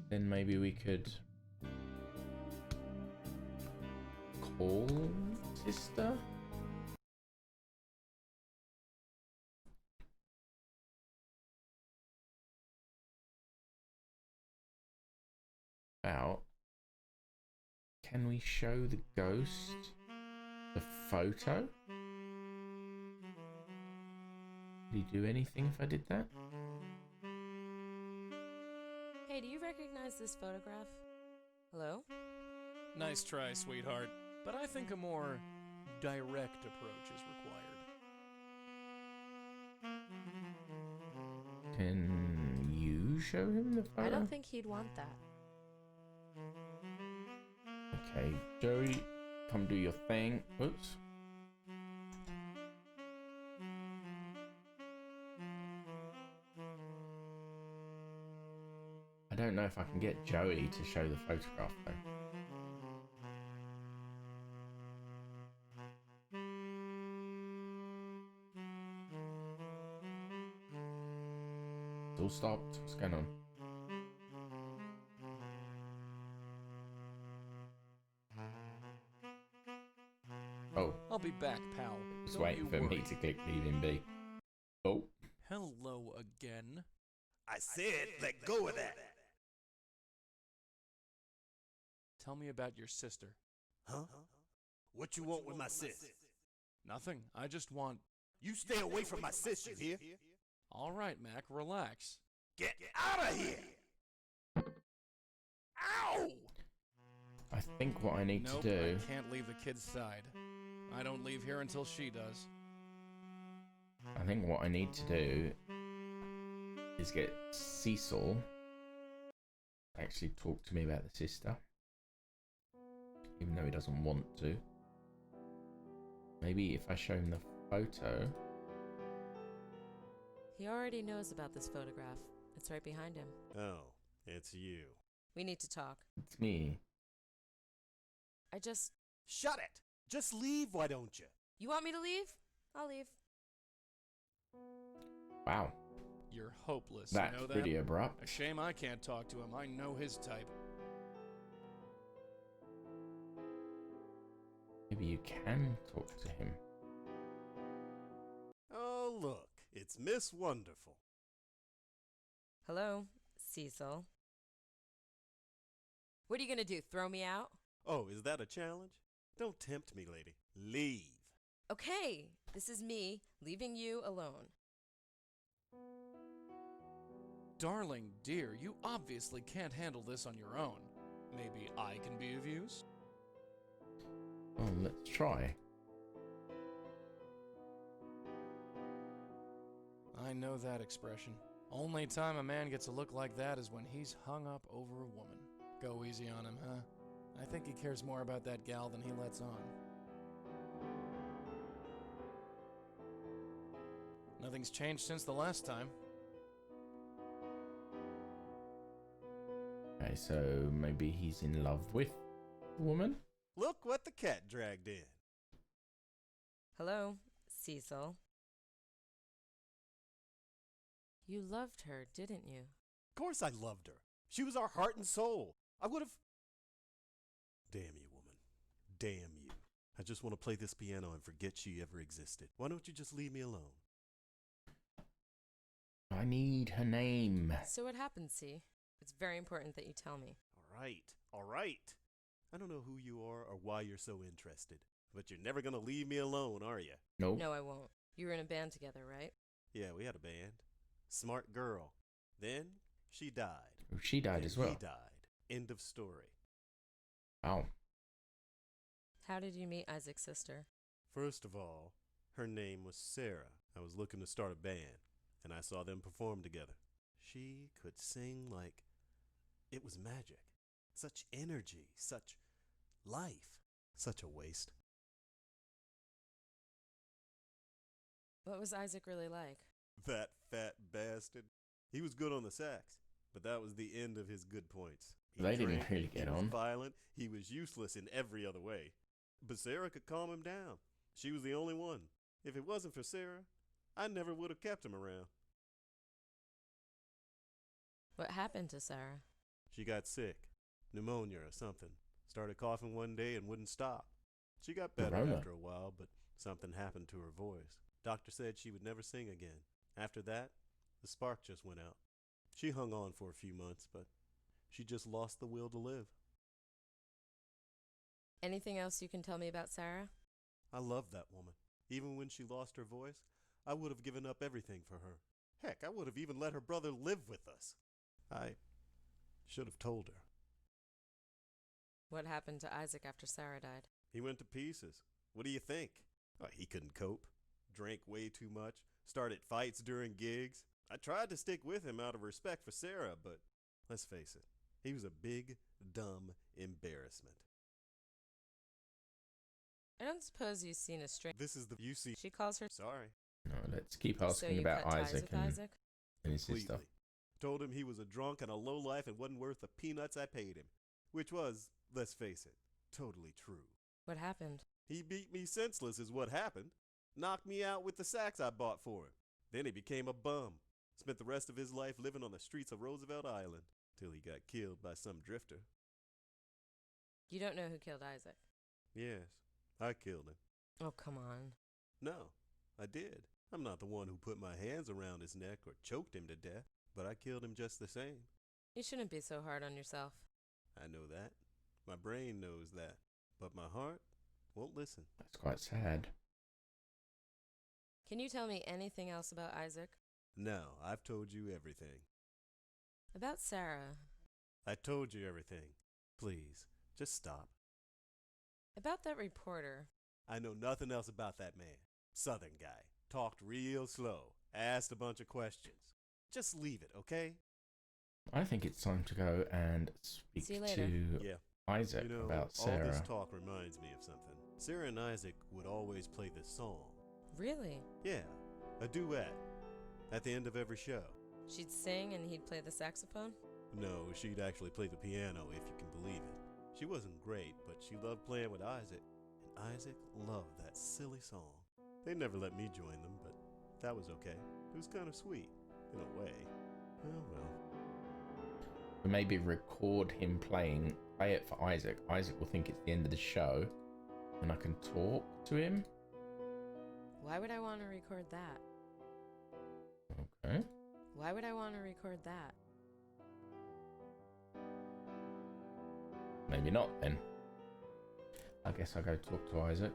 then maybe we could call sister? About, can we show the ghost the photo? Did he do anything if I did that? Hey, do you recognize this photograph? Hello? Nice try, sweetheart. But I think a more direct approach is required. Can you show him the photo? I don't think he'd want that. Okay, Joey, come do your thing. Oops. I don't know if I can get Joey to show the photograph though. It's all stopped. What's going on? Oh, I'll be back, pal. it's Don't waiting you for me worry. to click leave in B. Oh, Hello again. I said, let go of that. Tell me about your sister. Huh? What you want with my sis? Nothing. I just want... You stay away from my sis, you hear? All right, Mac, relax. Get out of here! Ow! I think what I need Nope, to do. I can't leave the kid's side. I don't leave here until she does. I think what I need to do is get Cecil to actually talk to me about the sister, even though he doesn't want to. Maybe if I show him the photo. He already knows about this photograph. It's right behind him. Oh, it's you. We need to talk. It's me. I just... Shut it! Just leave, why don't you? You want me to leave? I'll leave. Wow, You're hopeless, that's you know that? pretty abrupt. A shame I can't talk to him. I know his type. Maybe you can talk to him. Oh, look, it's Miss Wonderful. Hello, Cecil. What are you gonna do, throw me out? Oh, is that a challenge? Don't tempt me, lady. Leave. Okay, this is me leaving you alone. Darling dear, you obviously can't handle this on your own. Maybe I can be of use? Oh, let's try. I know that expression. Only time a man gets a look like that is when he's hung up over a woman. Go easy on him, huh? I think he cares more about that gal than he lets on. Nothing's changed since the last time. Okay, so maybe he's in love with the woman? Look what the cat dragged in. Hello, Cecil. You loved her, didn't you? Of course I loved her. She was our heart and soul. I would have... Damn you, woman. Damn you. I just want to play this piano and forget she ever existed. Why don't you just leave me alone? I need her name. So what happened, C? It's very important that you tell me. All right. I don't know who you are or why you're so interested, but you're never gonna leave me alone, are you? Nope. No, I won't. You were in a band together, right? Yeah, we had a band. Smart girl. Then she died. Oh, she died And as well. He died. End of story. Wow. How did you meet Isaac's sister? First of all, her name was Sarah. I was looking to start a band, and I saw them perform together. She could sing like it was magic. Such energy, such life, such a waste. What was Isaac really like? That fat bastard. He was good on the sax, but that was the end of his good points. He They didn't drank, really get he was on. violent, he was useless in every other way. But Sarah could calm him down. She was the only one. If it wasn't for Sarah, I never would have kept him around. What happened to Sarah? She got sick, pneumonia or something. Started coughing one day and wouldn't stop. She got better Corona. after a while, but something happened to her voice. Doctor said she would never sing again. After that, the spark just went out. She hung on for a few months, but she just lost the will to live. Anything else you can tell me about Sarah? I loved that woman. Even when she lost her voice, I would have given up everything for her. Heck, I would have even let her brother live with us. I should have told her. What happened to Isaac after Sarah died? He went to pieces. What do you think? He couldn't cope. Drank way too much. Started fights during gigs. I tried to stick with him out of respect for Sarah, but let's face it, he was a big, dumb embarrassment. I don't suppose you've seen a string. This is the you see. She calls her. Sorry. No, let's keep So asking you about cut ties Isaac with and, Isaac? and his sister. Completely. Told him he was a drunk and a lowlife and wasn't worth the peanuts I paid him. Which was, let's face it, totally true. What happened? He beat me senseless is what happened. Knocked me out with the sax I bought for him. Then he became a bum. Spent the rest of his life living on the streets of Roosevelt Island till he got killed by some drifter. You don't know who killed Isaac? Yes, I killed him. Oh, come on. No, I did. I'm not the one who put my hands around his neck or choked him to death, but I killed him just the same. You shouldn't be so hard on yourself. I know that. My brain knows that. But my heart won't listen. That's quite sad. Can you tell me anything else about Isaac? No, I've told you everything. About Sarah. I told you everything. Please, just stop. About that reporter. I know nothing else about that man. Southern guy. Talked real slow. Asked a bunch of questions. Just leave it, okay? I think it's time to go and speak See you later. to Yeah. Isaac You know, about all Sarah. this talk reminds me of something. Sarah and Isaac would always play this song. Really? Yeah, a duet. At the end of every show. She'd sing and he'd play the saxophone? No, she'd actually play the piano, if you can believe it. She wasn't great, but she loved playing with Isaac. And Isaac loved that silly song. They never let me join them, but that was okay. It was kind of sweet, in a way. Oh well. Maybe record him playing, play it for Isaac. Isaac will think it's the end of the show, and I can talk to him. Why would I want to record that? Okay. Why would I want to record that? Maybe not then. I guess I'll go talk to Isaac.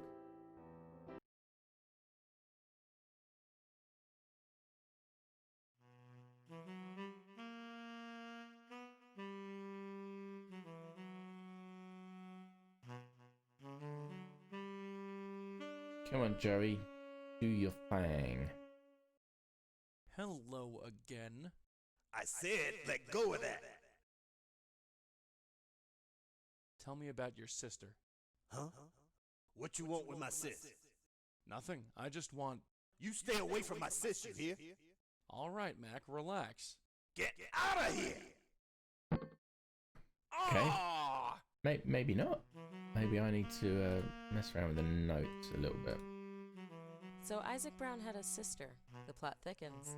Come on, Joey. Do your thing. Hello again. I said, let go of that. Tell me about your sister. Huh? What you want with my sis? Nothing. I just want... You stay away from my sis, you hear? All right, Mac, relax. Get out of here! Okay. Ah! Maybe not. Maybe I need to mess around with the notes a little bit. So Isaac Brown had a sister. The plot thickens.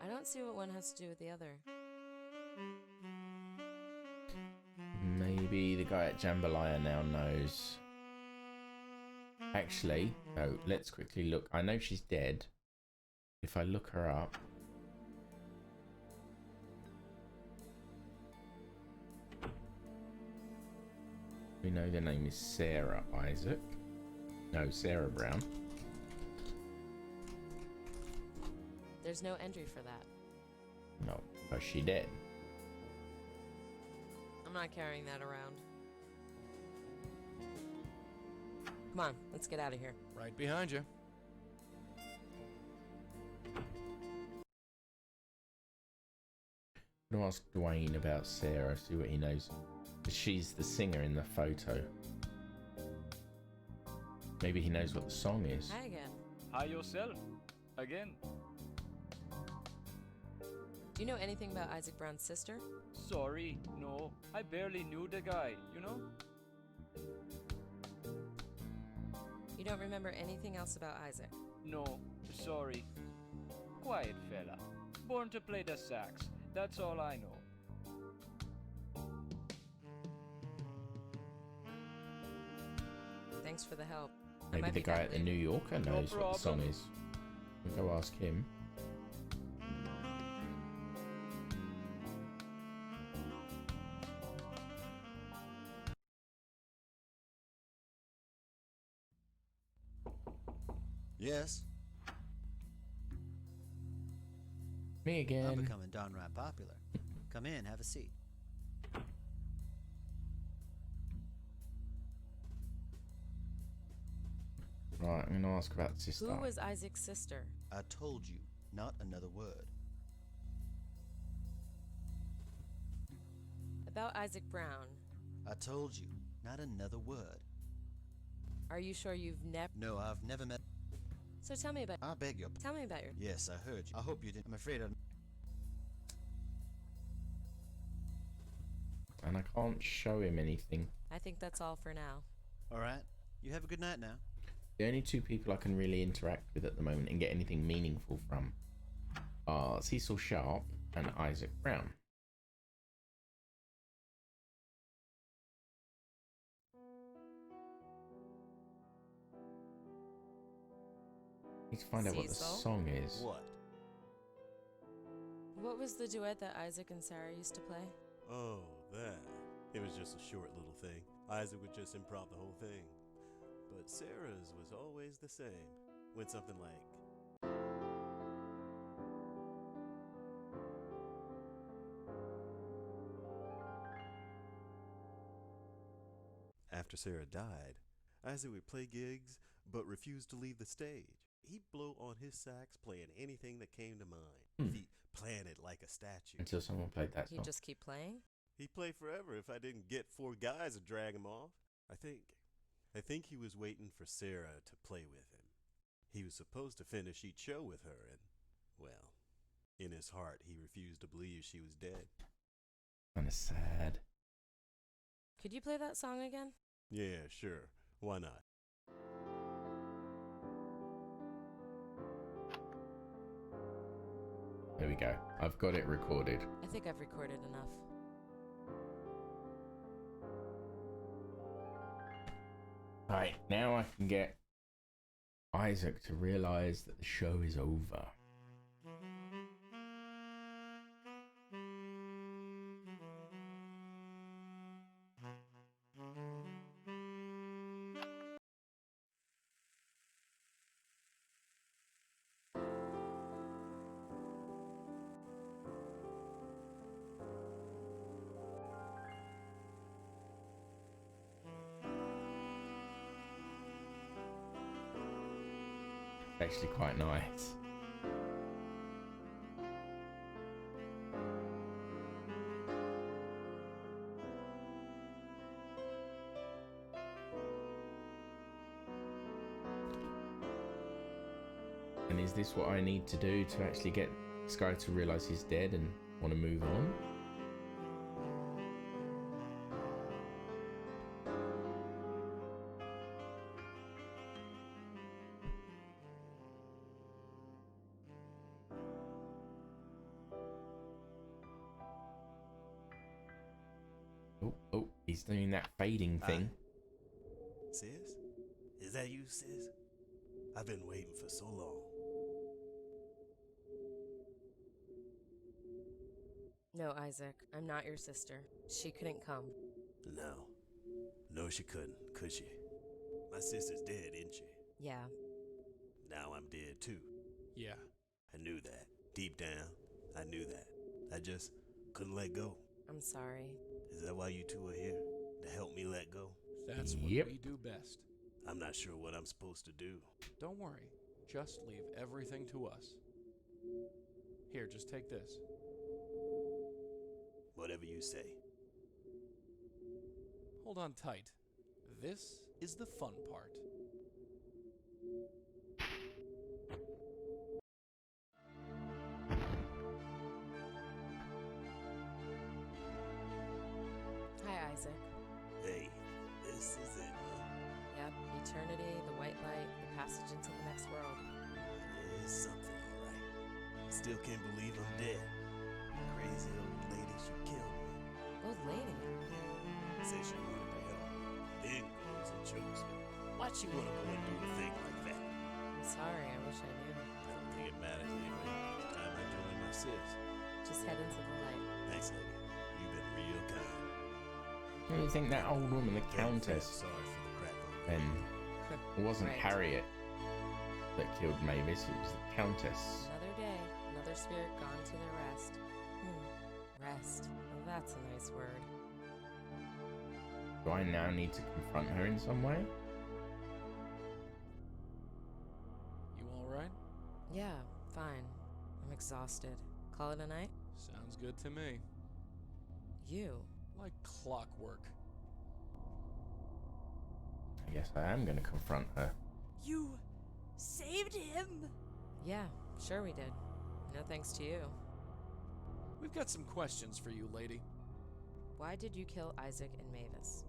I don't see what one has to do with the other. Maybe the guy at Jambalaya now knows. Actually, no, let's quickly look. I know she's dead. If I look her up. We know the name is Sarah Isaac. No, Sarah Brown. There's no entry for that. No, but she dead. I'm not carrying that around. Come on, let's get out of here. Right behind you. I'm gonna ask Dwayne about Sarah, see what he knows. She's the singer in the photo. Maybe he knows what the song is. Hi again. Hi yourself. Again. Do you know anything about Isaac Brown's sister? Sorry, no. I barely knew the guy, you know? You don't remember anything else about Isaac? No, sorry. Quiet fella. Born to play the sax. That's all I know. Thanks for the help. I Maybe might the be guy back at the later. New Yorker No knows what the song problem. is. We'll go ask him. Yes, Me I'm again. becoming downright popular. Come in, have a seat. Right, I'm gonna ask about sister. Who was Isaac's sister? I told you, not another word. About Isaac Brown. I told you, not another word. Are you sure you've never... No, I've never met. So tell me about... I beg your. Tell me about your... Yes, I heard you. I hope you didn't. I'm afraid I'm. And I can't show him anything. I think that's all for now. All right. You have a good night now. The only two people I can really interact with at the moment and get anything meaningful from are Cecil Sharp and Isaac Brown. Need to find out what the Cecil? song is. What? What was the duet that Isaac and Sarah used to play? Oh, that. It was just a short little thing. Isaac would just improv the whole thing. But Sarah's was always the same. Went something like... After Sarah died, Isaac would play gigs, but refused to leave the stage. He'd blow on his sax, playing anything that came to mind. Feet planted like a statue. Until someone played that He'd song. just keep playing? He'd play forever if I didn't get 4 guys to drag him off. I think he was waiting for Sarah to play with him. He was supposed to finish each show with her, and, well, in his heart, he refused to believe she was dead. Kind of sad. Could you play that song again? Yeah, sure. Why not? There we go. I've got it recorded. I think I've recorded enough. Right, now I can get Isaac to realise that the show is over. Actually quite nice. this what I need to do to actually get this guy to realize he's dead and want to move on? Oh, he's doing that fading thing. Sis? Is that you, sis? I've been waiting for so long. No, Isaac, I'm not your sister. She couldn't come. No. No, she couldn't, could she? My sister's dead, isn't she? Yeah. Now I'm dead, too. Yeah. I knew that. Deep down, I knew that. I just couldn't let go. I'm sorry. Is that why you two are here? To help me let go? That's what Yep. we do best. I'm not sure what I'm supposed to do. Don't worry. Just leave everything to us. Here, just take this. Whatever you say. Hold on tight. This is the fun part. Hi, Isaac. Hey, this is it. Yep, eternity, the white light, the passage into the next world. It is something, alright. Still can't believe I'm dead. Crazy old lady, she killed me. Old lady? Said she wanted to help. Then goes and chose me. Why'd she want to go and do a thing like that? I'm sorry, I wish I knew. I don't think it matters anyway. It's time I joined my sis. Just head into the light. Thanks, lady. You've been real kind. Don't you think that old woman, the Countess, Sorry for the crap over then it wasn't Right. Harriet that killed Mavis, it was the Countess. Another day, another spirit gone to their rest. Rest. Oh, that's a nice word. Do I now need to confront her in some way? You alright? Yeah, fine. I'm exhausted. Call it a night? Sounds good to me. You. Like clockwork. I guess I am going to confront her. You saved him? Yeah, sure we did. No thanks to you. We've got some questions for you, lady. Why did you kill Isaac and Mavis?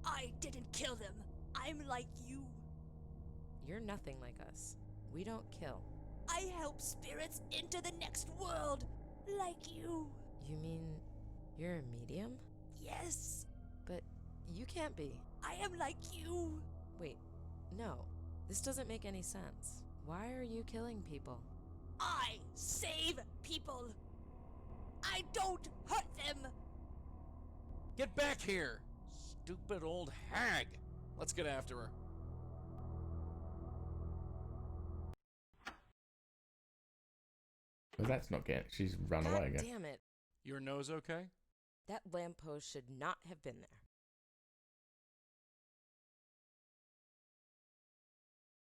I didn't kill them. I'm like you. You're nothing like us. We don't kill. I help spirits into the next world, like you. You mean you're a medium? Yes, But you can't be. I am like you. Wait, no. This doesn't make any sense. Why are you killing people? I save people. I don't hurt them. Get back here! Stupid old hag! Let's get after her. But that's not getting. She's run God away again. damn it. Your nose okay? That lamppost should not have been there.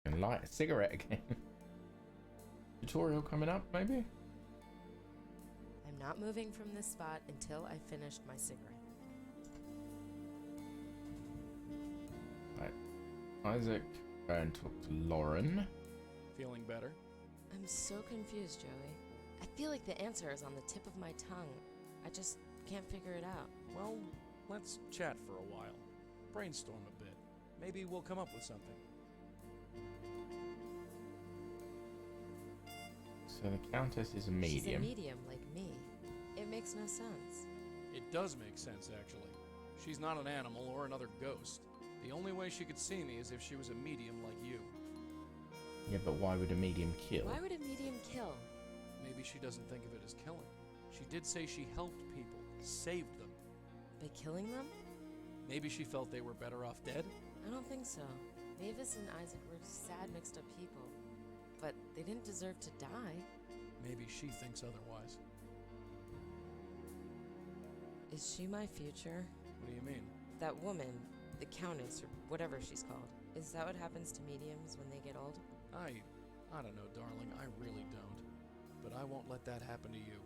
And light a cigarette again. Tutorial coming up, maybe? I'm not moving from this spot until I finished my cigarette. Right. Isaac, go and talk to Lauren. Feeling better? I'm so confused, Joey. I feel like the answer is on the tip of my tongue. I just can't figure it out. Well, let's chat for a while. Brainstorm a bit. Maybe we'll come up with something. So the Countess is a She's a medium. medium like me. It makes no sense. It does make sense, actually. She's not an animal or another ghost. The only way she could see me is if she was a medium like you. Yeah, but why would a medium kill? Why would a medium kill? Maybe she doesn't think of it as killing. She did say she helped people, saved them. By killing them? Maybe she felt they were better off dead? I don't think so. Mavis and Isaac were sad, mixed up people. But they didn't deserve to die. Maybe she thinks otherwise. Is she my future? What do you mean? That woman, the Countess, or whatever she's called. Is that what happens to mediums when they get old? I don't know, darling. I really don't. But I won't let that happen to you.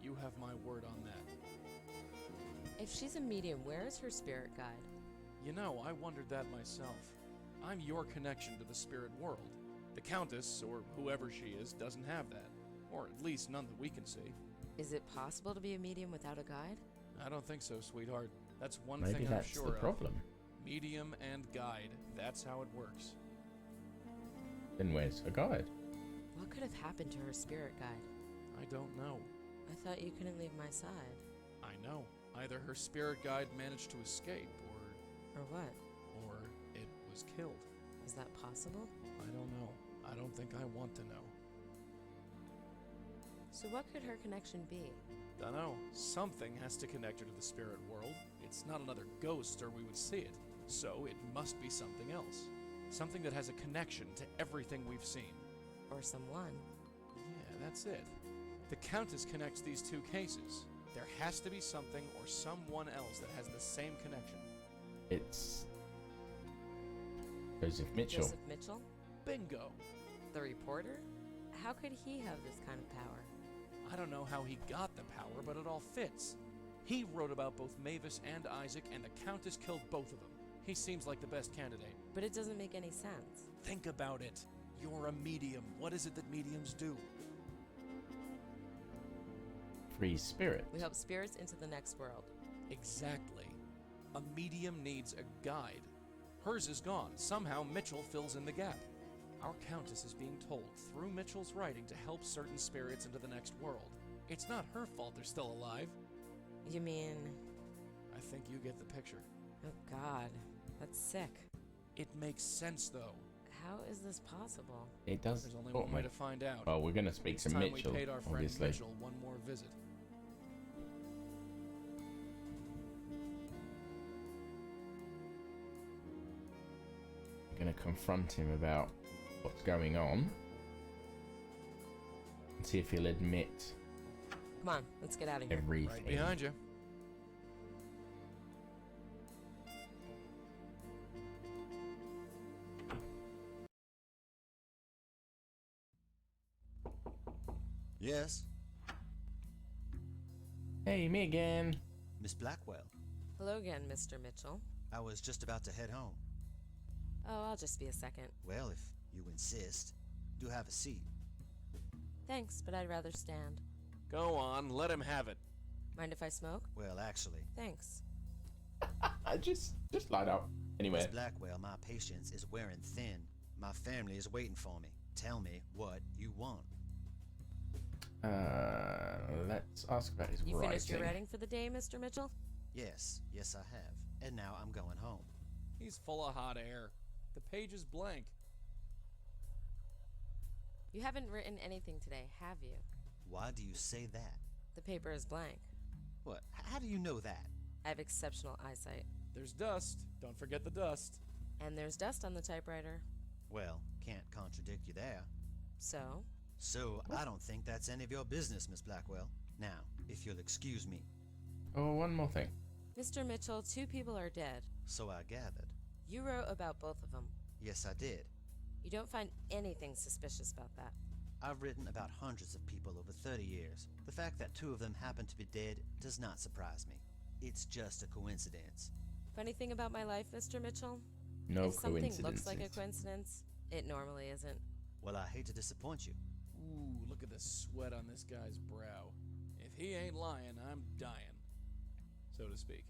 You have my word on that. If she's a medium, where is her spirit guide? You know, I wondered that myself. I'm your connection to the spirit world. The Countess, or whoever she is, doesn't have that. Or at least none that we can see. Is it possible to be a medium without a guide? I don't think so, sweetheart. That's one Maybe thing I'm that's sure the of. problem. Medium and guide. That's how it works. Then where's her guide? What could have happened to her spirit guide? I don't know. I thought you couldn't leave my side. I know. Either her spirit guide managed to escape, Or what? or it was killed. Is that possible? I don't know. I don't think I want to know. So what could her connection be? Dunno. Something has to connect her to the spirit world. It's not another ghost or we would see it. So it must be something else. Something that has a connection to everything we've seen. Or someone? Yeah, that's it. The Countess connects these two cases. There has to be something or someone else that has the same connection. It's Joseph Mitchell. Joseph Mitchell? Bingo! The reporter? How could he have this kind of power? I don't know how he got the power, but it all fits. He wrote about both Mavis and Isaac, and the Countess killed both of them. He seems like the best candidate. But it doesn't make any sense. Think about it. You're a medium. What is it that mediums do? Free spirit. We help spirits into the next world. Exactly. A medium needs a guide. Hers is gone. Somehow Mitchell fills in the gap. Our Countess is being told through Mitchell's writing to help certain spirits into the next world. It's not her fault they're still alive. You mean... I think you get the picture. Oh God, that's sick. It makes sense, though. How is this possible? It does. There's only one way to find out. Well, we're going to speak It's to time Mitchell, we paid our friend obviously. Mitchell one more visit. We're going to confront him about what's going on and see if he'll admit Come on, let's get out of here. everything. Right behind you. Yes, Hey, me again. Miss Blackwell. Hello again, Mr. Mitchell. I was just about to head home. Oh, I'll just be a second. Well, if you insist, do have a seat. Thanks, but I'd rather stand. Go on, let him have it. Mind if I smoke? Well, actually, Thanks. just light up. Anyway, Miss Blackwell, my patience is wearing thin. My family is waiting for me. Tell me what you want. let's ask about his You writing. finished your writing for the day, Mr. Mitchell? Yes, I have. And now I'm going home. He's full of hot air. The page is blank. You haven't written anything today, have you? Why do you say that? The paper is blank. What? How do you know that? I have exceptional eyesight. There's dust. Don't forget the dust. And there's dust on the typewriter. Well, can't contradict you there. So? So, I don't think that's any of your business, Miss Blackwell. Now, if you'll excuse me. Oh, one more thing. Mr. Mitchell, 2 people are dead. So I gathered. You wrote about both of them. Yes, I did. You don't find anything suspicious about that. I've written about hundreds of people over 30 years. The fact that 2 of them happen to be dead does not surprise me. It's just a coincidence. Funny thing about my life, Mr. Mitchell? No if something coincidences. looks like a coincidence, it normally isn't. Well, I hate to disappoint you. Ooh, look at the sweat on this guy's brow. If he ain't lying, I'm dying. So to speak.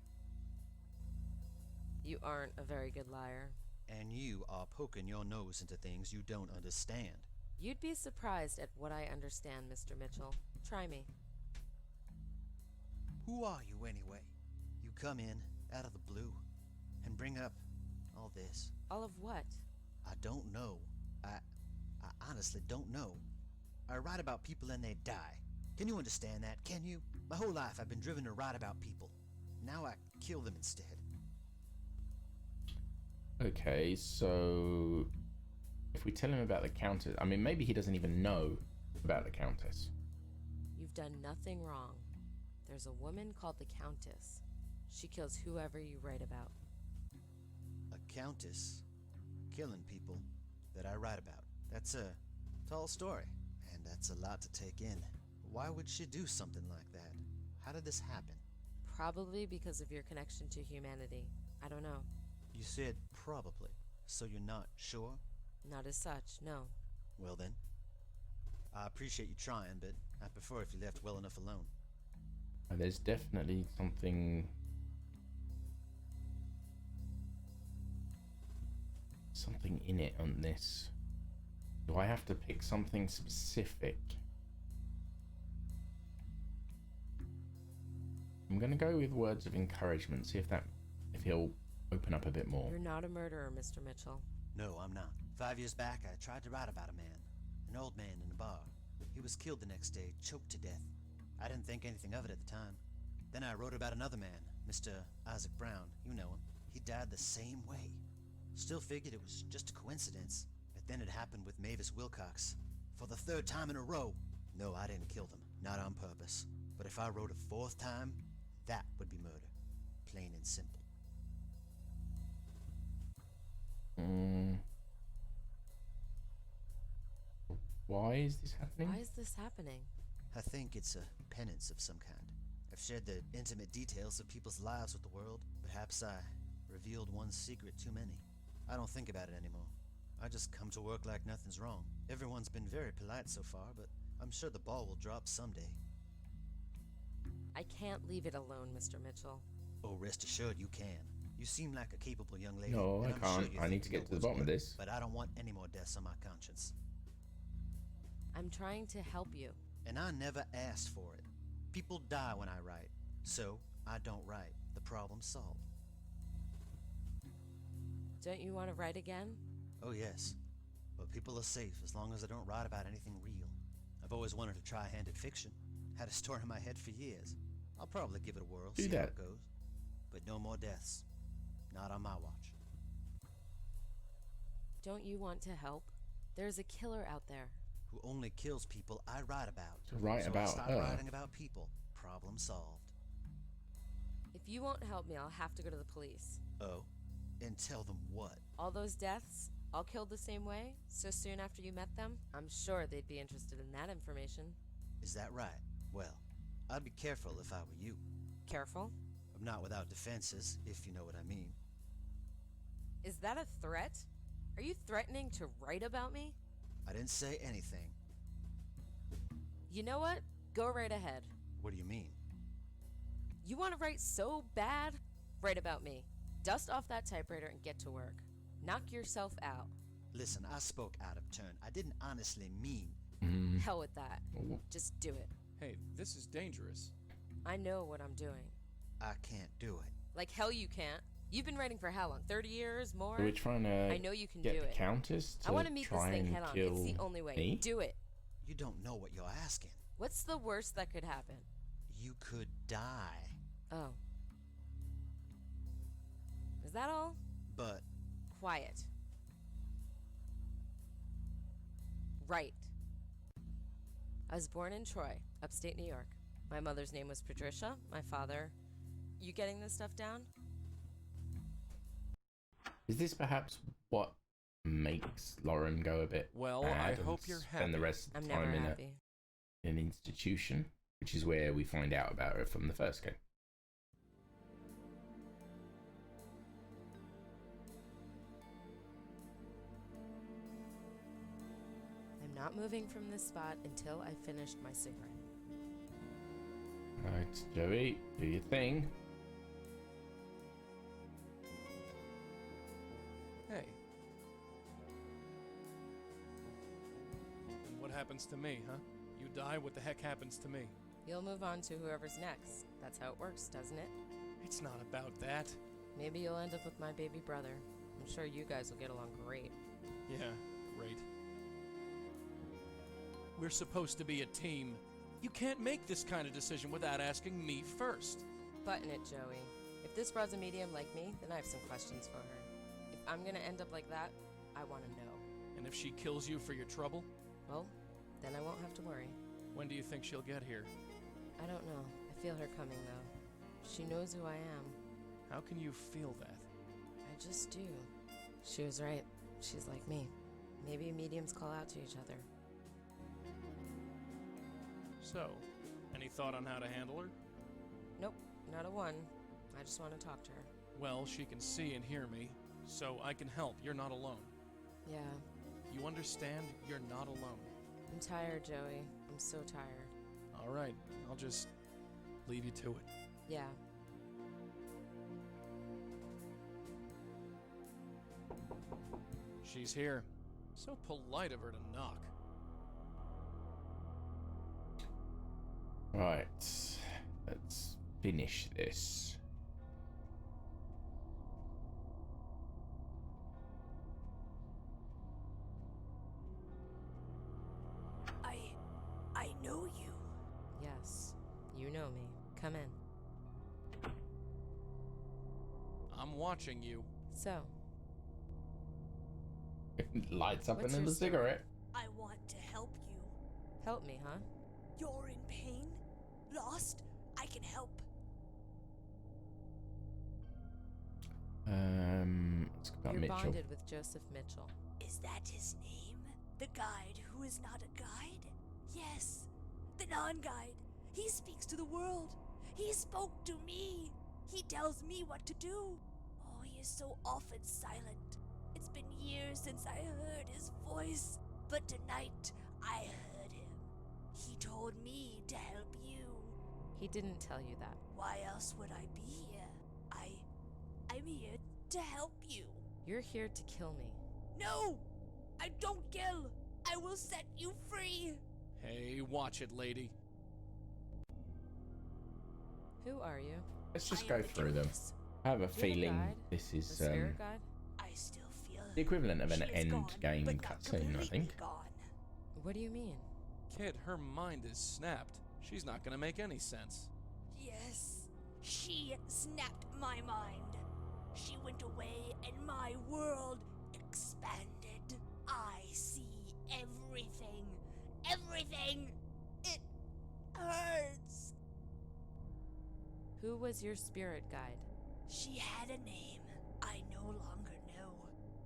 You aren't a very good liar. And you are poking your nose into things you don't understand. You'd be surprised at what I understand, Mr. Mitchell. Try me. Who are you anyway? You come in, out of the blue, and bring up all this. All of what? I don't know. I honestly don't know. I write about people and they die. Can you understand that? Can you? My whole life I've been driven to write about people. Now I kill them instead. Okay, so if we tell him about the Countess, I mean, maybe he doesn't even know about the Countess. You've done nothing wrong. There's a woman called the Countess. She kills whoever you write about. A countess killing people that I write about. That's a tall story, and that's a lot to take in. Why would she do something like that? How did this happen? Probably because of your connection to humanity. I don't know. You said probably, so you're not sure? Not as such, no. Well then. I appreciate you trying, but I prefer if you left well enough alone. There's definitely something in it on this. Do I have to pick something specific? I'm gonna go with words of encouragement, see if he'll open up a bit more. You're not a murderer, Mr. Mitchell. No, I'm not. 5 years back, I tried to write about a man. An old man in a bar. He was killed the next day, choked to death. I didn't think anything of it at the time. Then I wrote about another man, Mr. Isaac Brown. You know him. He died the same way. Still figured it was just a coincidence. But then it happened with Mavis Wilcox. For the 3rd time in a row. No, I didn't kill them. Not on purpose. But if I wrote a 4th time, that would be murder. Plain and simple. Why is this happening? Why is this happening? I think it's a penance of some kind. I've shared the intimate details of people's lives with the world. Perhaps I revealed one secret too many. I don't think about it anymore. I just come to work like nothing's wrong. Everyone's been very polite so far, but I'm sure the ball will drop someday. I can't leave it alone, Mr. Mitchell. Oh, rest assured you can. You seem like a capable young lady. No, and I I'm can't. Sure you I think need to you get know to the what's bottom of what, this. But I don't want any more deaths on my conscience. I'm trying to help you. And I never asked for it. People die when I write. So, I don't write. The problem's solved. Don't you want to write again? Oh, yes. But people are safe as long as I don't write about anything real. I've always wanted to try handed fiction. Had a story in my head for years. I'll probably give it a whirl, see how it goes. But no more deaths. Not on my watch. Don't you want to help? There's a killer out there. Who only kills people I write about. To write so about I'll stop her. writing about people. Problem solved. If you won't help me, I'll have to go to the police. Oh? And tell them what? All those deaths, all killed the same way, so soon after you met them? I'm sure they'd be interested in that information. Is that right? Well, I'd be careful if I were you. Careful? I'm not without defenses, if you know what I mean. Is that a threat? Are you threatening to write about me? I didn't say anything. You know what? Go right ahead. What do you mean? You want to write so bad? Write about me. Dust off that typewriter and get to work. Knock yourself out. Listen, I spoke out of turn. I didn't honestly mean... Hell with that. Just do it. Hey, this is dangerous. I know what I'm doing. I can't do it. Like hell you can't. You've been writing for how long? 30 years? More? We're trying to I know you can get do the it. Countess to I want to meet this try thing and head on. kill It's the only way. me? Do it. You don't know what you're asking. What's the worst that could happen? You could die. Oh. Is that all? But... Quiet. Right. I was born in Troy, upstate New York. My mother's name was Patricia. My father... You getting this stuff down? Is this perhaps what makes Lauren go a bit Well, bad I and hope you're spend happy. the rest of I'm the never time in happy. an institution, which is where we find out about her from the first game. I'm not moving from this spot until I finished my cigarette. Right, Joey, do your thing. Hey. And what happens to me, huh? You die, what the heck happens to me? You'll move on to whoever's next. That's how it works, doesn't it? It's not about that. Maybe you'll end up with my baby brother. I'm sure you guys will get along great. Yeah, great. We're supposed to be a team. You can't make this kind of decision without asking me first. Button it, Joey. If this broad's a medium like me, then I have some questions for her. If I'm gonna end up like that, I want to know. And if she kills you for your trouble? Well, then I won't have to worry. When do you think she'll get here? I don't know. I feel her coming, though. She knows who I am. How can you feel that? I just do. She was right. She's like me. Maybe mediums call out to each other. So, any thought on how to handle her? Nope, not a one. I just want to talk to her. Well, she can see and hear me, so I can help. You're not alone. Yeah. You understand you're not alone. I'm tired, Joey. I'm so tired. All right, I'll just leave you to it. Yeah. She's here. So polite of her to knock. Right. Let's finish this. I know you. Yes. You know me. Come in. I'm watching you. So, Lights up What's another your story? cigarette. I want to help you. help me, huh? You're in pain? Lost? I can help. Let's go about You're Mitchell. bonded with Joseph Mitchell. Is that his name? The guide who is not a guide? Yes, the non-guide. He speaks to the world. He spoke to me. He tells me what to do. Oh, he is so often silent. It's been years since I heard his voice, but tonight I heard him. He told me to help you. He didn't tell you that. Why else would I be here? I'm here to help you. You're here to kill me. No! I don't kill! I will set you free! Hey, watch it, lady. Who are you? Let's just I go am the through them. Duchess. I have a You have a feeling guide? this The is spirit guide? I still feel the equivalent of an she is end gone, game but not cutscene, I completely think. Gone. What do you mean? Kid, her mind is snapped. She's not gonna make any sense. Yes, she snapped my mind. She went away and my world expanded. I see everything. Everything! It hurts. Who was your spirit guide? She had a name. I no longer know.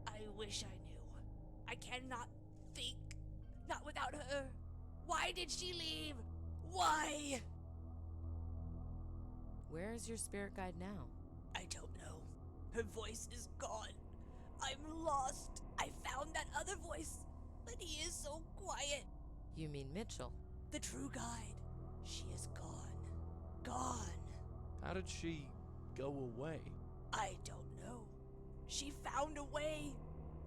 I wish I knew. I cannot think. Not without her. Why did she leave? Why? Where is your spirit guide now? I don't know. Her voice is gone. I'm lost. I found that other voice, but he is so quiet. You mean Mitchell? The true guide. She is gone. Gone. How did she go away? I don't know. She found a way.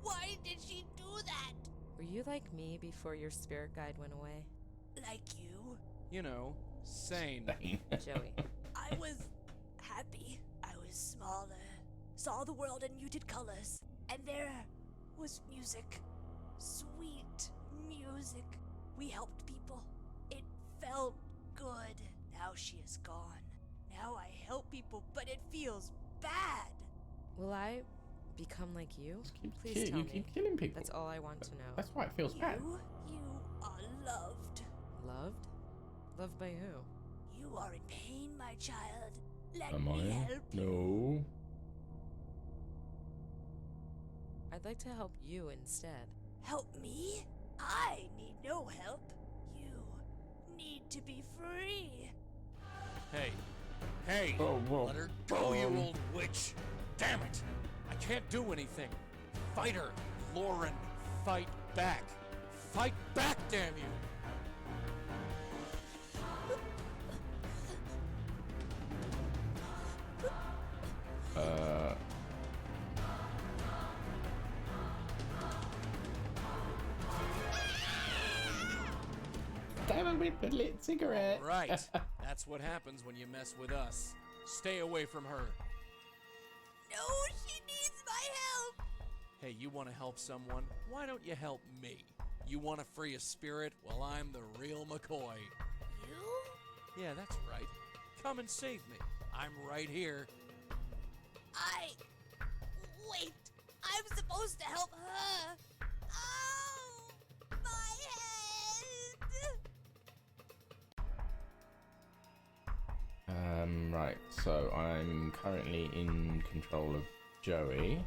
Why did she do that? Were you like me before your spirit guide went away? Like you? You know, sane. Joey. I was happy. I was smaller. Saw the world in muted colors. And there was music. Sweet music. We helped people. It felt good. Now she is gone. Now I help people, but it feels bad. Will I become like you? You keep killing people. That's all I want to know. That's why it feels bad. You are loved. Loved? Loved by who? You are in pain, my child. Let Am me I? help you. No. I'd like to help you instead. Help me? I need no help. You need to be free. Hey. Hey! Oh, whoa. Let her go, you old witch! Damn it! I can't do anything. Fight her, Lauren. Fight back. Fight back, damn you! Damn it with the lit cigarette. Right. That's what happens when you mess with us. Stay away from her. No, she needs my help. Hey, you want to help someone? Why don't you help me? You want to free a spirit? Well, I'm the real McCoy. You? Yeah, that's right. Come and save me. I'm right here. Wait. I'm supposed to help her. Oh, my head. Right, so I'm currently in control of Joey.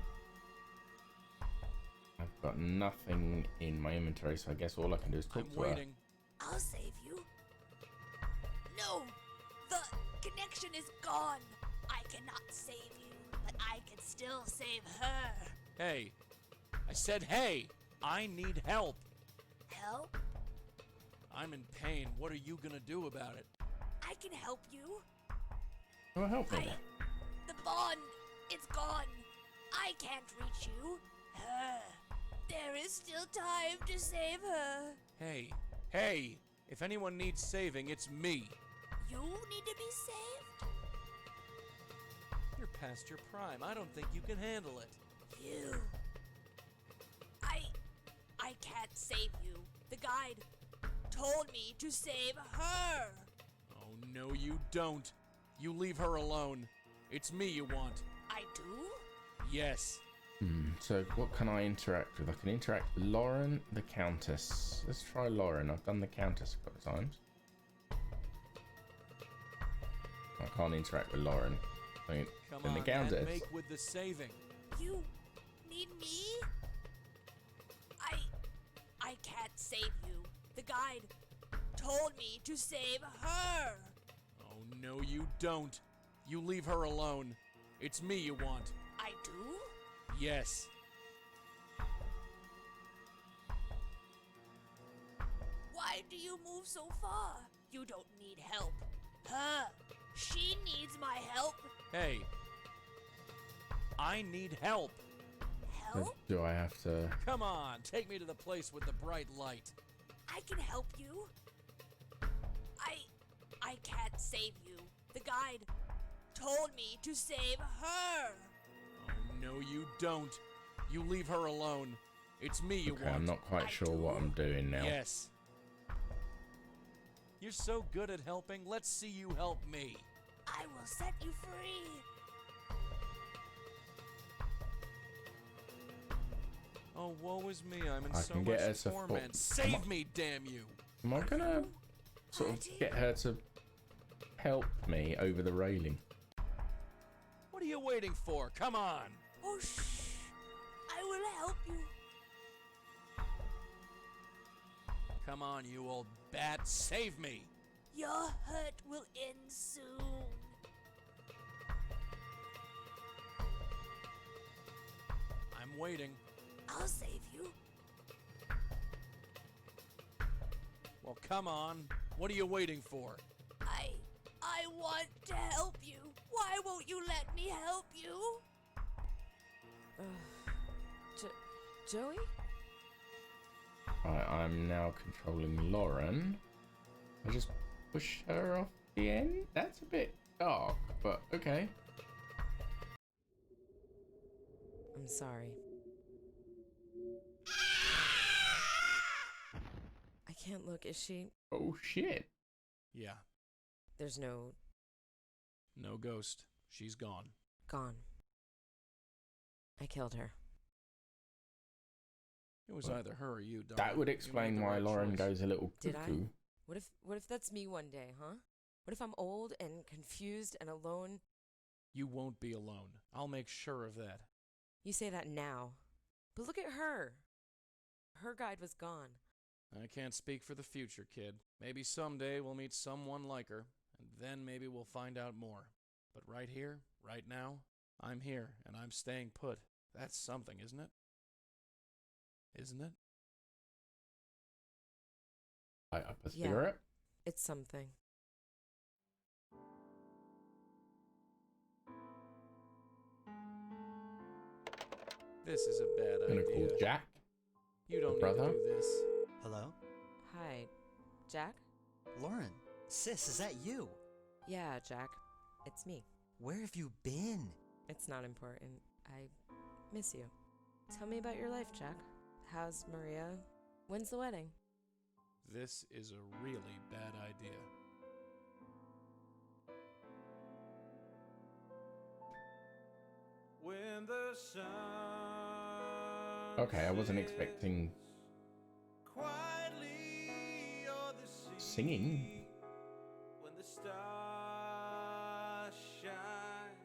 I've got nothing in my inventory, so I guess all I can do is talk I'm to waiting. I'll save you. No, the connection is gone. I cannot save you, but I can still save her. Hey. I said hey. I need help. Help? I'm in pain. What are you gonna do about it? I can help you. Oh, help me. The bond, it's gone. I can't reach you. There is still time to save her. Hey, if anyone needs saving, it's me. You need to be saved? You're past your prime. I don't think you can handle it. You. I can't save you. The guide told me to save her. Oh, no, you don't. You leave her alone. It's me you want. I do? Yes. So what can I interact with? I can interact with Lauren, the Countess. Let's try Lauren. I've done the Countess a couple of times. I can't interact with Lauren. Come the on, Countess. man, make with the saving. You need me? I can't save you. The guide told me to save her. Oh, no, you don't. You leave her alone. It's me you want. I do? Yes. Why do you move so far? You don't need help. Her. She needs my help. Hey. I need help. Help? Do I have to... Come on, take me to the place with the bright light. I can help you. I can't save you. The guide told me to save her. Oh, no, you don't. You leave her alone. It's me you Okay, want. I'm not quite sure what I'm doing now. Yes. You're so good at helping. Let's see you help me. I will set you free. Oh, woe is me. I'm in I so can get her much to torment. fall- Save me, damn you. Am I gonna sort of get her to help me over the railing? What are you waiting for? Come on. Oh, shh. I will help you. Come on, you old bat. Save me. Your hurt will end soon. I'm waiting. I'll save you. Well, come on. What are you waiting for? I want to help you. Why won't you let me help you? Joey? Right, I'm now controlling Lauren. I just push her off the end? That's a bit dark, but okay. I'm sorry. I can't look. Is she? Oh shit. Yeah. There's no... No ghost. She's gone. Gone. I killed her. It was either her or you, darling. That would You explain made the why right Lauren choice. goes a little Did I? cuckoo. What if that's me one day, huh? What if I'm old and confused and alone? You won't be alone. I'll make sure of that. You say that now. But look at her. Her guide was gone. I can't speak for the future, kid. Maybe someday we'll meet someone like her, and then maybe we'll find out more. But right here, right now, I'm here, and I'm staying put. That's something, isn't it? Isn't it? Light up a Yeah. cigarette. It's something. This is a bad I'm gonna idea. call Jack. You don't need brother. to do this. Hello? Hi, Jack? Lauren, sis, is that you? Yeah, Jack. It's me. Where have you been? It's not important. I miss you. Tell me about your life, Jack. How's Maria? When's the wedding? This is a really bad idea. When the sun Okay, I wasn't expecting quietly o'er the sea, singing. when the stars shine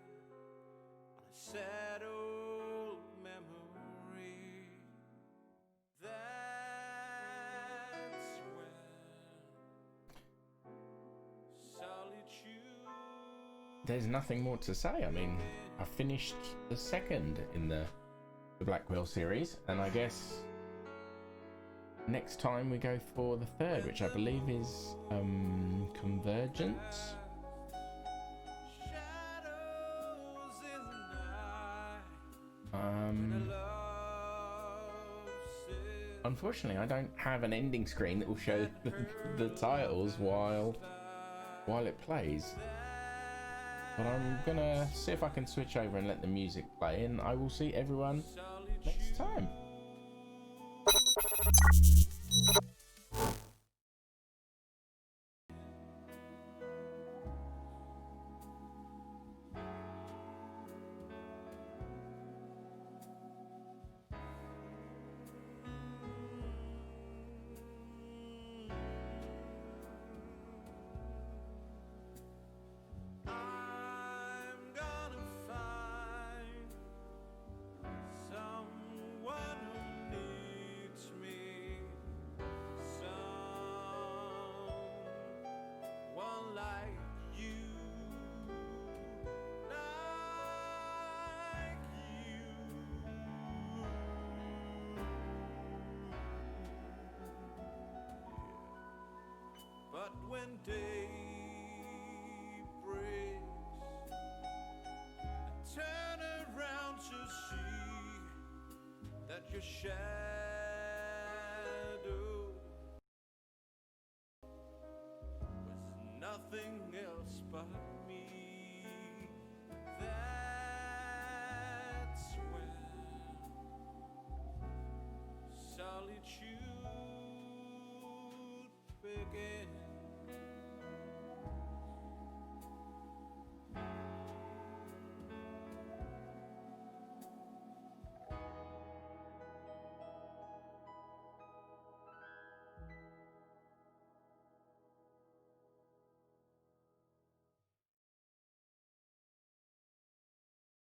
on a sad old memory, that's when solitude. There's nothing more to say. I mean, I finished the second in the Blackwell series, and I guess next time we go for the third, which I believe is Convergence. Unfortunately, I don't have an ending screen that will show the titles while it plays. But I'm gonna see if I can switch over and let the music play, and I will see everyone next time. But when day breaks, I turn around to see that your shadow was nothing else but me. That's when solitude